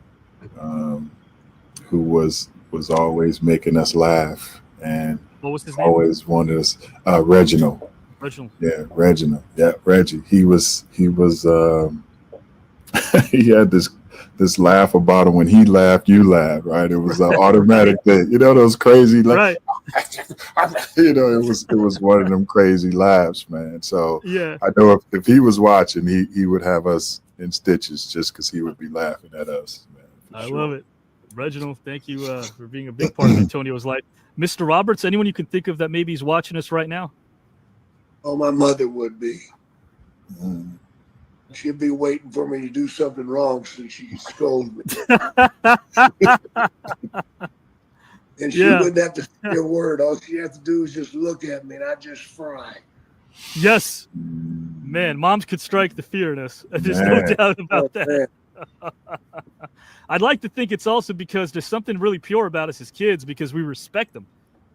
who was always making us laugh, and what was his name? Always wanted us. Reginald. Yeah, Reginald. Yeah, Reggie. He was he had this laugh about him. When he laughed, you laughed, right? It was an automatic thing. Those crazy, right. It was one of them crazy laughs, man. So yeah, I know if he was watching, he would have us in stitches just because he would be laughing at us, man. I love it. Reginald, thank you for being a big part of Antonio's life. Mr. Roberts, anyone you can think of that maybe is watching us right now? Oh, my mother would be. She'd be waiting for me to do something wrong so she could scold me. And she wouldn't have to say a word. All she had to do is just look at me, and I'd just fry. Yes. Man, moms could strike the fear in us. There's no doubt about that. I'd like to think it's also because there's something really pure about us as kids because we respect them.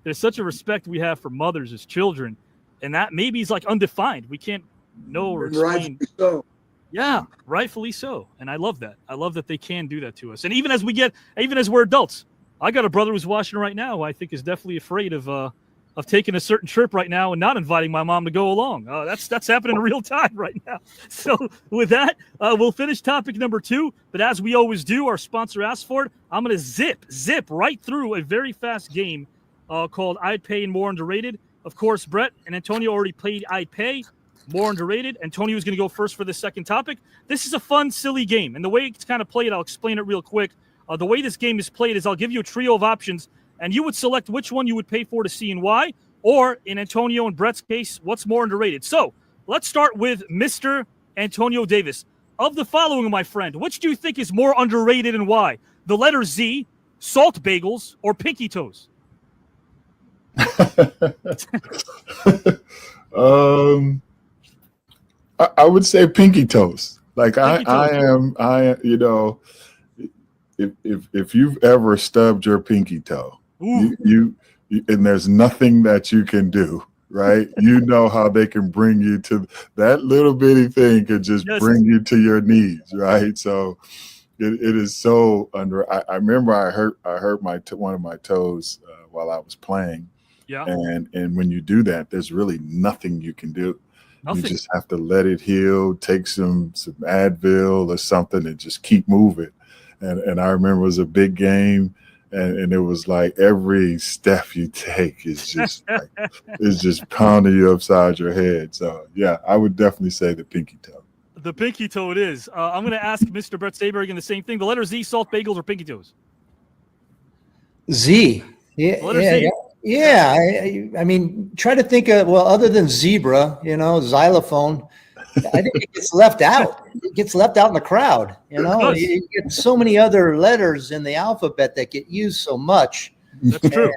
There's such a respect we have for mothers as children, and that maybe is like undefined. We can't know or explain. Rightfully so. Yeah, rightfully so. And I love that. I love that they can do that to us. And even as we're adults, I got a brother who's watching right now who I think is definitely afraid of taking a certain trip right now and not inviting my mom to go along. That's happening in real time right now. So with that, we'll finish topic number 2. But as we always do, our sponsor asked for it. I'm going to zip right through a very fast game called I'd Pay and More Underrated. Of course, Bret and Antonio already played I'd Pay, More Underrated. Antonio is going to go first for the second topic. This is a fun, silly game. And the way it's kind of played, I'll explain it real quick. The way this game is played is I'll give you a trio of options, and you would select which one you would pay for to see and why, or in Antonio and Bret's case, what's more underrated. So let's start with Mr. Antonio Davis. Of the following, my friend, which do you think is more underrated and why? The letter Z, salt bagels, or pinky toes? I would say pinky toes. Like Pinky toes. you know, if you've ever stubbed your pinky toe, you and there's nothing that you can do, right? You know how they can bring you to that little bitty thing could just bring you to your knees, right? So it is so under. I remember I hurt one of my toes while I was playing. Yeah. And when you do that, there's really nothing you can do. Nothing. You just have to let it heal, take some Advil or something and just keep moving. And I remember it was a big game and it was like every step you take is just is just pounding you upside your head. So yeah, I would definitely say the pinky toe. The pinky toe it is. I'm going to ask Mr. Bret Saberhagen the same thing. The letter Z, salt bagels or pinky toes? Z. Yeah. The letter Z. Yeah. I mean, try to think of, well, other than zebra, xylophone, I think it gets left out. It gets left out in the crowd. You get so many other letters in the alphabet that get used so much. That's true.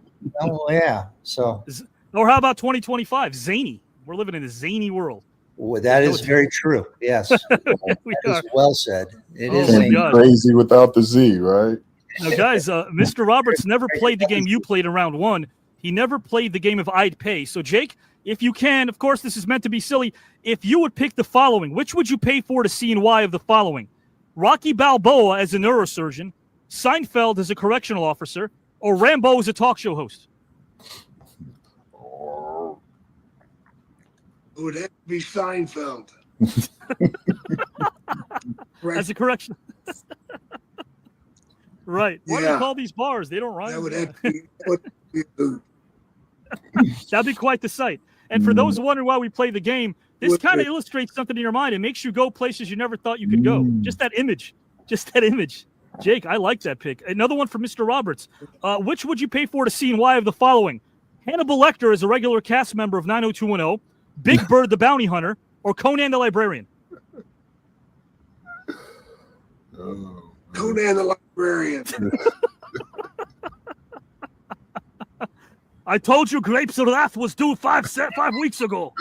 Yeah. So. Or how about 2025? Zany. We're living in a zany world. Well, that is very true. Yes. That is well said. It is crazy without the Z, right? Now, guys, Mr. Roberts never played the game you played in round 1. He never played the game of I'd Pay. So, Jake, if you can, of course, this is meant to be silly. If you would pick the following, which would you pay for to see and why of the following? Rocky Balboa as a neurosurgeon, Seinfeld as a correctional officer, or Rambo as a talk show host? It would have to be Seinfeld. As a correction. Right. What do they call these bars? They don't rhyme. That would have to be. That'd be quite the sight. And for those wondering why we play the game, this kind of illustrates something in your mind. It makes you go places you never thought you could go. Just that image. Jake, I like that pick. Another one for Mr. Roberts. Which would you pay for to see and why of the following? Hannibal Lecter is a regular cast member of 90210, Big Bird the Bounty Hunter, or Conan the Librarian? Conan the Librarian. I told you Grapes of Wrath was due 5 weeks ago.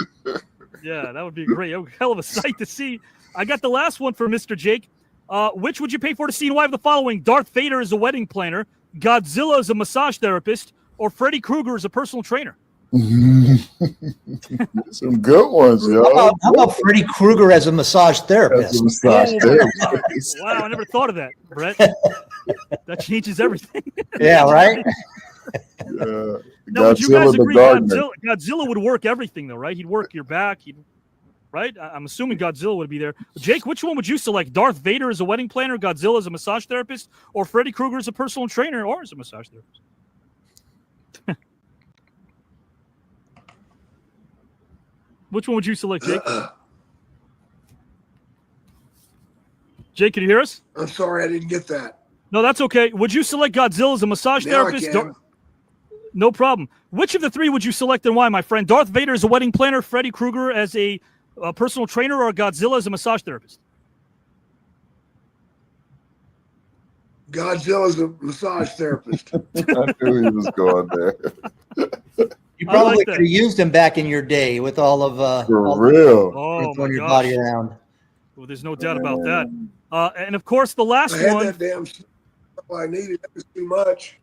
Yeah, that would be great. A hell of a sight to see. I got the last one for Mr. Jake. Which would you pay for to see and why of the following? Darth Vader is a wedding planner, Godzilla is a massage therapist, or Freddy Krueger is a personal trainer? Some good ones, yo. How about Freddy Krueger as a massage therapist? Wow, I never thought of that, Bret. That changes everything. Yeah, right? No, would you guys agree Godzilla would work everything, though, right? He'd work your back. Right? I'm assuming Godzilla would be there. Jake, which one would you select? Darth Vader as a wedding planner, Godzilla as a massage therapist, or Freddy Krueger as a personal trainer or as a massage therapist? Which one would you select, Jake? Jake, can you hear us? I'm sorry, I didn't get that. No, that's okay. Would you select Godzilla as a massage therapist? No problem. Which of the three would you select and why, my friend? Darth Vader as a wedding planner, Freddy Krueger as a personal trainer, or Godzilla as a massage therapist? Godzilla's a massage therapist. I knew he was going there. You probably could have used him back in your day with all of for real. Oh, throwing your body around. Well, there's no doubt about that. And of course, the last I had one. that damn stuff I needed. That was too much.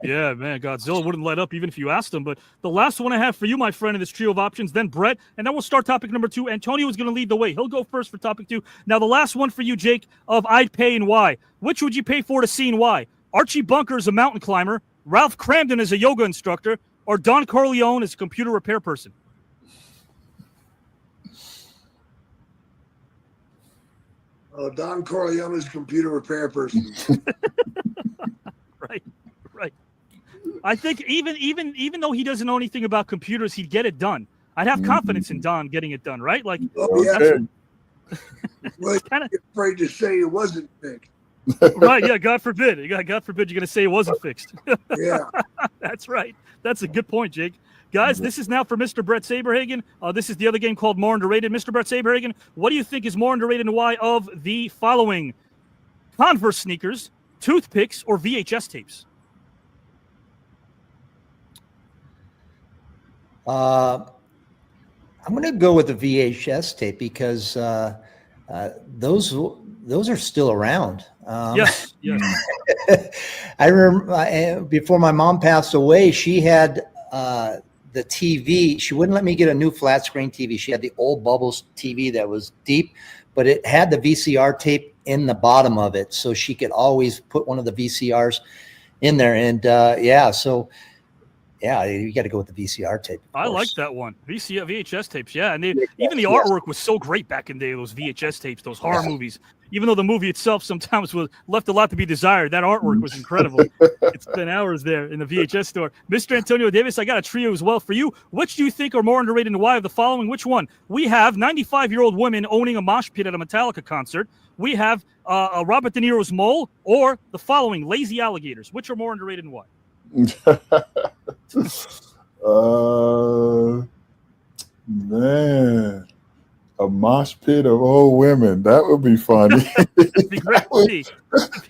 Yeah, man, Godzilla wouldn't let up even if you asked him. But the last one I have for you, my friend, in this trio of options, then Bret, and then we'll start topic number 2. Antonio is going to lead the way. He'll go first for topic 2. Now, the last one for you, Jake, of I'd pay and why. Which would you pay for to see and why? Archie Bunker is a mountain climber, Ralph Cramden is a yoga instructor, or Don Corleone is a computer repair person? Don Corleone is a computer repair person. Right. I think even though he doesn't know anything about computers, he'd get it done. I'd have confidence in Don getting it done, right? Like, Well, kind of afraid to say it wasn't fixed. Right? Yeah. God forbid. God forbid you're going to say it wasn't fixed. Yeah. That's right. That's a good point, Jake. Guys, this is now for Mr. Bret Saberhagen. This is the other game called More Underrated. Mr. Bret Saberhagen, what do you think is more underrated and why of the following? Converse sneakers, toothpicks, or VHS tapes? I'm going to go with the VHS tape because those are still around. Yes. I remember before my mom passed away, she had the TV. She wouldn't let me get a new flat screen TV. She had the old Bubbles TV that was deep, but it had the VCR tape in the bottom of it, so she could always put one of the VCRs in there. And you got to go with the VCR tape. I like that one. VHS tapes, yeah. And even the artwork was so great back in the day, those VHS tapes, those horror movies. Even though the movie itself sometimes was left a lot to be desired, that artwork was incredible. It's been hours there in the VHS store. Mr. Antonio Davis, I got a trio as well for you. Which do you think are more underrated and why of the following? Which one? We have 95-year-old women owning a mosh pit at a Metallica concert. We have Robert De Niro's mole, or the following, lazy alligators. Which are more underrated and why? Man, a mosh pit of old women. That would be funny.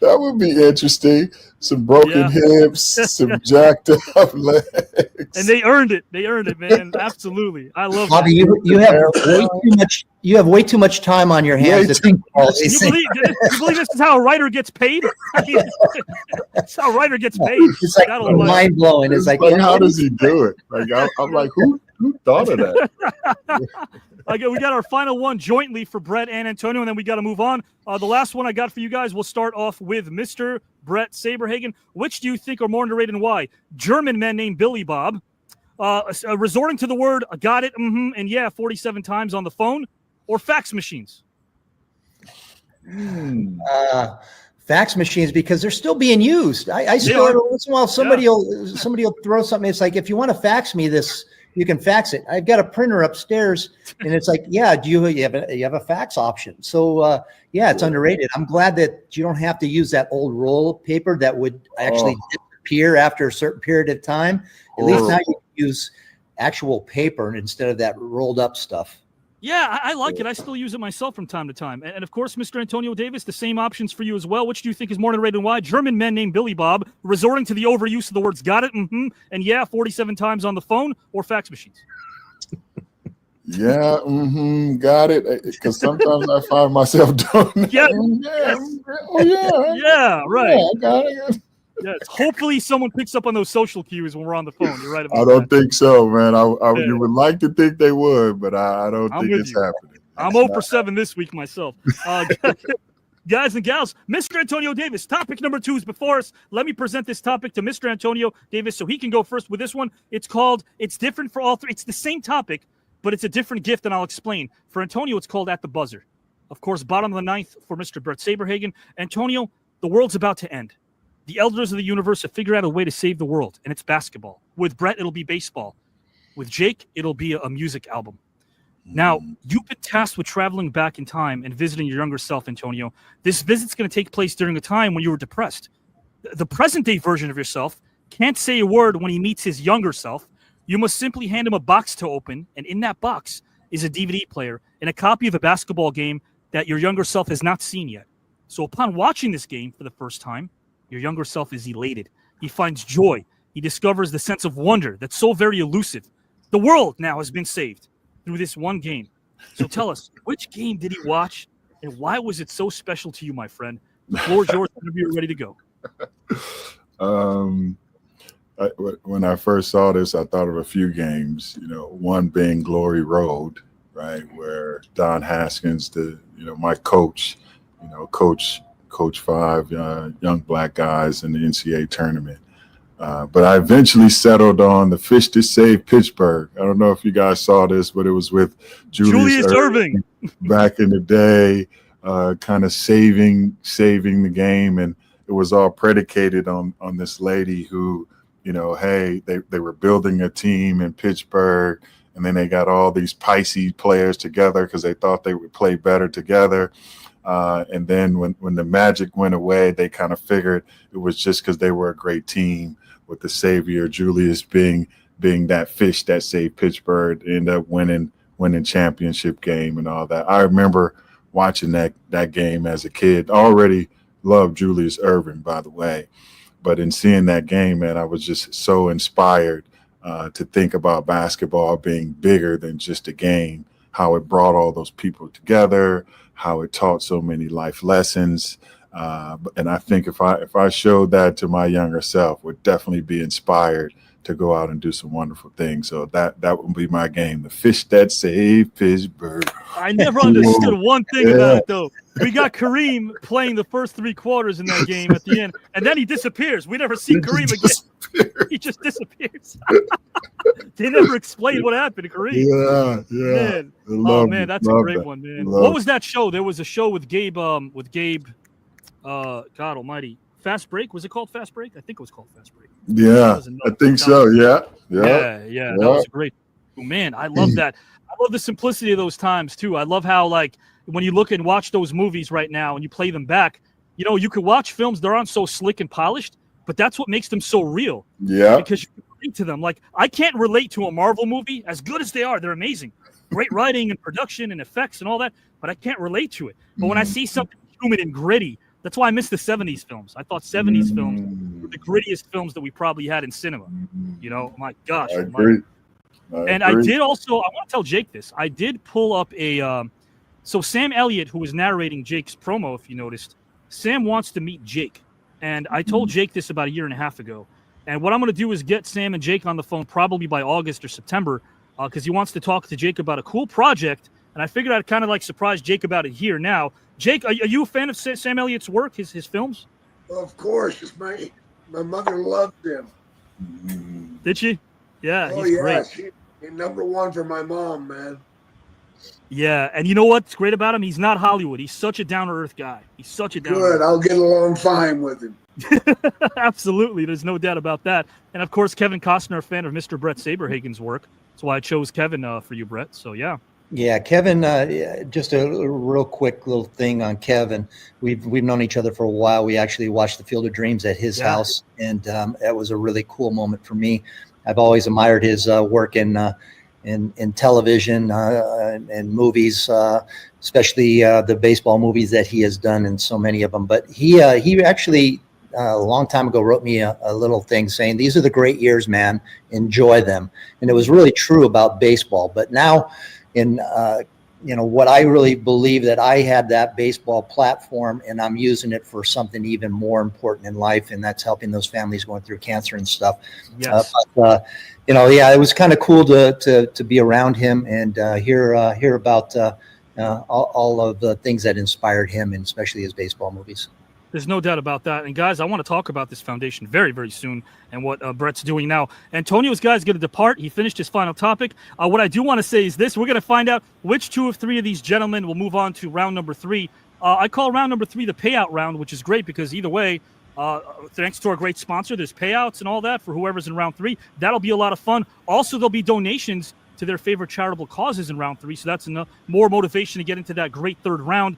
that would be interesting. Some broken hips, some jacked up legs. And they earned it. They earned it, man. Absolutely. I love Bobby, that. You have way too much time on your hands to think all these things. You believe this is how a writer gets paid? That's how a writer gets paid. It's like mind blowing. It's like how does he do it? Like I'm like, who thought of that? We got our final one jointly for Bret and Antonio, and then we got to move on. The last one I got for you guys, we'll start off with Mr. Bret Saberhagen. Which do you think are more underrated and why? German men named Billy Bob, resorting to the word got it, and yeah 47 times on the phone, or fax machines? Fax machines, because they're still being used. I still every once in a while somebody will throw something. It's like, if you want to fax me this, you can fax it. I've got a printer upstairs, and it's like, yeah, do you have a fax option? So it's underrated. I'm glad that you don't have to use that old roll of paper that would actually disappear after a certain period of time. At least now you can use actual paper instead of that rolled up stuff. Yeah, I like it. I still use it myself from time to time. And of course, Mr. Antonio Davis, the same options for you as well. Which do you think is more underrated and why? German men named Billy Bob, resorting to the overuse of the words got it, and yeah 47 times on the phone, or fax machines? Yeah, got it. Because sometimes I find myself doing that. Yeah, right. Yeah, I got it. Yes. Hopefully someone picks up on those social cues when we're on the phone. You're right about I don't think so, man. You would like to think they would, but I don't think it's happening. I'm 0 for 7 this week myself. Guys and gals, Mr. Antonio Davis, topic number 2 is before us. Let me present this topic to Mr. Antonio Davis so he can go first with this one. It's different for all three. It's the same topic, but it's a different gift, and I'll explain. For Antonio, it's called At the Buzzer. Of course, bottom of the 9th for Mr. Bret Saberhagen. Antonio, the world's about to end. The elders of the universe have figured out a way to save the world, and it's basketball. With Bret, it'll be baseball. With Jake, it'll be a music album. Now, you've been tasked with traveling back in time and visiting your younger self, Antonio. This visit's going to take place during a time when you were depressed. The present-day version of yourself can't say a word when he meets his younger self. You must simply hand him a box to open, and in that box is a DVD player and a copy of a basketball game that your younger self has not seen yet. So upon watching this game for the first time, your younger self is elated. He finds joy. He discovers the sense of wonder that's so very elusive. The world now has been saved through this one game. So tell us, which game did he watch and why was it so special to you, my friend? The floor is yours whenever you're ready to go. When I first saw this, I thought of a few games, one being Glory Road, right, where Don Haskins, my coach, coach 5 young black guys in the NCAA tournament. But I eventually settled on the Fish to Save Pittsburgh. I don't know if you guys saw this, but it was with Julius Erving back in the day, kind of saving the game. And it was all predicated on this lady who, hey, they were building a team in Pittsburgh, and then they got all these Pisces players together because they thought they would play better together. And then when the magic went away, they kind of figured it was just because they were a great team, with the savior Julius being that fish that saved Pittsburgh, end up winning championship game and all that. I remember watching that game as a kid. Already loved Julius Erving, by the way, but in seeing that game, man, I was just so inspired to think about basketball being bigger than just a game, how it brought all those people together, how it taught so many life lessons. And I think if I showed that to my younger self, would definitely be inspired to go out and do some wonderful things. So that would be my game, the Fish That Saved Pittsburgh. I never understood one thing about it, though. We got Kareem playing the first 3 quarters in that game at the end, and then he disappears. We never see Kareem again. He just disappears. They never explained what happened to Kareem. Yeah. Man. Man, that's a great one, man. What was that show? There was a show with Gabe, God almighty. Fast Break? Was it called Fast Break? I think it was called Fast Break. Yeah, I think so. Yeah. That was great. Oh, man, I love that. I love the simplicity of those times too. I love how, like, when you look and watch those movies right now and you play them back, you could watch films that aren't so slick and polished, but that's what makes them so real. Yeah. Because you can relate to them. Like, I can't relate to a Marvel movie, as good as they are. They're amazing. Great writing and production and effects and all that, but I can't relate to it. But when I see something human and gritty, that's why I miss the 70s films. I thought 70s films were the grittiest films that we probably had in cinema. My gosh. I agree. I did also, I want to tell Jake this. I did pull up so Sam Elliott, who was narrating Jake's promo, if you noticed, Sam wants to meet Jake. And I told Jake this about 1.5 years ago. And what I'm going to do is get Sam and Jake on the phone probably by August or September, because he wants to talk to Jake about a cool project. And I figured I'd kind of like surprise Jake about it here now. Jake, are you a fan of Sam Elliott's work, his films? Of course. My mother loved him. Did she? Yeah, oh, he's yeah, great. He's #1 for my mom, man. Yeah, and you know what's great about him? He's not Hollywood. He's such a down-to-earth guy. He's such a down-to-earth. Good. I'll get along fine with him. Absolutely. There's no doubt about that. And, of course, Kevin Costner, a fan of Mr. Bret Saberhagen's work. That's why I chose Kevin for you, Bret. So, yeah. Yeah, Kevin, just a real quick little thing on Kevin. We've known each other for a while. We actually watched The Field of Dreams at his house, and that was a really cool moment for me. I've always admired his work in television and movies, especially the baseball movies that he has done, and so many of them. But he actually a long time ago wrote me a little thing saying, "These are the great years, man. Enjoy them." And it was really true about baseball. But now, in what I really believe, that I had that baseball platform, and I'm using it for something even more important in life, and that's helping those families going through cancer and stuff. Yes. It was kind of cool to be around him and hear about all of the things that inspired him, and especially his baseball movies. There's no doubt about that. And, guys, I want to talk about this foundation very, very soon and what Bret's doing now. Antonio's guy's going to depart. He finished his final topic. What I do want to say is this. We're going to find out which 2 of 3 of these gentlemen will move on to round number 3. I call round number 3 the payout round, which is great because either way, thanks to our great sponsor, there's payouts and all that for whoever's in round 3. That'll be a lot of fun. Also, there'll be donations to their favorite charitable causes in round 3. So that's enough more motivation to get into that great 3rd round.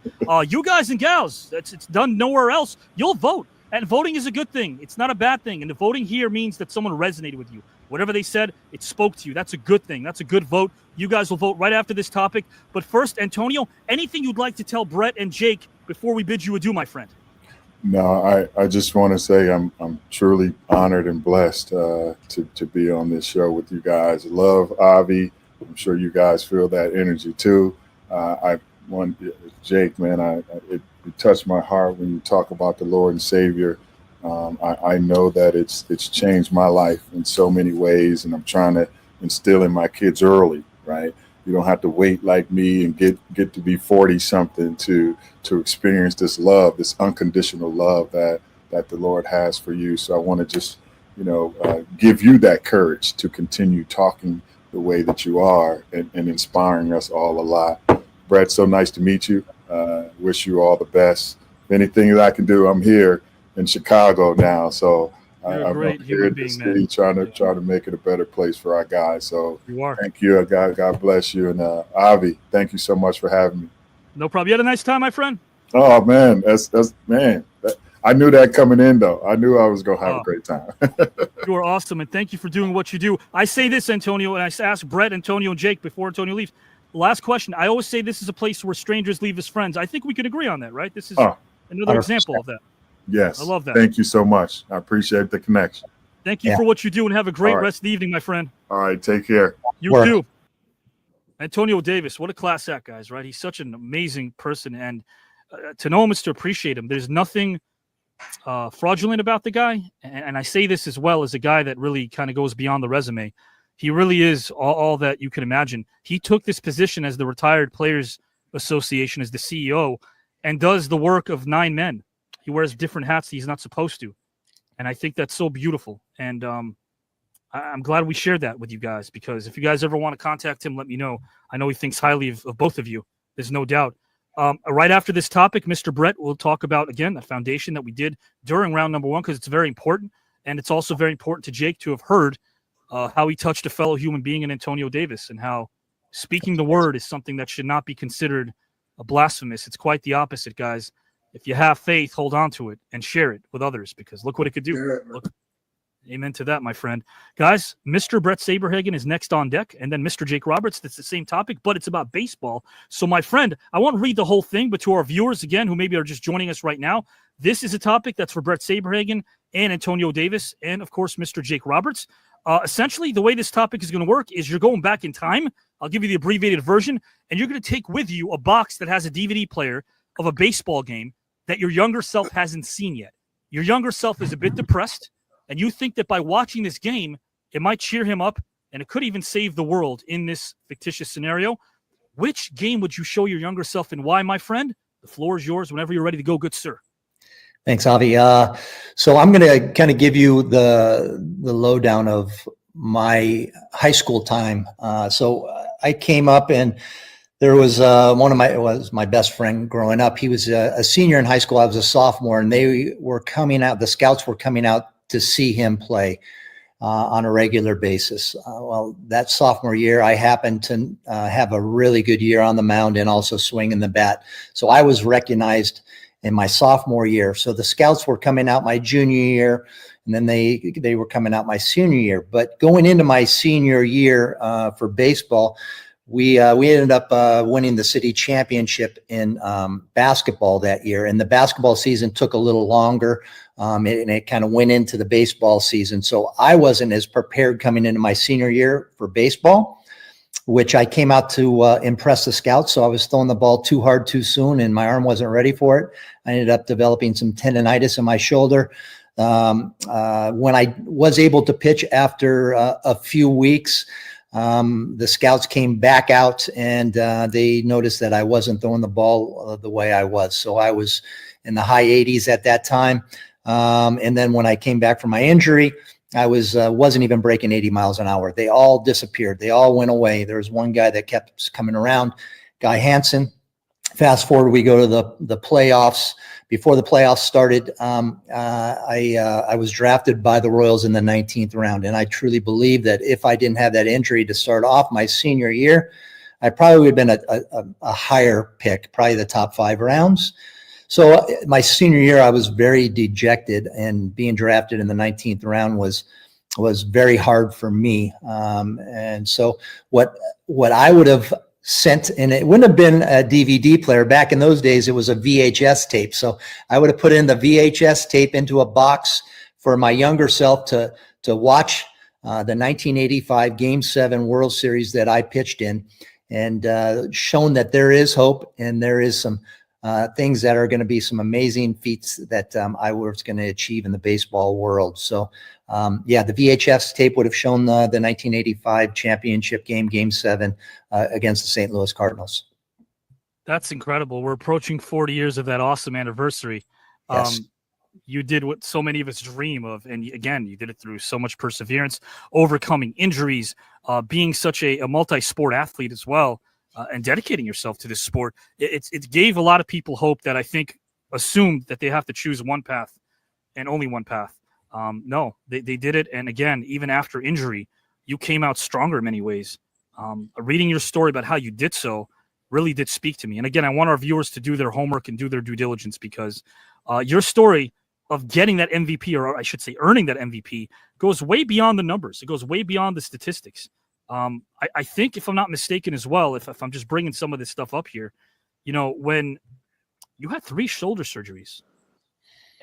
You guys and gals, it's done nowhere else. You'll vote. And voting is a good thing. It's not a bad thing. And the voting here means that someone resonated with you. Whatever they said, it spoke to you. That's a good thing. That's a good vote. You guys will vote right after this topic. But first, Antonio, anything you'd like to tell Bret and Jake before we bid you adieu, my friend? No, I just want to say I'm truly honored and blessed to be on this show with you guys. Love Avi. I'm sure you guys feel that energy too. I Jake, man, it touched my heart when you talk about the Lord and Savior. I know that it's changed my life in so many ways, and I'm trying to instill in my kids early, right? You don't have to wait like me and get to be 40 something to experience this love, this unconditional love that the Lord has for you. So I want to just, give you that courage to continue talking the way that you are and inspiring us all a lot. Bret, so nice to meet you. Wish you all the best. If anything that I can do, I'm here in Chicago now. So You're a I'm great here human in being, the man. city trying to make it a better place for our guys. So You are. thank you. God bless you. And Avi, thank you so much for having me. No problem. You had a nice time, my friend? Oh man, I knew that coming in though. I knew I was gonna have a great time. You are awesome, and thank you for doing what you do. I say this, Antonio, and I asked Bret, Antonio, and Jake before Antonio leaves. Last question. I always say this is a place where strangers leave as friends. I think we could agree on that, right? This is another 100%. example of that. Yes. I love that. Thank you so much. I appreciate the connection. Thank you for what you do, and have a great All right. rest of the evening, my friend. All right. Take care. You too. Antonio Davis, what a class act, guys, right? He's such an amazing person, and to know him is to appreciate him. There's nothing fraudulent about the guy, and I say this as well as a guy that really kind of goes beyond the resume. He really is all that you can imagine. He took this position as the Retired Players Association as the CEO and does the work of 9 men. He wears different hats that he's not supposed to, and I think that's so beautiful. And I'm glad we shared that with you guys, because if you guys ever want to contact him, let me know. I know he thinks highly of both of you. There's no doubt. Right after this topic, Mr. Bret will talk about, again, the foundation that we did during round number 1, because it's very important. And it's also very important to Jake to have heard how he touched a fellow human being in Antonio Davis, and how speaking the word is something that should not be considered a blasphemous. It's quite the opposite, guys. If you have faith, hold on to it and share it with others, because look what it could do. Look, amen to that, my friend. Guys, Mr. Bret Saberhagen is next on deck, and then Mr. Jake Roberts. That's the same topic, but it's about baseball. So, my friend, I won't read the whole thing, but to our viewers, again, who maybe are just joining us right now, this is a topic that's for Bret Saberhagen and Antonio Davis and, of course, Mr. Jake Roberts. Essentially, the way this topic is going to work is you're going back in time. I'll give you the abbreviated version, and you're going to take with you a box that has a DVD player of a baseball game that your younger self hasn't seen yet. Your younger self is a bit depressed, and you think that by watching this game, it might cheer him up, and it could even save the world in this fictitious scenario. Which game would you show your younger self, and why, my friend? The floor is yours whenever you're ready to go, good sir. Thanks, Avi. So I'm going to kind of give you the lowdown of my high school time. So I came up, and there was was my best friend growing up. He was a senior in high school. I was a sophomore, and they were coming out. The scouts were coming out to see him play on a regular basis. Well, that sophomore year, I happened to have a really good year on the mound and also swinging the bat. So I was recognized in my sophomore year. So the scouts were coming out my junior year, and then they were coming out my senior year. But going into my senior year for baseball, we ended up winning the city championship in basketball that year. And the basketball season took a little longer, and it kind of went into the baseball season. So I wasn't as prepared coming into my senior year for baseball, which I came out to impress the scouts. So I was throwing the ball too hard too soon, and my arm wasn't ready for it. I ended up developing some tendonitis in my shoulder. When I was able to pitch after a few weeks, the scouts came back out, and they noticed that I wasn't throwing the ball the way I was. So I was in the high 80s at that time. And then when I came back from my injury, I wasn't even breaking 80 miles an hour. They all disappeared. They all went away. There was one guy that kept coming around, Guy Hansen. Fast forward, we go to the playoffs. Before the playoffs started, I was drafted by the Royals in the 19th round. And I truly believe that if I didn't have that injury to start off my senior year, I probably would have been a higher pick, probably the top 5 rounds. So my senior year, I was very dejected, and being drafted in the 19th round was very hard for me. And so what I would have sent, and it wouldn't have been a DVD player. Back in those days, it was a VHS tape. So I would have put in the VHS tape into a box for my younger self to watch the 1985 Game 7 World Series that I pitched in. and shown that there is hope and there is some things that are going to be some amazing feats that I was going to achieve in the baseball world. So, yeah, the VHS tape would have shown the 1985 championship game, Game 7, against the St. Louis Cardinals. That's incredible. We're approaching 40 years of that awesome anniversary. Yes. You did what so many of us dream of. And again, you did it through so much perseverance, overcoming injuries, being such a multi-sport athlete as well, and dedicating yourself to this sport. It gave a lot of people hope that I think assumed that they have to choose one path and only one path. No, they did it. And again, even after injury, you came out stronger in many ways. Reading your story about how you did so really did speak to me. And again, I want our viewers to do their homework and do their due diligence, because your story of getting that MVP, or I should say earning that MVP, goes way beyond the numbers. It goes way beyond the statistics. I think, if I'm not mistaken as well, if I'm just bringing some of this stuff up here, you know, when you had 3 shoulder surgeries,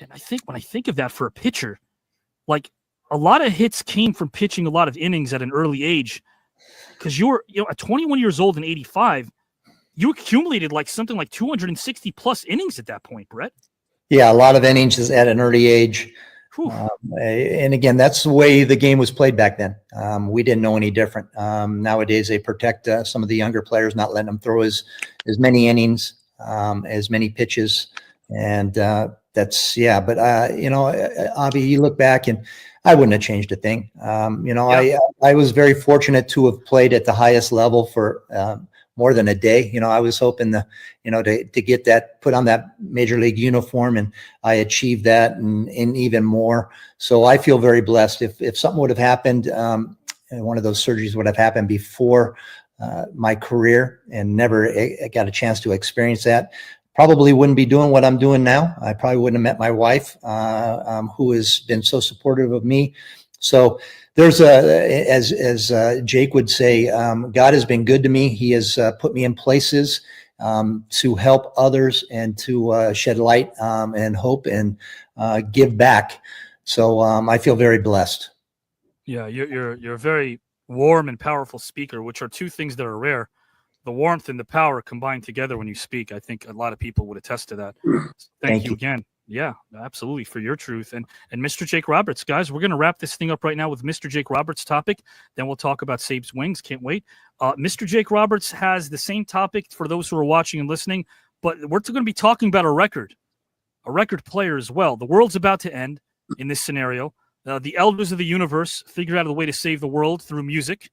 and I think when I think of that for a pitcher, like a lot of hits came from pitching a lot of innings at an early age, because you were, at 21 years old and 85, you accumulated like something like 260 plus innings at that point, Bret. Yeah, a lot of innings at an early age. And again, that's the way the game was played back then. We didn't know any different. Nowadays, they protect some of the younger players, not letting them throw as many innings, as many pitches. And that's, yeah. But, Avi, you look back and I wouldn't have changed a thing. I was very fortunate to have played at the highest level for more than a day. I was hoping to get that, put on that major league uniform, and I achieved that and even more. So I feel very blessed. If something would have happened, and one of those surgeries would have happened before my career and never got a chance to experience that, probably wouldn't be doing what I'm doing now. I probably wouldn't have met my wife, who has been so supportive of me. So there's as Jake would say, God has been good to me. He has put me in places to help others and to shed light and hope and give back. So I feel very blessed. Yeah, you're a very warm and powerful speaker, which are two things that are rare. The warmth and the power combined together when you speak. I think a lot of people would attest to that. Thank you again. Yeah, absolutely, for your truth. And Mr. Jake Roberts, guys, we're going to wrap this thing up right now with Mr. Jake Roberts' topic. Then we'll talk about SabesWings. Can't wait. Mr. Jake Roberts has the same topic for those who are watching and listening, but we're going to be talking about a record player as well. The world's about to end in this scenario. The elders of the universe figured out a way to save the world through music.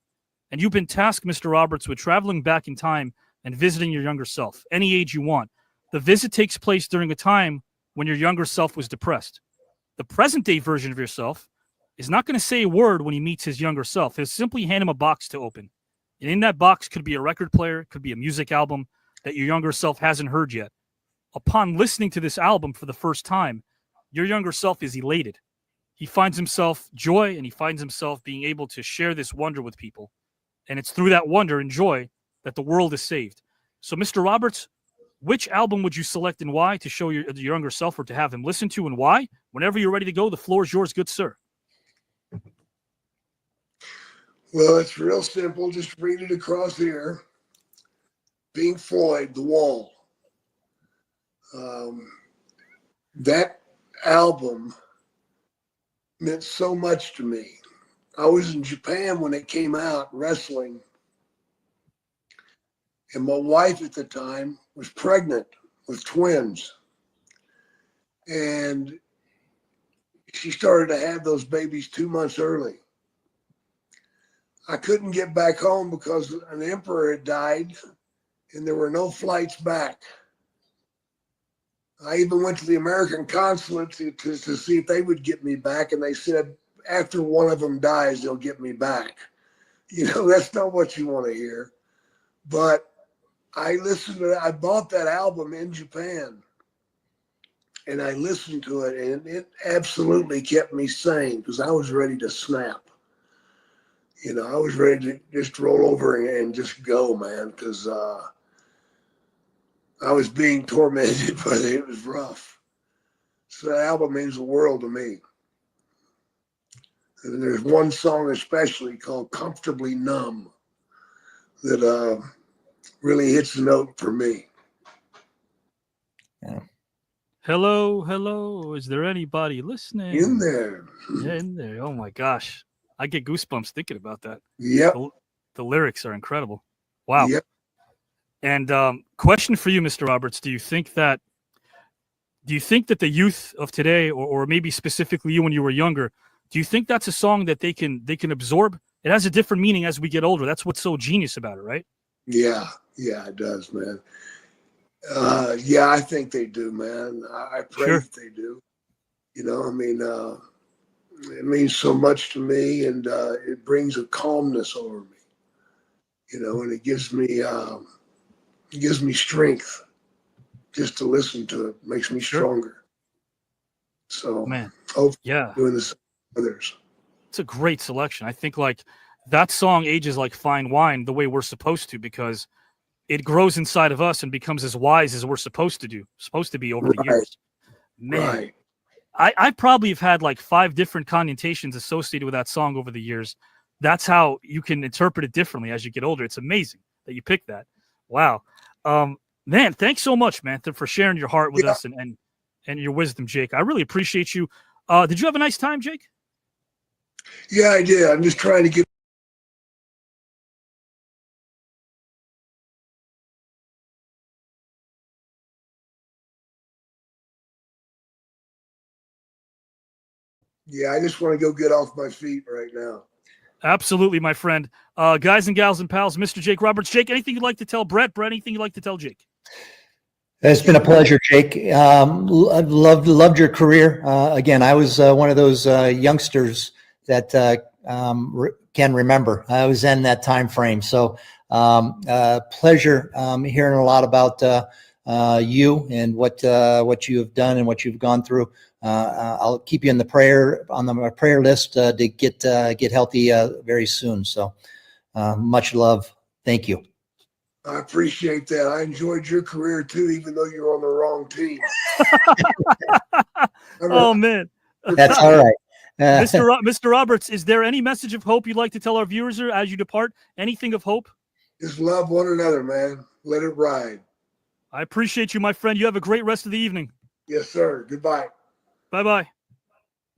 And you've been tasked, Mr. Roberts, with traveling back in time and visiting your younger self, any age you want. The visit takes place during a time when your younger self was depressed. The present-day version of yourself is not going to say a word when he meets his younger self. He'll simply hand him a box to open. And in that box could be a record player, could be a music album that your younger self hasn't heard yet. Upon listening to this album for the first time, your younger self is elated. He finds himself joy, and he finds himself being able to share this wonder with people. And it's through that wonder and joy that the world is saved. So, Mr. Roberts, which album would you select and why to show your younger self, or to have him listen to, and why? Whenever you're ready to go, the floor is yours, good sir. Well, it's real simple. Just read it across here. Pink Floyd, The Wall. That album meant so much to me. I was in Japan when it came out, wrestling. And my wife at the time was pregnant with twins. And she started to have those babies 2 months early. I couldn't get back home because an emperor had died and there were no flights back. I even went to the American consulate to see if they would get me back. And they said, after one of them dies, they'll get me back. That's not what you want to hear. But I listened to it. I bought that album in Japan and I listened to it, and it absolutely kept me sane because I was ready to snap. I was ready to just roll over and just go, man, because I was being tormented, but it was rough. So that album means the world to me. And there's one song especially called Comfortably Numb that really hits the note for me. Hello, hello. Is there anybody listening? In there. Yeah, in there. Oh my gosh. I get goosebumps thinking about that. Yep. The lyrics are incredible. Wow. Yep. And question for you, Mr. Roberts, do you think that the youth of today, or maybe specifically you when you were younger, do you think that's a song that they can absorb? It has a different meaning as we get older. That's what's so genius about it, right? Yeah, it does, man. Yeah, I think they do, man. I pray that they do. You know, I mean, it means so much to me, and it brings a calmness over me. You know, and it gives me strength just to listen to it. Makes me stronger. So, Man, hopefully yeah, doing this with others. it's a great selection. I think like that song ages like fine wine the way we're supposed to, because it grows inside of us and becomes as wise as we're supposed to be over the years. Man, I probably have had like 5 different connotations associated with that song over the years. That's how you can interpret it differently as you get older. It's amazing that you picked that. Wow. Man, thanks so much, man, for sharing your heart with us and your wisdom, Jake. I really appreciate you. Did you have a nice time, Jake? Yeah, I did. I'm just trying to get. Yeah, I just want to go get off my feet right now. Absolutely, my friend. Guys and gals and pals, Mr. Jake Roberts. Jake, anything you'd like to tell Bret? Bret, anything you'd like to tell Jake? It's been a pleasure, Jake. I've loved your career. Again, I was one of those youngsters that can remember. I was in that time frame. So pleasure hearing a lot about you and what you have done and what you've gone through. I'll keep you in the prayer list to get healthy very soon. So much love. Thank you. I appreciate that. I enjoyed your career too, even though you're on the wrong team. Oh man, that's all right. Mr. Roberts, is there any message of hope you'd like to tell our viewers as you depart? Anything of hope? Just love one another, man. Let it ride. I appreciate you, my friend. You have a great rest of the evening. Yes, sir. Goodbye. Bye-bye.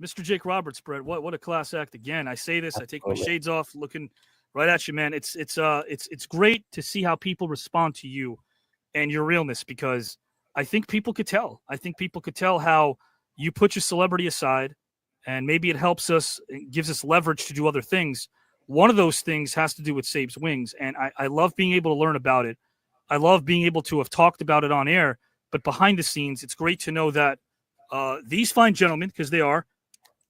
Mr. Jake Roberts, Bret. What a class act again. I say this, I take my shades off, looking right at you, man. It's great to see how people respond to you and your realness, because I think people could tell. I think people could tell how you put your celebrity aside, and maybe it helps us, it gives us leverage to do other things. One of those things has to do with SabesWings, and I love being able to learn about it. I love being able to have talked about it on air, but behind the scenes, it's great to know that these fine gentlemen, because they are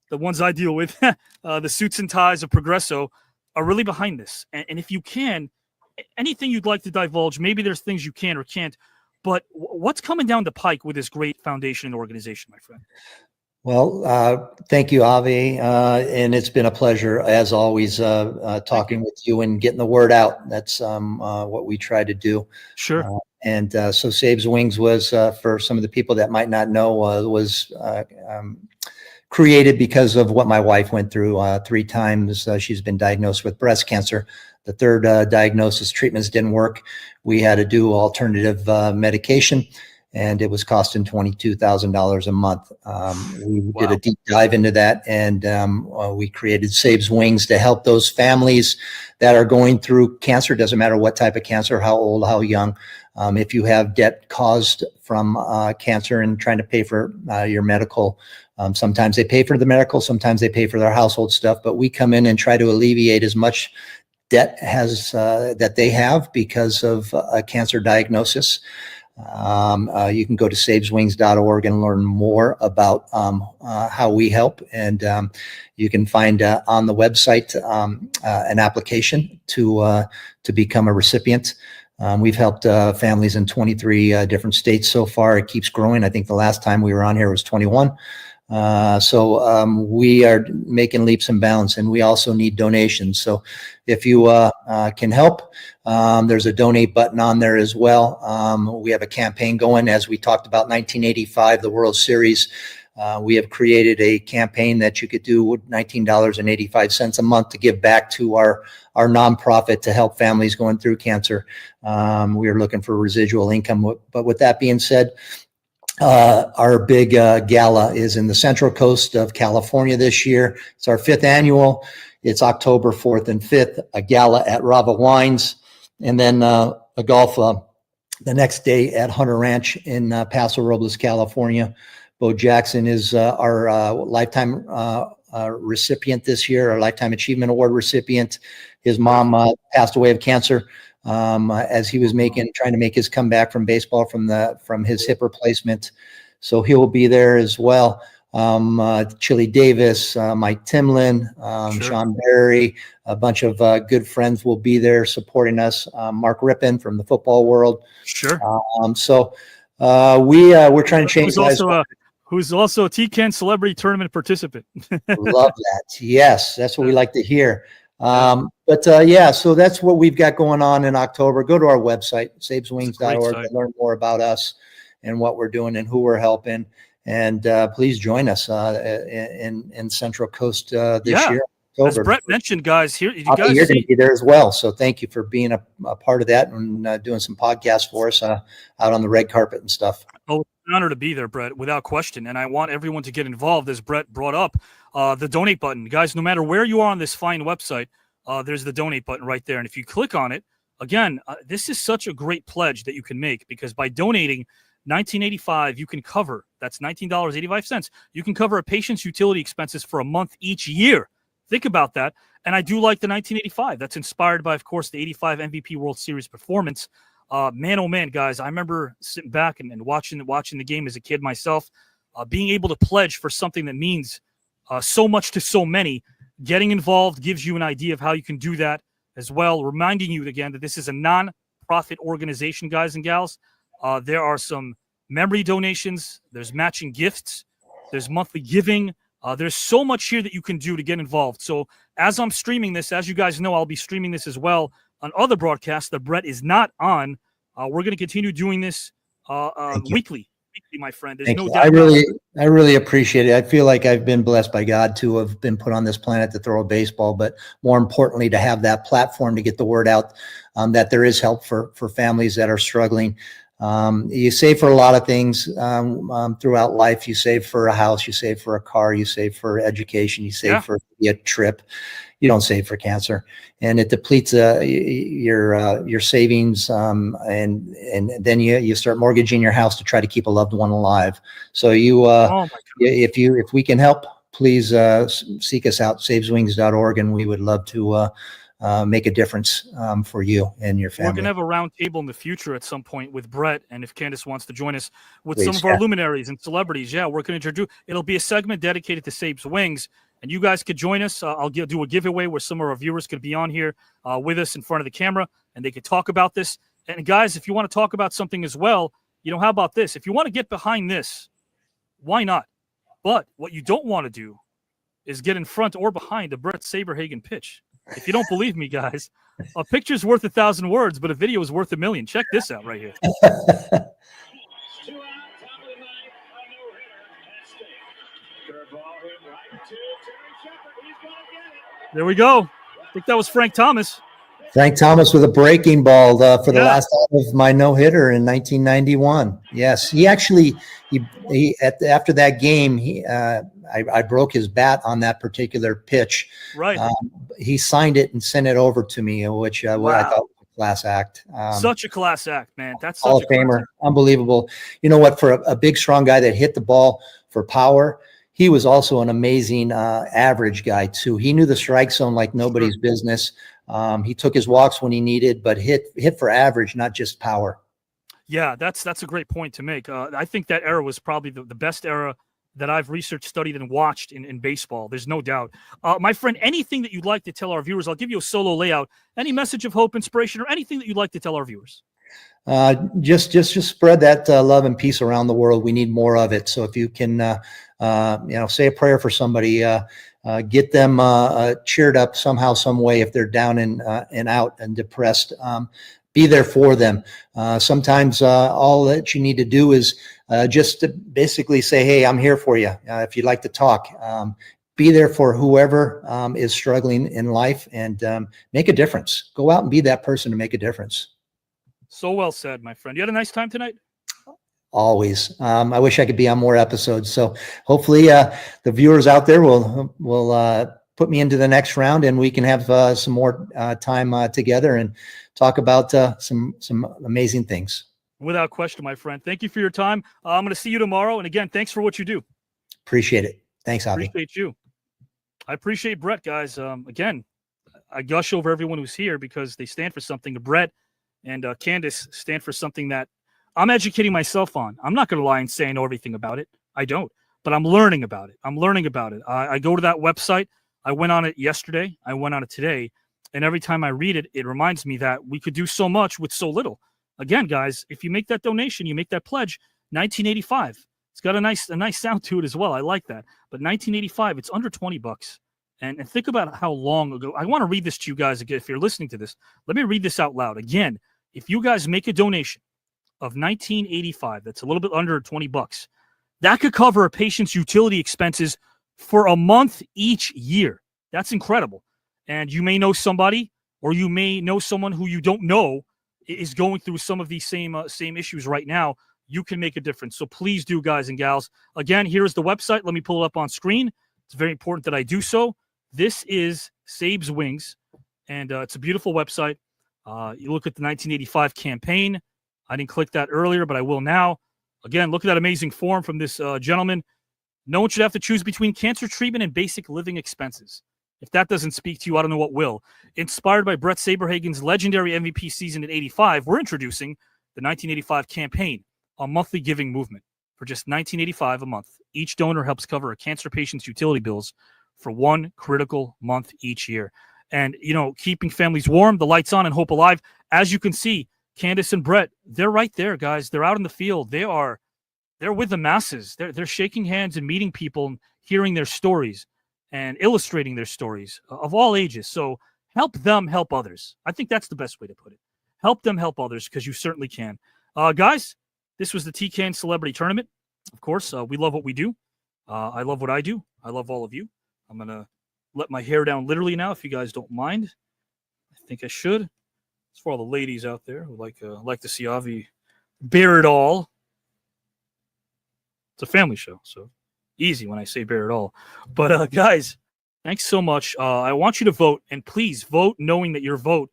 the ones I deal with, the suits and ties of Progresso, are really behind this. And if you can, anything you'd like to divulge, maybe there's things you can or can't, but what's coming down the pike with this great foundation and organization, my friend? Well, thank you, Avi. And it's been a pleasure, as always, talking with you and getting the word out. That's what we try to do. Sure. So SabesWings was, for some of the people that might not know, was created because of what my wife went through 3 times. She's been diagnosed with breast cancer. The 3rd diagnosis, treatments didn't work. We had to do alternative medication, and it was costing $22,000 a month. We did a deep dive into that, and we created SabesWings to help those families that are going through cancer. Doesn't matter what type of cancer, how old, how young. If you have debt caused from cancer and trying to pay for your medical, sometimes they pay for the medical, sometimes they pay for their household stuff, but we come in and try to alleviate as much debt that they have because of a cancer diagnosis. You can go to sabeswings.org and learn more about how we help, and you can find on the website an application to become a recipient. We've helped families in 23 different states so far. It keeps growing. I think the last time we were on here was 21. So we are making leaps and bounds, and we also need donations. So if you can help, there's a donate button on there as well. We have a campaign going, as we talked about 1985, the World Series. We have created a campaign that you could do with $19.85 a month to give back to our nonprofit to help families going through cancer. We are looking for residual income. But with that being said, our big gala is in the Central Coast of California this year. It's our 5th annual. It's October 4th and 5th, a gala at Rava Wines, and then a golf the next day at Hunter Ranch in Paso Robles, California. Bo Jackson is our lifetime recipient this year, our Lifetime Achievement Award recipient. His mom passed away of cancer as he was trying to make his comeback from baseball from his hip replacement. So he will be there as well. Chili Davis, Mike Timlin, Sean Berry, a bunch of good friends will be there supporting us. Mark Rippon from the football world. Sure. We're trying to change lives. Who's also a TKN celebrity tournament participant. Love that. Yes, that's what we like to hear. So that's what we've got going on in October. Go to our website, SabesWings.org, to learn more about us and what we're doing and who we're helping. And please join us in Central Coast this year. As Bret mentioned, guys, you're going to be there as well. So thank you for being a part of that and doing some podcasts for us out on the red carpet and stuff. Oh, it's an honor to be there, Bret, without question. And I want everyone to get involved, as Bret brought up, the donate button. Guys, no matter where you are on this fine website, there's the donate button right there. And if you click on it, again, this is such a great pledge that you can make, because by donating $19.85, you can cover, that's $19.85, you can cover a patient's utility expenses for a month each year. Think about that. And I do like the $19.85. That's inspired by, of course, the '85 MVP World Series performance. Man, oh man, guys, I remember sitting back and watching the game as a kid myself, being able to pledge for something that means so much to so many. Getting involved gives you an idea of how you can do that as well. Reminding you again that this is a non-profit organization, guys and gals. There are some memory donations. There's matching gifts. There's monthly giving. There's so much here that you can do to get involved. So as I'm streaming this, as you guys know, I'll be streaming this as well on other broadcasts that Bret is not on. We're going to continue doing this weekly, my friend. There's no doubt. I really appreciate it. I feel like I've been blessed by God to have been put on this planet to throw a baseball, but more importantly, to have that platform to get the word out that there is help for families that are struggling. You save for a lot of things throughout life. You save for a house, you save for a car, you save for education, you save for a trip. You don't save for cancer, and it depletes your savings, and then you start mortgaging your house to try to keep a loved one alive. So if we can help, please seek us out, SabesWings.org, and we would love to make a difference for you and your family. We're going to have a round table in the future at some point with Bret, and if Candace wants to join us with some of our luminaries and celebrities, we're going to introduce. It'll be a segment dedicated to Sabes Wings, and you guys could join us. I'll do a giveaway where some of our viewers could be on here with us in front of the camera, and they could talk about this. And guys, if you want to talk about something as well, how about this? If you want to get behind this, why not? But what you don't want to do is get in front or behind a Bret Saberhagen pitch. If you don't believe me, guys, a picture's worth 1,000 words, but a video is worth 1,000,000. Check this out right here. There we go. I think that was Frank Thomas. Frank Thomas with a breaking ball for the last out of my no-hitter in 1991. Yes, he actually after that game, I broke his bat on that particular pitch. Right. He signed it and sent it over to me, which I thought was a class act. Such a class act, man. That's Hall of Famer, unbelievable. You know what? For a big, strong guy that hit the ball for power, he was also an amazing average guy too. He knew the strike zone like nobody's business. He took his walks when he needed, but hit for average, not just power. Yeah, that's a great point to make. I think that era was probably the best era that I've researched, studied, and watched in baseball. There's no doubt. My friend, anything that you'd like to tell our viewers, I'll give you a solo layout. Any message of hope, inspiration, or anything that you'd like to tell our viewers? Just spread that love and peace around the world. We need more of it. So if you can, say a prayer for somebody, get them cheered up somehow, some way. If they're down and out and depressed, be there for them. Sometimes all that you need to do is just to basically say, hey, I'm here for you. If you'd like to talk, be there for whoever is struggling in life, and make a difference. Go out and be that person to make a difference. So well said, my friend. You had a nice time tonight? Always. I wish I could be on more episodes. So hopefully the viewers out there will put me into the next round, and we can have some more time together and talk about some amazing things. Without question, my friend. Thank you for your time. I'm going to see you tomorrow. And again, thanks for what you do. Appreciate it. Thanks, Avi. Appreciate you. I appreciate Bret, guys. Again, I gush over everyone who's here because they stand for something. Bret and Candace stand for something that I'm educating myself on. I'm not going to lie and say I know everything about it. I don't. But I'm learning about it. I go to that website. I went on it yesterday. I went on it today. And every time I read it, it reminds me that we could do so much with so little. Again, guys, if you make that donation, you make that pledge, 1985. It's got a nice sound to it as well. I like that. But 1985, it's under $20. And think about how long ago. I want to read this to you guys again. If you're listening to this, let me read this out loud. Again, if you guys make a donation of 1985, that's a little bit under $20, that could cover a patient's utility expenses for a month each year. That's incredible. And you may know somebody, or you may know someone who you don't know is going through some of these same issues right now. You can make a difference. So please do, guys and gals. Again, here's the website. Let me pull it up on screen. It's very important that I do so. This is SabesWings, and it's a beautiful website. You look at the 1985 campaign. I didn't click that earlier, but I will now. Again, look at that amazing form from this gentleman. No one should have to choose between cancer treatment and basic living expenses. If that doesn't speak to you, I don't know what will. Inspired by Bret Saberhagen's legendary MVP season in 85, we're introducing the 1985 campaign, a monthly giving movement. For just $19.85 a month, each donor helps cover a cancer patient's utility bills for one critical month each year. And, keeping families warm, the lights on, and hope alive. As you can see, Candace and Bret, they're right there, guys. They're out in the field. They're with the masses. They're shaking hands and meeting people and hearing their stories and illustrating their stories of all ages. So help them help others. I think that's the best way to put it. Help them help others, because you certainly can. Guys, this was the TKN Celebrity Tournament. Of course, we love what we do. I love what I do. I love all of you. I'm going to let my hair down literally now, if you guys don't mind. I think I should. It's for all the ladies out there who like to see Avi bear it all. It's a family show, so easy when I say bear it all. But guys, thanks so much. I want you to vote, and please vote knowing that your vote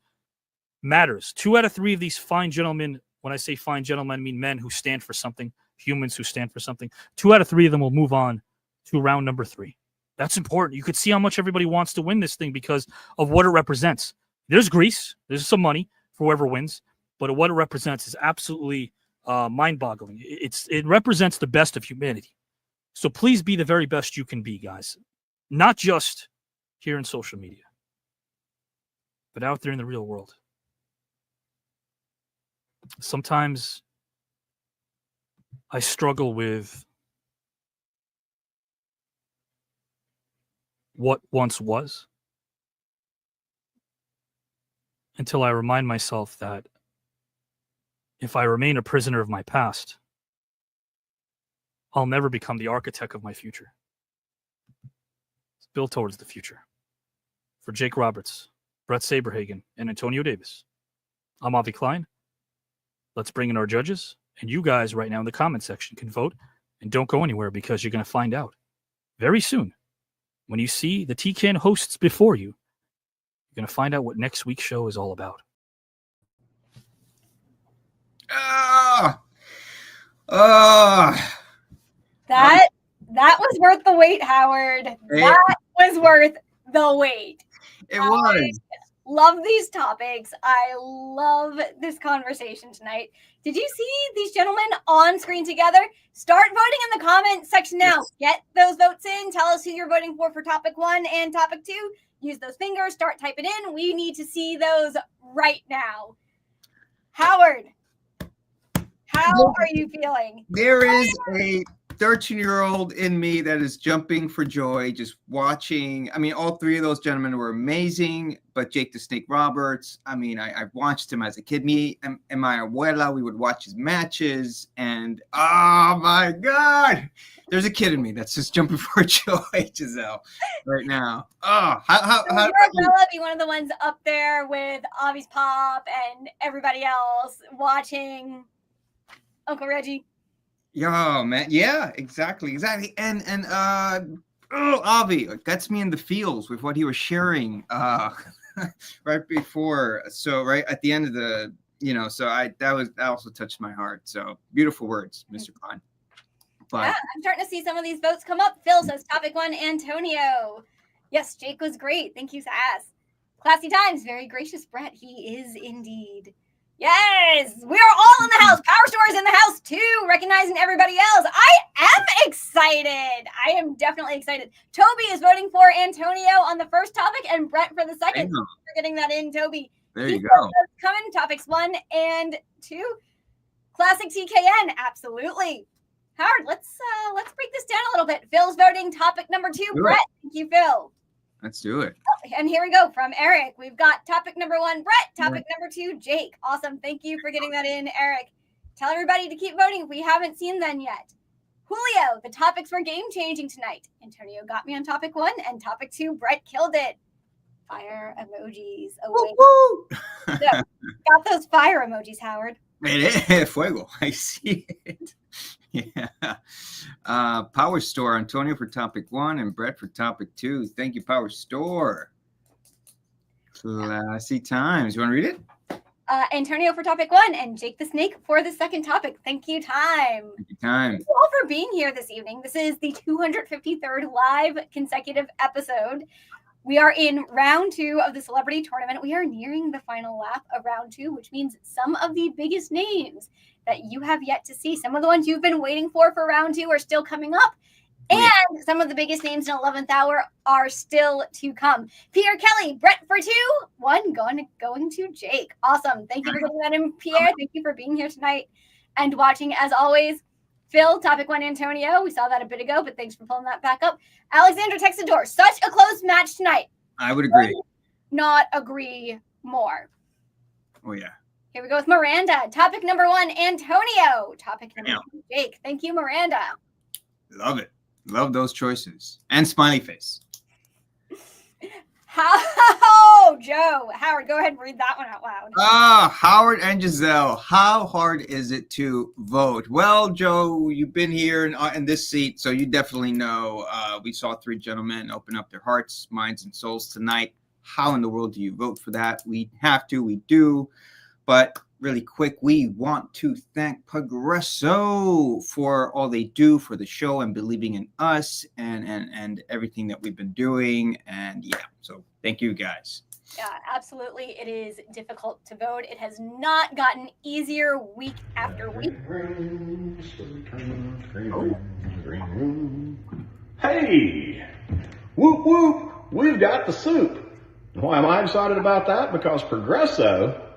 matters. 2 out of 3 of these fine gentlemen, when I say fine gentlemen, I mean men who stand for something, humans who stand for something. 2 out of 3 of them will move on to round number 3. That's important. You could see how much everybody wants to win this thing because of what it represents. There's grease. There's some money for whoever wins. But what it represents is absolutely mind-boggling. It represents the best of humanity. So please be the very best you can be, guys. Not just here in social media, but out there in the real world. Sometimes I struggle with what once was until I remind myself that if I remain a prisoner of my past, I'll never become the architect of my future. Let's build towards the future. For Jake Roberts, Bret Saberhagen, and Antonio Davis, I'm Avi Klein. Let's bring in our judges. And you guys right now in the comment section can vote. And don't go anywhere, because you're going to find out very soon. When you see the TKN hosts before you, you're going to find out what next week's show is all about. That was worth the wait, Howard. That was worth the wait. It was. Love these topics. I love this conversation tonight. Did you see these gentlemen on screen together? Start voting in the comment section now. Get those votes in. Tell us who you're voting for topic 1 and topic 2. Use those fingers. Start typing in. We need to see those right now. Howard, how are you feeling? There is a 13-year-old in me that is jumping for joy just watching. I mean, all three of those gentlemen were amazing, but Jake the Snake Roberts, I mean, I watched him as a kid. Me and my abuela, we would watch his matches, and oh my God, there's a kid in me that's just jumping for joy, Giselle, right now. Oh, how So Arabella be one of the ones up there with Avi's Pop and everybody else watching Uncle Reggie. Yo, man. Yeah, exactly. And Avi gets me in the feels with what he was sharing right before. So right at the end of the, so that also touched my heart. So beautiful words, Mr. Klein. But Yeah, I'm starting to see some of these votes come up. Phil says topic 1, Antonio. Yes, Jake was great. Thank you, Sass. Classy times. Very gracious, Bret. He is indeed. Yes, we are all in the house. Power Store is in the house too, recognizing everybody else. I am excited. I am definitely excited. Toby is voting for Antonio on the first topic and Bret for the second. Thank you for getting that in, Toby. There you go. Coming topics 1 and 2. Classic TKN, absolutely. Howard, let's break this down a little bit. Phil's voting topic number 2. Bret, thank you, Phil. Let's do it. And here we go from Eric. We've got topic number 1, Bret. Topic number 2, Jake. Awesome. Thank you for getting that in, Eric. Tell everybody to keep voting if we haven't seen them yet. Julio, the topics were game-changing tonight. Antonio got me on topic 1, and topic 2, Bret killed it. Fire emojis away. So, got those fire emojis, Howard. Fuego. I see it. Yeah. Power Store, Antonio for topic 1 and Bret for topic 2. Thank you, Power Store. Classy times. You want to read it? Antonio for topic 1 and Jake the Snake for the second topic. Thank you, time. Thank you, time. Thank you all for being here this evening. This is the 253rd live consecutive episode. We are in round 2 of the celebrity tournament. We are nearing the final lap of round 2, which means some of the biggest names that you have yet to see, some of the ones you've been waiting for round 2 are still coming up. And some of the biggest names in 11th hour are still to come. Pierre Kelly, Bret for 2, 1 going to Jake. Awesome. Thank you for getting that in, Pierre. Thank you for being here tonight and watching as always. Phil, topic 1, Antonio. We saw that a bit ago, but thanks for pulling that back up. Alexandra Texador, such a close match tonight. I would agree. Not agree more. Oh, yeah. Here we go with Miranda. Topic number 1, Antonio. Topic number 2, Jake. Thank you, Miranda. Love it. Love those choices. And smiley face. How, Joe. Howard, go ahead and read that one out loud. Howard and Giselle, how hard is it to vote? Well, Joe, you've been here in this seat, so you definitely know. We saw 3 gentlemen open up their hearts, minds, and souls tonight. How in the world do you vote for that? We have to, we do. But really quick, we want to thank Progresso for all they do for the show and believing in us and everything that we've been doing. And yeah, so thank you guys. Yeah, absolutely. It is difficult to vote. It has not gotten easier week after week. Hey, whoop whoop, we've got the soup. Why am I excited about that? Because Progresso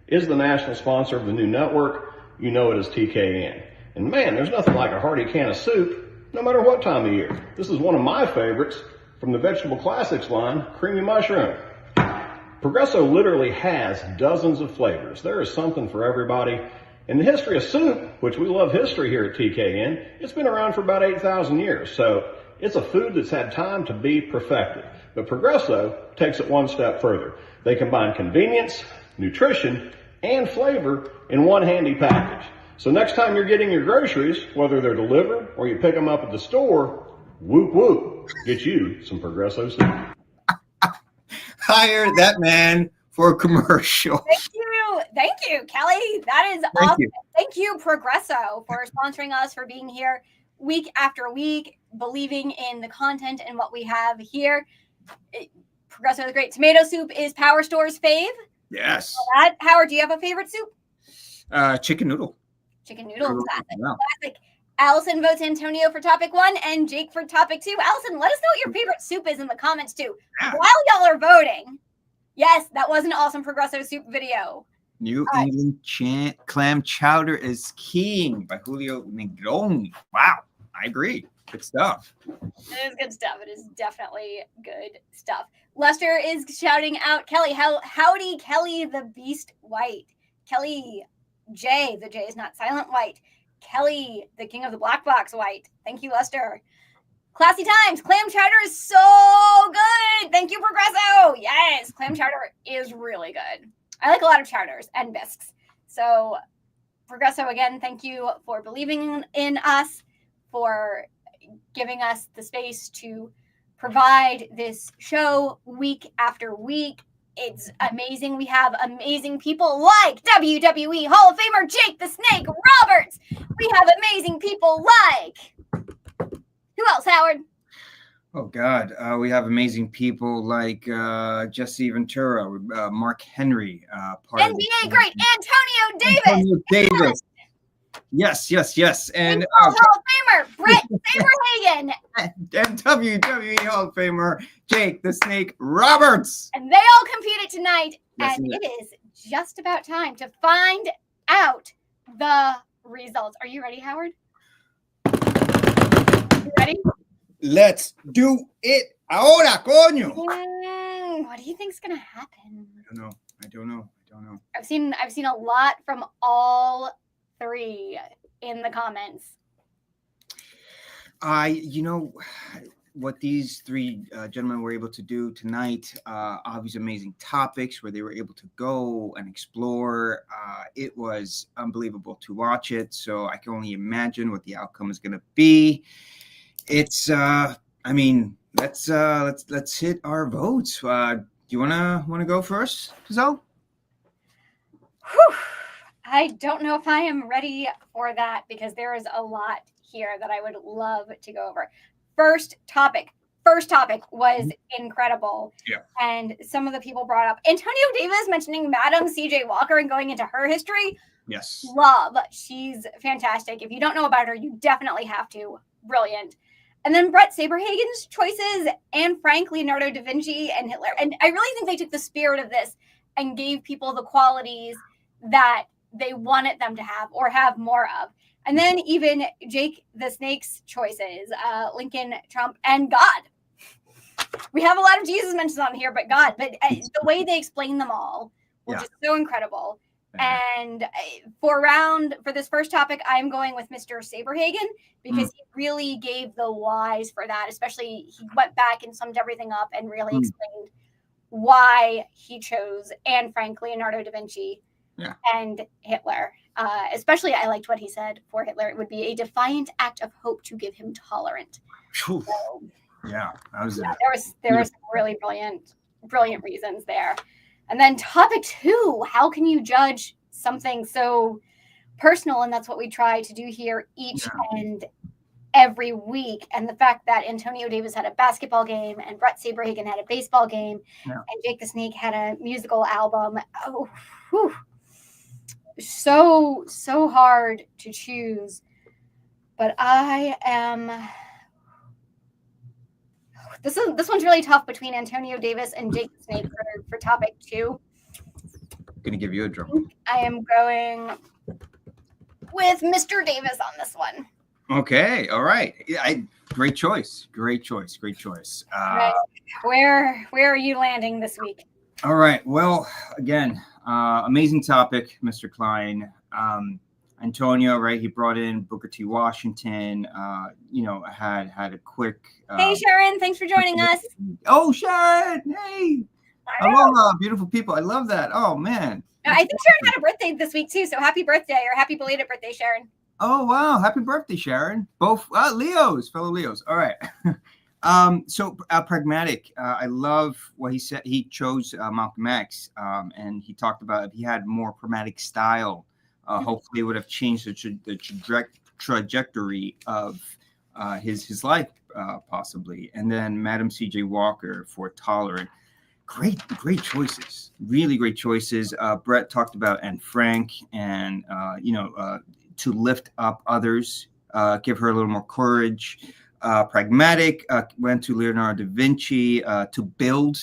is the national sponsor of the new network. You know it as TKN. And man, there's nothing like a hearty can of soup, no matter what time of year. This is one of my favorites from the Vegetable Classics line, Creamy Mushroom. Progresso literally has dozens of flavors. There is something for everybody. In the history of soup, which we love history here at TKN, it's been around for about 8,000 years. So it's a food that's had time to be perfected. But Progresso takes it one step further. They combine convenience, nutrition, and flavor in one handy package. So next time you're getting your groceries, whether they're delivered or you pick them up at the store, whoop whoop, get you some Progresso soup. Hire that man for a commercial. Thank you, Kelly. That is awesome. Thank you, Progresso, for sponsoring us, for being here week after week, believing in the content and what we have here. Progresso is great. Tomato soup is Power Store's fave. Yes. Howard, do you have a favorite soup? Chicken noodle. Chicken noodle. Classic. Yeah. Classic. Allison votes Antonio for topic 1 and Jake for topic 2. Allison, let us know what your favorite soup is in the comments too. While y'all are voting, yes, that was an awesome Progresso soup video. New England clam chowder is king by Julio Negron. Wow. I agree. Good stuff. It is good stuff. It is definitely good stuff. Lester is shouting out Kelly. Howdy, Kelly the Beast White. Kelly J. The J is not silent white. Kelly, the King of the Black Box White. Thank you, Lester. Classy Times. Clam chowder is so good. Thank you, Progresso. Yes, clam chowder is really good. I like a lot of chowders and bisques. So, Progresso, again, thank you for believing in us, for giving us the space to provide this show week after week. It's amazing. We have amazing people like WWE Hall of Famer Jake the Snake Roberts. We have amazing people like... Who else, Howard? Oh, God. We have amazing people like Jesse Ventura, Mark Henry. NBA great Antonio Davis. Antonio Davis. Yes. And Hall of Famer Bret Saberhagen. And WWE Hall of Famer Jake the Snake Roberts. And they all competed tonight. Yes, and it is just about time to find out the results. Are you ready, Howard? You ready? Let's do it ahora, coño. What do you think's gonna happen? I don't know. I've seen a lot from all three in the comments. What these three gentlemen were able to do tonight, obviously amazing topics where they were able to go and explore. It was unbelievable to watch it. So I can only imagine what the outcome is going to be. It's, let's hit our votes. Do you wanna go first, Zoe? I don't know if I am ready for that because there is a lot here that I would love to go over. First topic was incredible. Yeah. And some of the people brought up Antonio Davis mentioning Madam CJ Walker and going into her history. Yes. Love. She's fantastic. If you don't know about her, you definitely have to. Brilliant. And then Bret Saberhagen's choices, and Frank, Leonardo da Vinci, and Hitler. And I really think they took the spirit of this and gave people the qualities that they wanted them to have or have more of. And then even Jake the Snake's choices, Lincoln, Trump, and God. We have a lot of Jesus mentions on here, but God. But the way they explain them all were just so incredible. And for this first topic, I'm going with Mr. Saberhagen because he really gave the whys for that. Especially he went back and summed everything up and really explained why he chose Anne Frank, Leonardo da Vinci, and Hitler. Especially, I liked what he said for Hitler. It would be a defiant act of hope to give him tolerant. So, that was there was some really brilliant reasons there. And then topic 2, how can you judge something so personal? And that's what we try to do here each and every week. And the fact that Antonio Davis had a basketball game and Bret Saberhagen had a baseball game and Jake the Snake had a musical album. Oh, whew. So hard to choose. But I am... This one's really tough between Antonio Davis and Jake the Snake for topic 2. Gonna give you a drum. I am going with Mr. Davis on this one. Okay, all right. Great choice. Right. Where are you landing this week? All right. Well, again, amazing topic, Mr. Klein. Antonio, right? He brought in Booker T. Washington. Had a quick. Hey, Sharon, thanks for joining us. Oh, Sharon! Hey, hello, beautiful people. I love that. Oh man. I think Sharon had a birthday this week too. So happy birthday or happy belated birthday, Sharon. Oh wow! Happy birthday, Sharon. Both Leos, fellow Leos. All right. Pragmatic. I love what he said. He chose Malcolm X, and he talked about if he had more pragmatic style. Hopefully, it would have changed the trajectory of his life, possibly. And then Madam C.J. Walker for tolerant. Great choices. Really great choices. Bret talked about Anne Frank and to lift up others, give her a little more courage. Pragmatic went to Leonardo da Vinci to build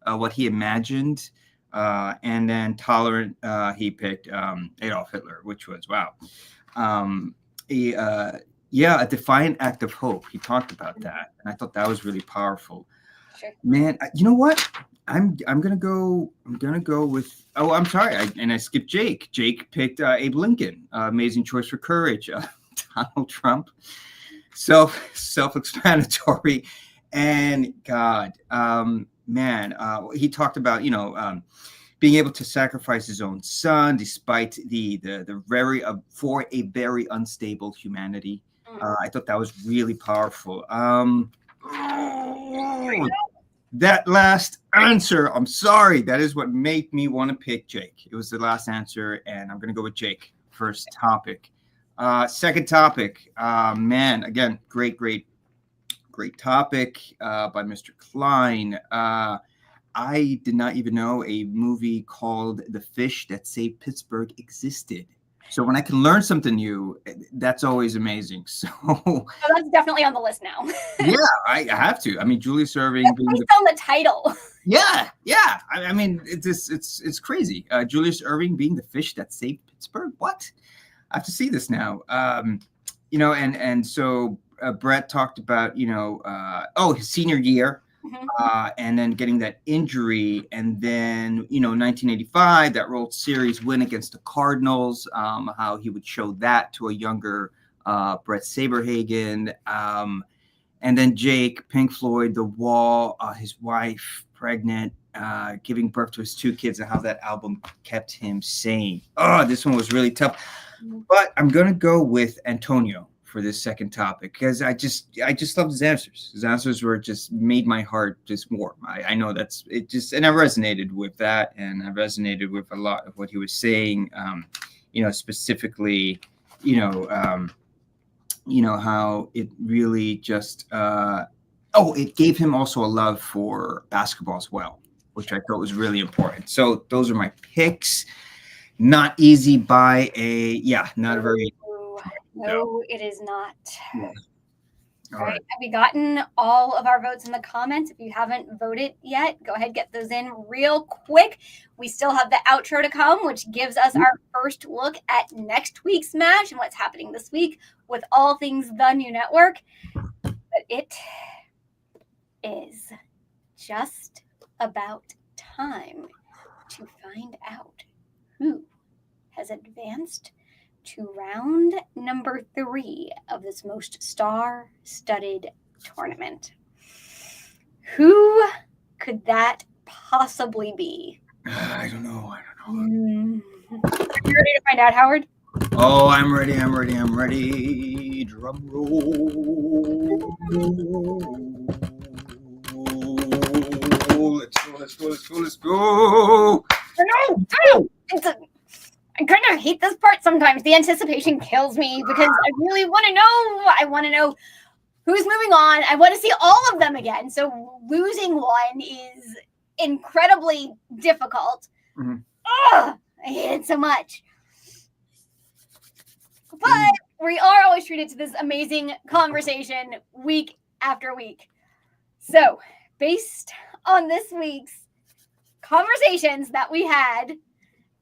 what he imagined. And then tolerant, he picked Adolf Hitler, which was wow. Yeah, a defiant act of hope. He talked about that, and I thought that was really powerful. Sure. Man, you know what? I'm gonna go with. Oh, I'm sorry, I skipped Jake. Jake picked Abe Lincoln. Amazing choice for courage. Donald Trump. Self-explanatory, and God, he talked about being able to sacrifice his own son despite the for a very unstable humanity. I thought that was really powerful. That last answer, I'm sorry, that is what made me want to pick Jake. It was the last answer, and I'm going to go with Jake. First topic. Second topic, man, again, great topic by Mr. Klein. I did not even know a movie called The Fish That Saved Pittsburgh existed. So when I can learn something new, that's always amazing. So that's definitely on the list now. Yeah, I have to. I mean, Julius Erving. Based on the title. Yeah. I mean, it's crazy. Julius Erving being the fish that saved Pittsburgh. What? I have to see this now. And so Bret talked about his senior year. And then getting that injury, and then 1985, that World Series win against the Cardinals, how he would show that to a younger Bret Saberhagen, and then Jake, Pink Floyd, The Wall, his wife pregnant, giving birth to his 2 kids, and how that album kept him sane. Oh, this one was really tough, but I'm gonna go with Antonio for this second topic, because I just loved his answers. His answers were just made my heart just warm. I know that's it, and I resonated with that, and I resonated with a lot of what he was saying. Specifically, how it really just it gave him also a love for basketball as well, which I thought was really important. So those are my picks. Not easy by not a very. No, it is not. Yeah. All right. Have we gotten all of our votes in the comments? If you haven't voted yet, go ahead, get those in real quick. We still have the outro to come, which gives us our first look at next week's match and what's happening this week with all things The New Network. But it is just about time to find out who has advanced to round number 3 of this most star-studded tournament. Who could that possibly be? I don't know. Are you ready to find out, Howard? Oh, I'm ready. Drum roll. Let's go. No! I kind of hate this part sometimes. The anticipation kills me because I really want to know. I want to know who's moving on. I want to see all of them again. So losing one is incredibly difficult. I hate it so much. But we are always treated to this amazing conversation week after week. So based on this week's conversations that we had,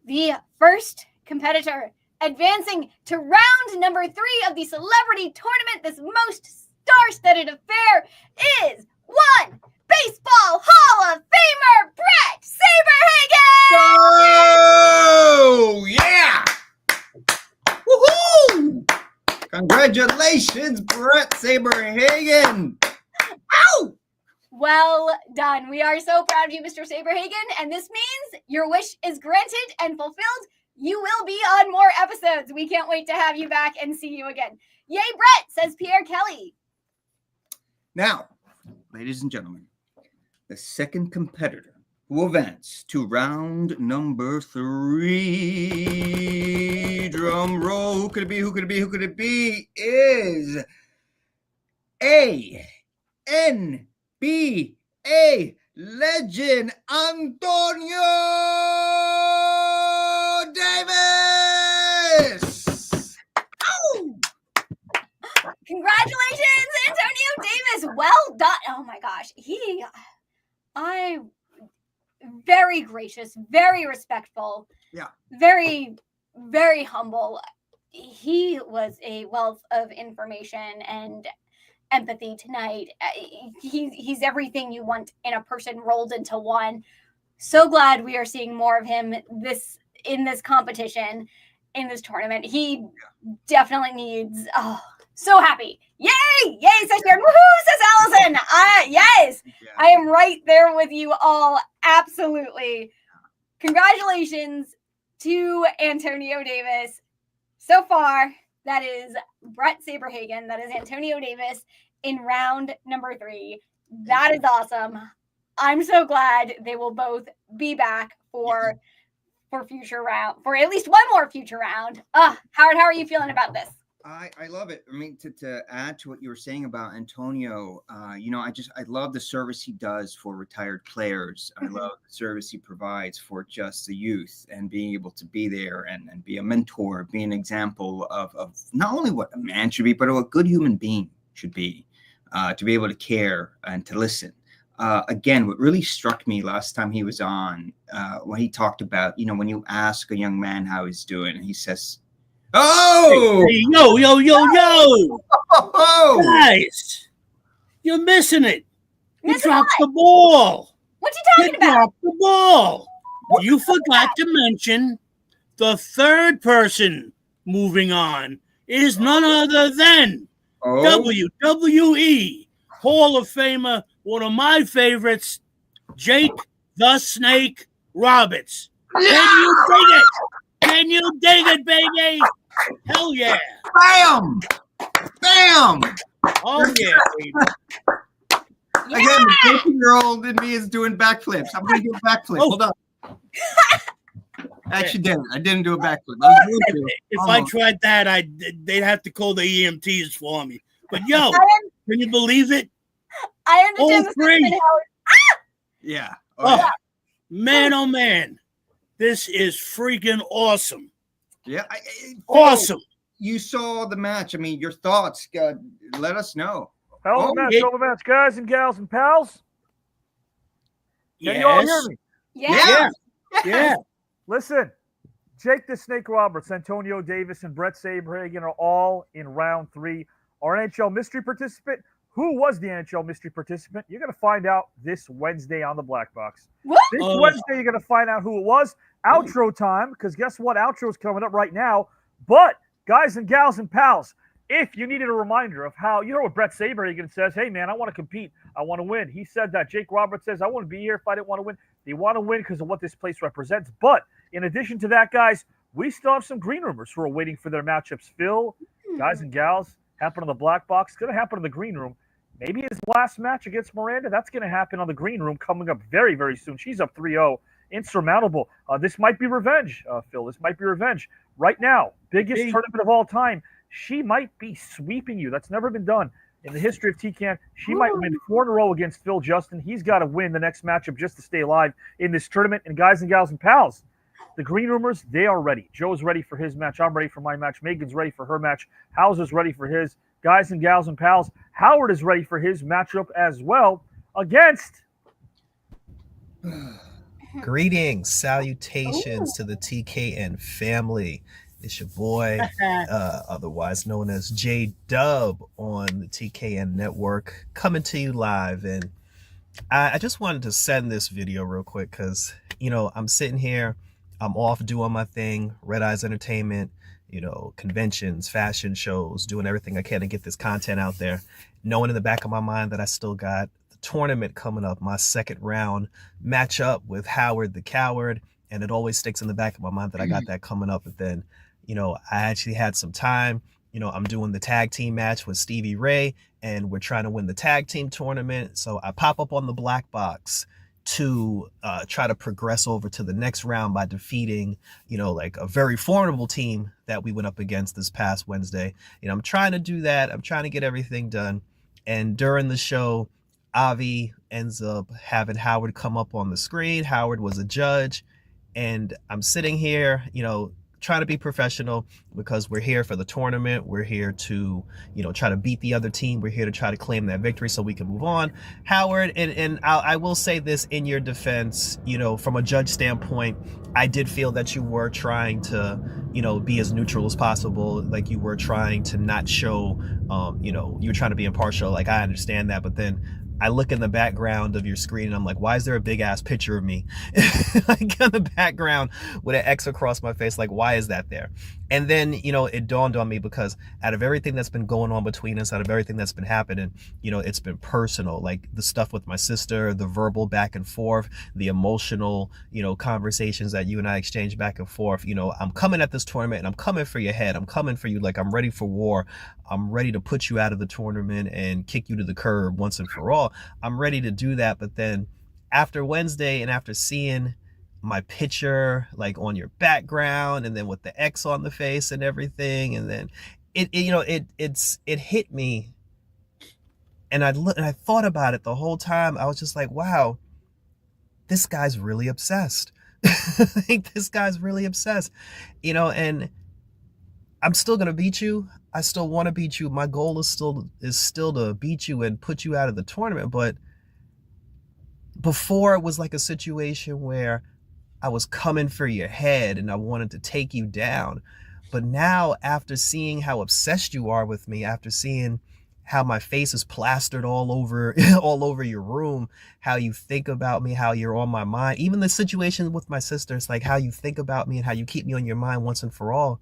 the first competitor advancing to round number 3 of the celebrity tournament, this most star-studded affair, is one Baseball Hall of Famer Bret Saberhagen! Oh, yeah! Woohoo! Congratulations, Bret Saberhagen! Ow! Well done. We are so proud of you, Mr. Saberhagen, and this means your wish is granted and fulfilled. You will be on more episodes. We can't wait to have you back and see you again. Yay, Bret, says Pierre Kelly. Now, ladies and gentlemen, the second competitor who advanced to round number 3, drum roll, who could it be, is NBA legend Antonio Davis. Oh! Congratulations, Antonio Davis. Well done. Oh my gosh. Very gracious, very respectful. Yeah. Very, very humble. he was a wealth of information and empathy tonight. He's everything you want in a person rolled into one. So glad we are seeing more of him in this competition, in this tournament. He definitely needs. Oh, so happy! Yay! Yay! Says Sharon. Woohoo! Says Allison. Yes, I am right there with you all. Absolutely. Congratulations to Antonio Davis. So far, that is Bret Saberhagen. That is Antonio Davis in round number 3. That is awesome. I'm so glad they will both be back for future round, for at least one more future round. Howard, how are you feeling about this? I love it. I mean, to add to what you were saying about Antonio, I love the service he does for retired players. I love the service he provides for just the youth and being able to be there and be a mentor, be an example of not only what a man should be, but what a good human being should be, to be able to care and to listen. Again, what really struck me last time he was on, when he talked about, when you ask a young man how he's doing, and he says, "Oh, hey, yo. Oh, guys, you're missing it. You dropped the ball. What you talking about? Dropped the ball. You forgot to mention the third person moving on is none other than WWE Hall of Famer, one of my favorites, Jake the Snake Roberts. Can you dig it? Can you dig it, baby? Hell yeah. Bam! Bam! Oh, yeah, baby. Again, the 13-year-old in me is doing backflips. I'm going to do a backflip. Hold on. Actually, didn't. I didn't do a backflip. If I tried that, they'd have to call the EMTs for me. But, yo, can you believe it? I understand All three. Yeah. Oh, man, oh, man. This is freaking awesome. Yeah. Awesome. You saw the match. I mean, your thoughts. Let us know. Hell of a match, guys and gals and pals. Can you all hear me? Yeah. Listen, Jake the Snake Roberts, Antonio Davis, and Bret Saberhagen are all in round 3. Our NHL mystery participant. Who was the NHL mystery participant? You're going to find out this Wednesday on the Black Box. What? This Wednesday, you're going to find out who it was. Outro time, because guess what? Outro's coming up right now. But, guys and gals and pals, if you needed a reminder of how, you know what Bret Saberhagen says, hey, man, I want to compete. I want to win. He said that. Jake Roberts says, I wouldn't be here if I didn't want to win. They want to win because of what this place represents. But, in addition to that, guys, we still have some green roomers who are waiting for their matchups. Phil, guys and gals, happen on the Black Box. It's going to happen in the green room. Maybe his last match against Miranda, that's going to happen on the green room coming up very, very soon. She's up 3-0. Insurmountable. This might be revenge, Phil. This might be revenge. Right now, biggest tournament of all time. She might be sweeping you. That's never been done in the history of TKN. She might win 4 in a row against Phil Justin. He's got to win the next matchup just to stay alive in this tournament. And guys and gals and pals, the green roomers, they are ready. Joe's ready for his match. I'm ready for my match. Megan's ready for her match. Hauser's ready for his. Guys and gals and pals, Howard is ready for his matchup as well against. Greetings, salutations to the TKN family. It's your boy, otherwise known as J-Dub on the TKN network, coming to you live. And I just wanted to send this video real quick because, I'm sitting here, I'm off doing my thing, Red Eyes Entertainment, conventions, fashion shows, doing everything I can to get this content out there, knowing in the back of my mind that I still got the tournament coming up, my second round matchup with Howard the Coward, and it always sticks in the back of my mind that I got that coming up. But then, I actually had some time, I'm doing the tag team match with Stevie Ray, and we're trying to win the tag team tournament. So I pop up on the Black Box to try to progress over to the next round by defeating, like a very formidable team that we went up against this past Wednesday. I'm trying to do that. I'm trying to get everything done. And during the show, Avi ends up having Howard come up on the screen. Howard was a judge. And I'm sitting here, trying to be professional because we're here for the tournament. We're here to, try to beat the other team. We're here to try to claim that victory so we can move on. Howard, and I will say this in your defense, from a judge standpoint, I did feel that you were trying to, be as neutral as possible. Like you were trying to not show, you were trying to be impartial. Like I understand that, but then I look in the background of your screen and I'm like, why is there a big ass picture of me like in the background with an X across my face? Like, why is that there? And then, it dawned on me because out of everything that's been going on between us, out of everything that's been happening, it's been personal, like the stuff with my sister, the verbal back and forth, the emotional, conversations that you and I exchange back and forth. I'm coming at this tournament and I'm coming for your head. I'm coming for you. Like I'm ready for war. I'm ready to put you out of the tournament and kick you to the curb once and for all. I'm ready to do that. But then after Wednesday and after seeing my picture like on your background and then with the X on the face and everything, and then it hit me, and I thought about it the whole time. I was just like, wow, this guy's really obsessed. Like this guy's really obsessed, and I'm still gonna beat you. I still want to beat you. My goal is still to beat you and put you out of the tournament. But before, it was like a situation where I was coming for your head and I wanted to take you down. But now, after seeing how obsessed you are with me, after seeing how my face is plastered all over your room, how you think about me, how you're on my mind, even the situation with my sister, it's like how you think about me and how you keep me on your mind once and for all.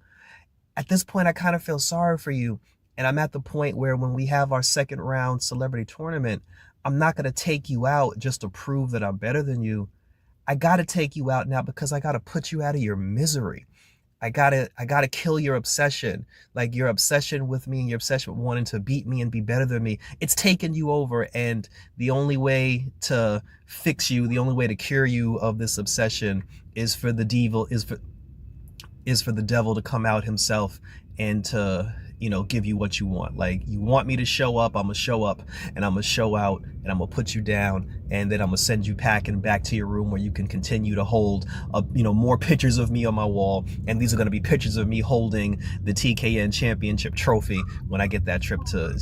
At this point, I kind of feel sorry for you. And I'm at the point where when we have our second round celebrity tournament, I'm not going to take you out just to prove that I'm better than you. I got to take you out now because I got to put you out of your misery. I got to kill your obsession, like your obsession with me and your obsession with wanting to beat me and be better than me. It's taken you over. And the only way to fix you, the only way to cure you of this obsession is for the devil, is for the devil to come out himself and to, give you what you want. Like you want me to show up, I'm gonna show up, and I'm gonna show out, and I'm gonna put you down, and then I'm gonna send you packing back to your room where you can continue to hold more pictures of me on my wall. And these are gonna be pictures of me holding the TKN championship trophy when I get that trip to,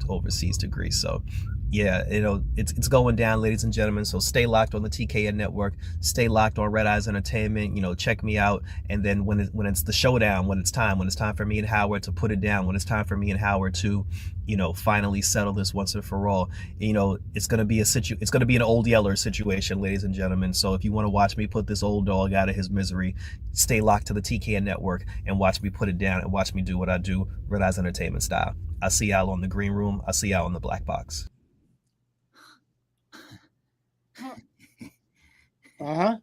overseas to Greece. So yeah, it's going down, ladies and gentlemen. So stay locked on the TKN network. Stay locked on Red Eyes Entertainment. Check me out. And then when it's the showdown, when it's time for me and Howard to put it down, when it's time for me and Howard to, finally settle this once and for all, it's gonna be an Old Yeller situation, ladies and gentlemen. So if you want to watch me put this old dog out of his misery, stay locked to the TKN network and watch me put it down and watch me do what I do, Red Eyes Entertainment style. I'll see y'all on the green room. I'll see y'all on the black box. Uh-huh.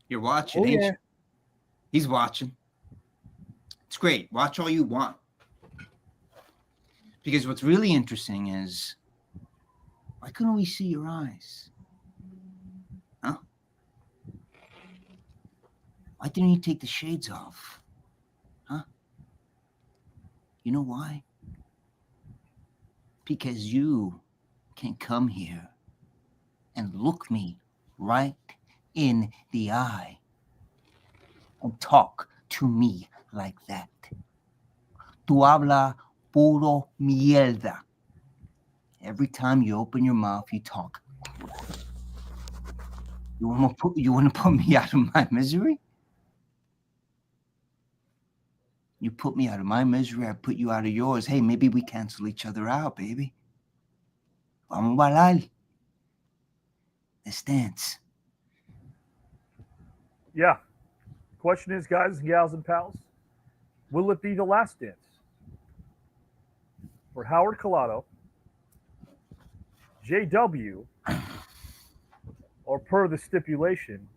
You're watching, Oh, ain't yeah. you? He's watching. It's great. Watch all you want. Because what's really interesting is, why couldn't we see your eyes? Huh? Why didn't you take the shades off? Huh? You know why? Because you can come here and look me right in the eye and talk to me like that. Tu habla puro mierda. Every time you open your mouth, you talk. You want to put me out of my misery? You put me out of my misery, I put you out of yours. Hey, maybe we cancel each other out, baby. Vamos a bailar. Let's dance. Yeah. Question is, guys and gals and pals, will it be the last dance for Howard Collado, JW, or per the stipulation,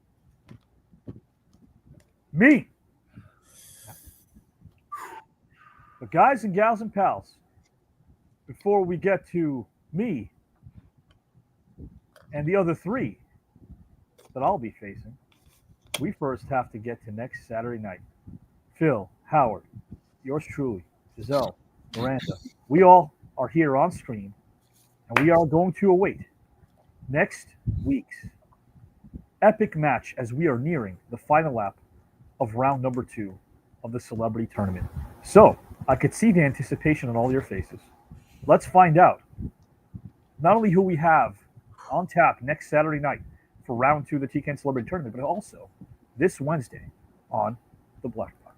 me? But guys and gals and pals, before we get to me and the other three that I'll be facing, we first have to get to next Saturday night. Phil, Howard, yours truly, Giselle, Miranda, we all are here on screen, and we are going to await next week's epic match as we are nearing the final lap of round number 2 of the celebrity tournament. So I could see the anticipation on all your faces. Let's find out not only who we have on tap next Saturday night for round 2 of the TKN Celebrity Tournament, but also this Wednesday on the Black Box.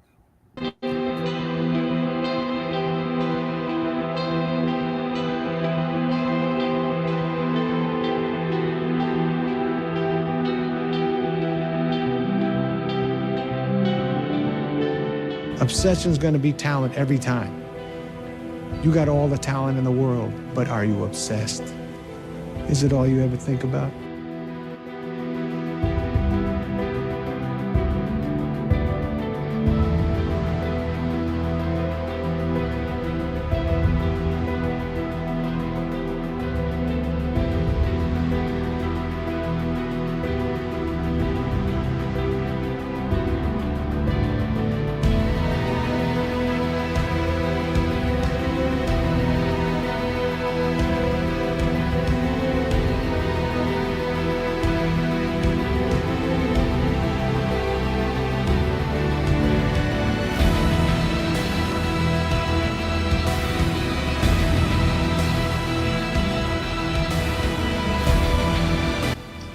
Obsession's going to be talent every time. You got all the talent in the world, but are you obsessed? Is it all you ever think about?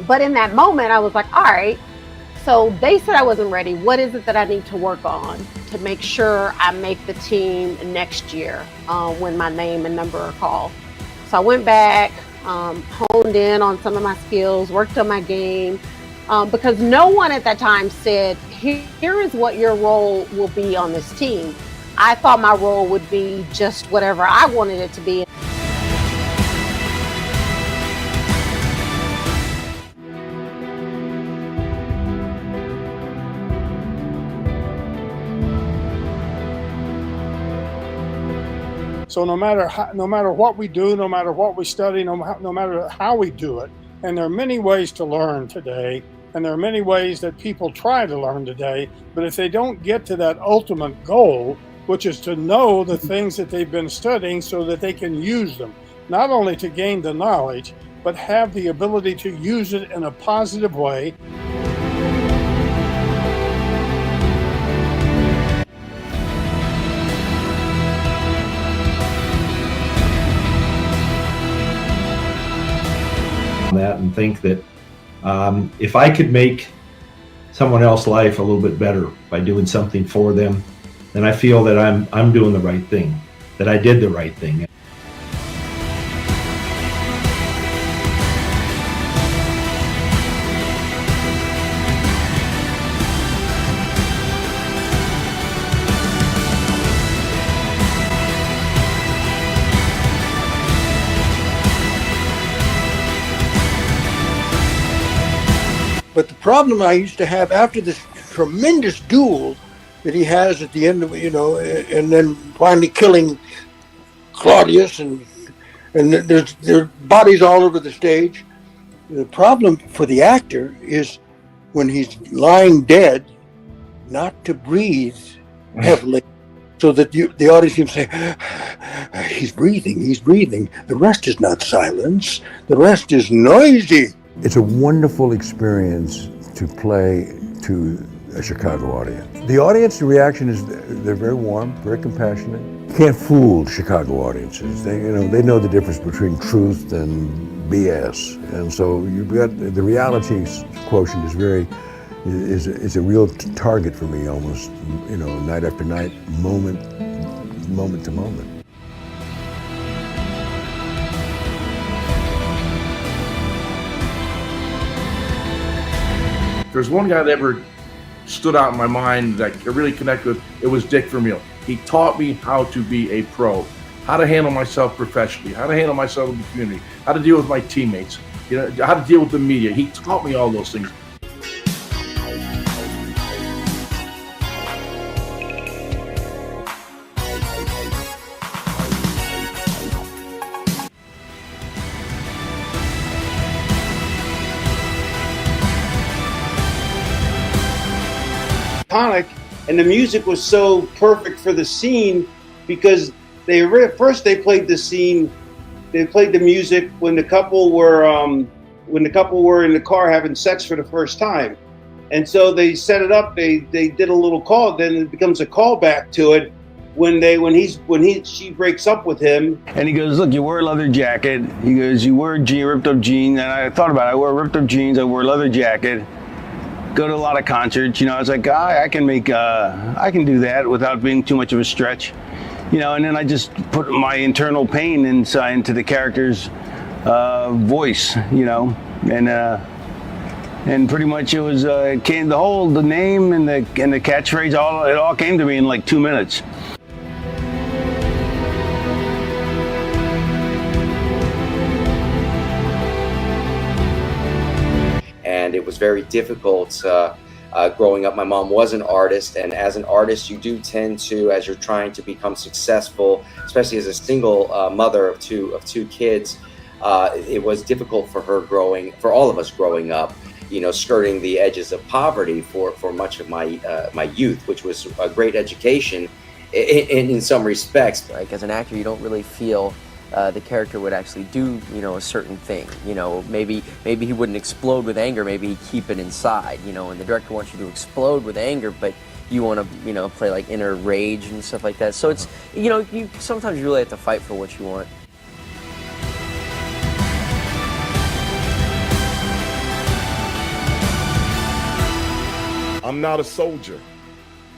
But in that moment, I was like, all right, so they said I wasn't ready. What is it that I need to work on to make sure I make the team next year when my name and number are called? So I went back, honed in on some of my skills, worked on my game, because no one at that time said, here is what your role will be on this team. I thought my role would be just whatever I wanted it to be. So no matter what we do, no matter what we study, no matter how we do it, and there are many ways to learn today, and there are many ways that people try to learn today, but if they don't get to that ultimate goal, which is to know the things that they've been studying so that they can use them, not only to gain the knowledge, but have the ability to use it in a positive way. That and think that if I could make someone else's life a little bit better by doing something for them, then I feel that I'm doing the right thing, that I did the right thing. But the problem I used to have after this tremendous duel that he has at the end of, and then finally killing Claudius, and there's bodies all over the stage. The problem for the actor is when he's lying dead, not to breathe heavily, so that the audience can say, he's breathing, he's breathing. The rest is not silence. The rest is noisy. It's a wonderful experience to play to a Chicago audience. The audience reaction is they're very warm, very compassionate. You can't fool Chicago audiences. They know the difference between truth and BS, and so you've got the reality quotient is a real target for me almost. Night after night, moment to moment. There's one guy that ever stood out in my mind that I really connect with. It was Dick Vermeil. He taught me how to be a pro, how to handle myself professionally, how to handle myself in the community, how to deal with my teammates, how to deal with the media. He taught me all those things. And the music was so perfect for the scene because first they played the scene, they played the music when the couple were in the car having sex for the first time, And so they set it up. They did a little call. Then it becomes a callback to it when she breaks up with him. And he goes, look, you wear a leather jacket. He goes, you wear ripped up jeans. And I thought about it. I wear ripped up jeans. I wear a leather jacket. Go to a lot of concerts. I was like, I can do that without being too much of a stretch. And then I just put my internal pain into the character's voice, and pretty much it was the name and the catchphrase, it all came to me in like 2 minutes. And it was very difficult growing up. My mom was an artist, and as an artist, you do tend to, as you're trying to become successful, especially as a single mother of two kids, it was difficult for all of us growing up, skirting the edges of poverty for much of my youth, which was a great education in some respects. Like as an actor, you don't really feel the character would actually do, a certain thing. Maybe he wouldn't explode with anger. Maybe he'd keep it inside. And the director wants you to explode with anger, but you want to, play like inner rage and stuff like that. So it's, you sometimes you really have to fight for what you want. I'm not a soldier.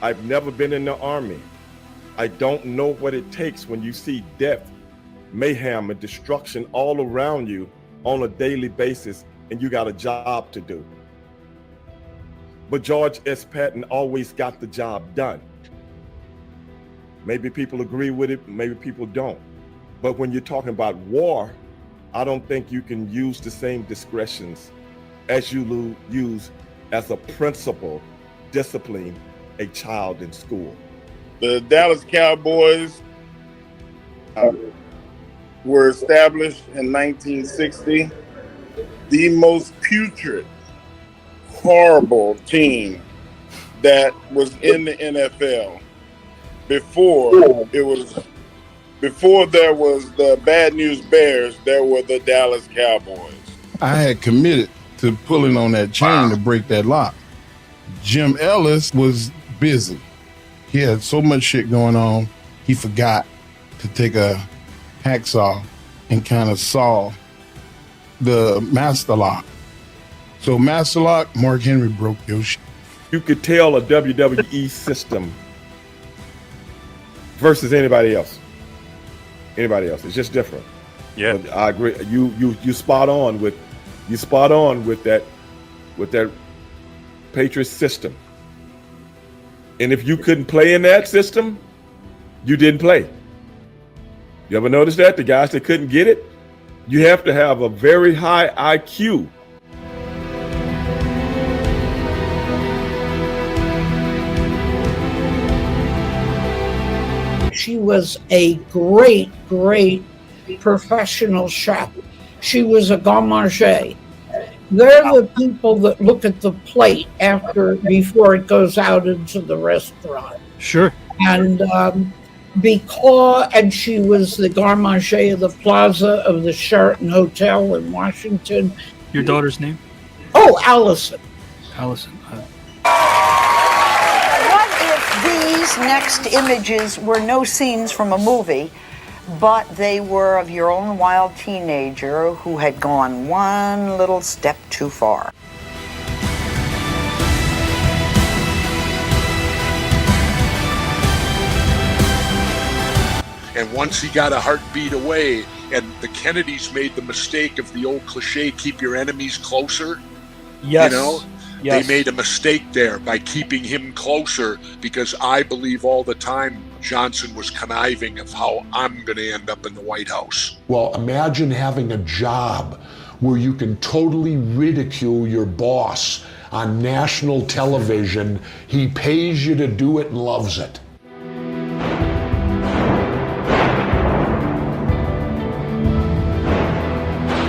I've never been in the army. I don't know what it takes when you see death, mayhem, and destruction all around you on a daily basis, and you got a job to do. But George S. Patton always got the job done. Maybe people agree with it, maybe people don't. But when you're talking about war, I don't think you can use the same discretions as you use as a principal discipline a child in school. The Dallas Cowboys were established in 1960. The most putrid, horrible team that was in the NFL before there was the Bad News Bears, there were the Dallas Cowboys. I had committed to pulling on that chain to break that lock. Jim Ellis was busy. He had so much shit going on, he forgot to take a hacksaw and kind of saw the master lock. So master lock, Mark Henry broke your shit. You could tell a WWE system versus anybody else. It's just different. Yeah, but I agree. You spot on with that Patriot system. And if you couldn't play in that system, you didn't play. You ever notice that? The guys that couldn't get it, you have to have a very high IQ. She was a great professional chef. She was a garde. They're the people that look at the plate before it goes out into the restaurant. Sure. And she was the garde of the plaza of the Sheraton Hotel in Washington. Your daughter's name? Oh, Allison. Allison. What if these next images were no scenes from a movie, but they were of your own wild teenager who had gone one little step too far? And once he got a heartbeat away, and the Kennedys made the mistake of the old cliche, keep your enemies closer. Yes. They made a mistake there by keeping him closer, because I believe all the time Johnson was conniving of how I'm going to end up in the White House. Well, imagine having a job where you can totally ridicule your boss on national television. He pays you to do it and loves it.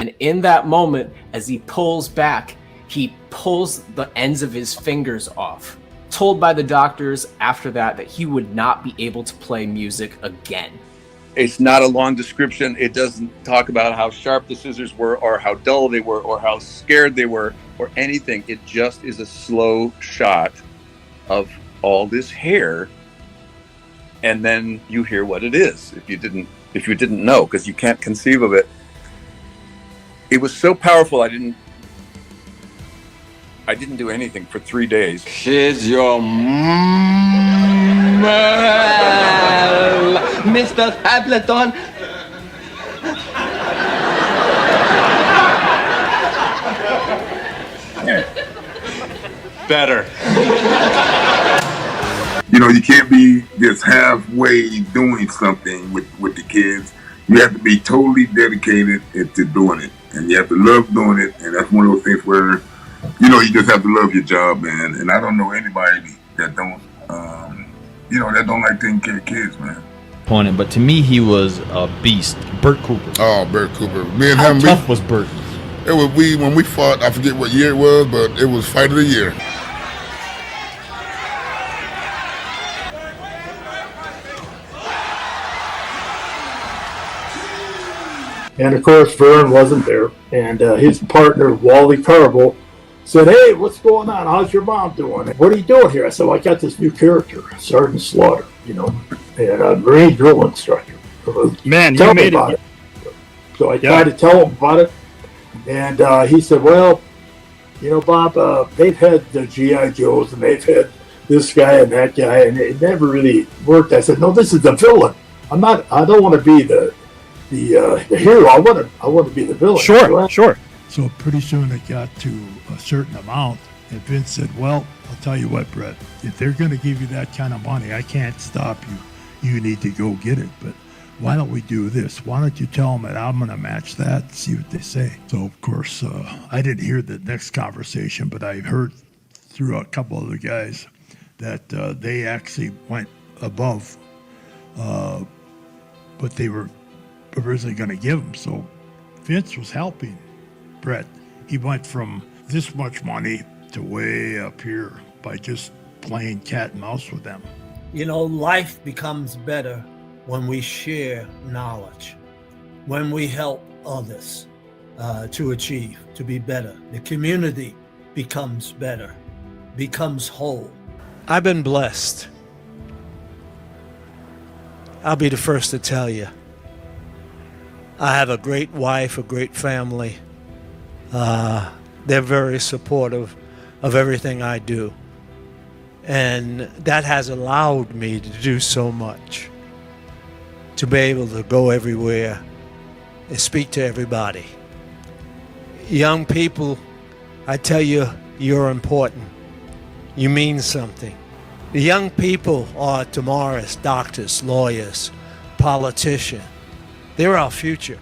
And in that moment, as he pulls back, he pulls the ends of his fingers off. Told by the doctors after that he would not be able to play music again. It's not a long description. It doesn't talk about how sharp the scissors were or how dull they were or how scared they were or anything. It just is a slow shot of all this hair, and then you hear what it is if you didn't know, because you can't conceive of it. It was so powerful. I didn't do anything for 3 days. She's your Mr. Appleton. Better. You know, you can't be just halfway doing something with the kids. You have to be totally dedicated to doing it, and you have to love doing it. And that's one of those things where, you know, you just have to love your job, man. And I don't know anybody that don't, that don't like taking care of kids, man. But to me, he was a beast. Bert Cooper. Oh, Bert Cooper. Me and How him. tough was Bert? It was when we fought. I forget what year it was, but it was fight of the year. And of course, Vern wasn't there. And his partner, Wally Carble, said, "Hey, what's going on? How's your mom doing? What are you doing here?" I said, "Well, I got this new character, Sergeant Slaughter, and a Marine drill instructor. Man, tell you me made about it. it." So I tried to tell him about it. And he said, "Well, Bob, they've had the G.I. Joes and they've had this guy and that guy, and it never really worked." I said, "No, this is the villain. I don't want to be the hero. I want to be the villain." Sure. So pretty soon it got to a certain amount, and Vince said, "Well, I'll tell you what, Bret, if they're going to give you that kind of money, I can't stop you. You need to go get it. But why don't we do this? Why don't you tell them that I'm going to match that and see what they say?" So, of course, I didn't hear the next conversation, but I heard through a couple other guys that they actually went above what they were originally going to give him. So Vince was helping Bret. He went from this much money to way up here by just playing cat and mouse with them. Life becomes better when we share knowledge, when we help others to achieve, to be better. The community becomes better, becomes whole. I've been blessed. I'll be the first to tell you. I have a great wife, a great family. They're very supportive of everything I do. And that has allowed me to do so much. To be able to go everywhere and speak to everybody. Young people, I tell you, you're important. You mean something. The young people are tomorrow's doctors, lawyers, politicians. They're our future.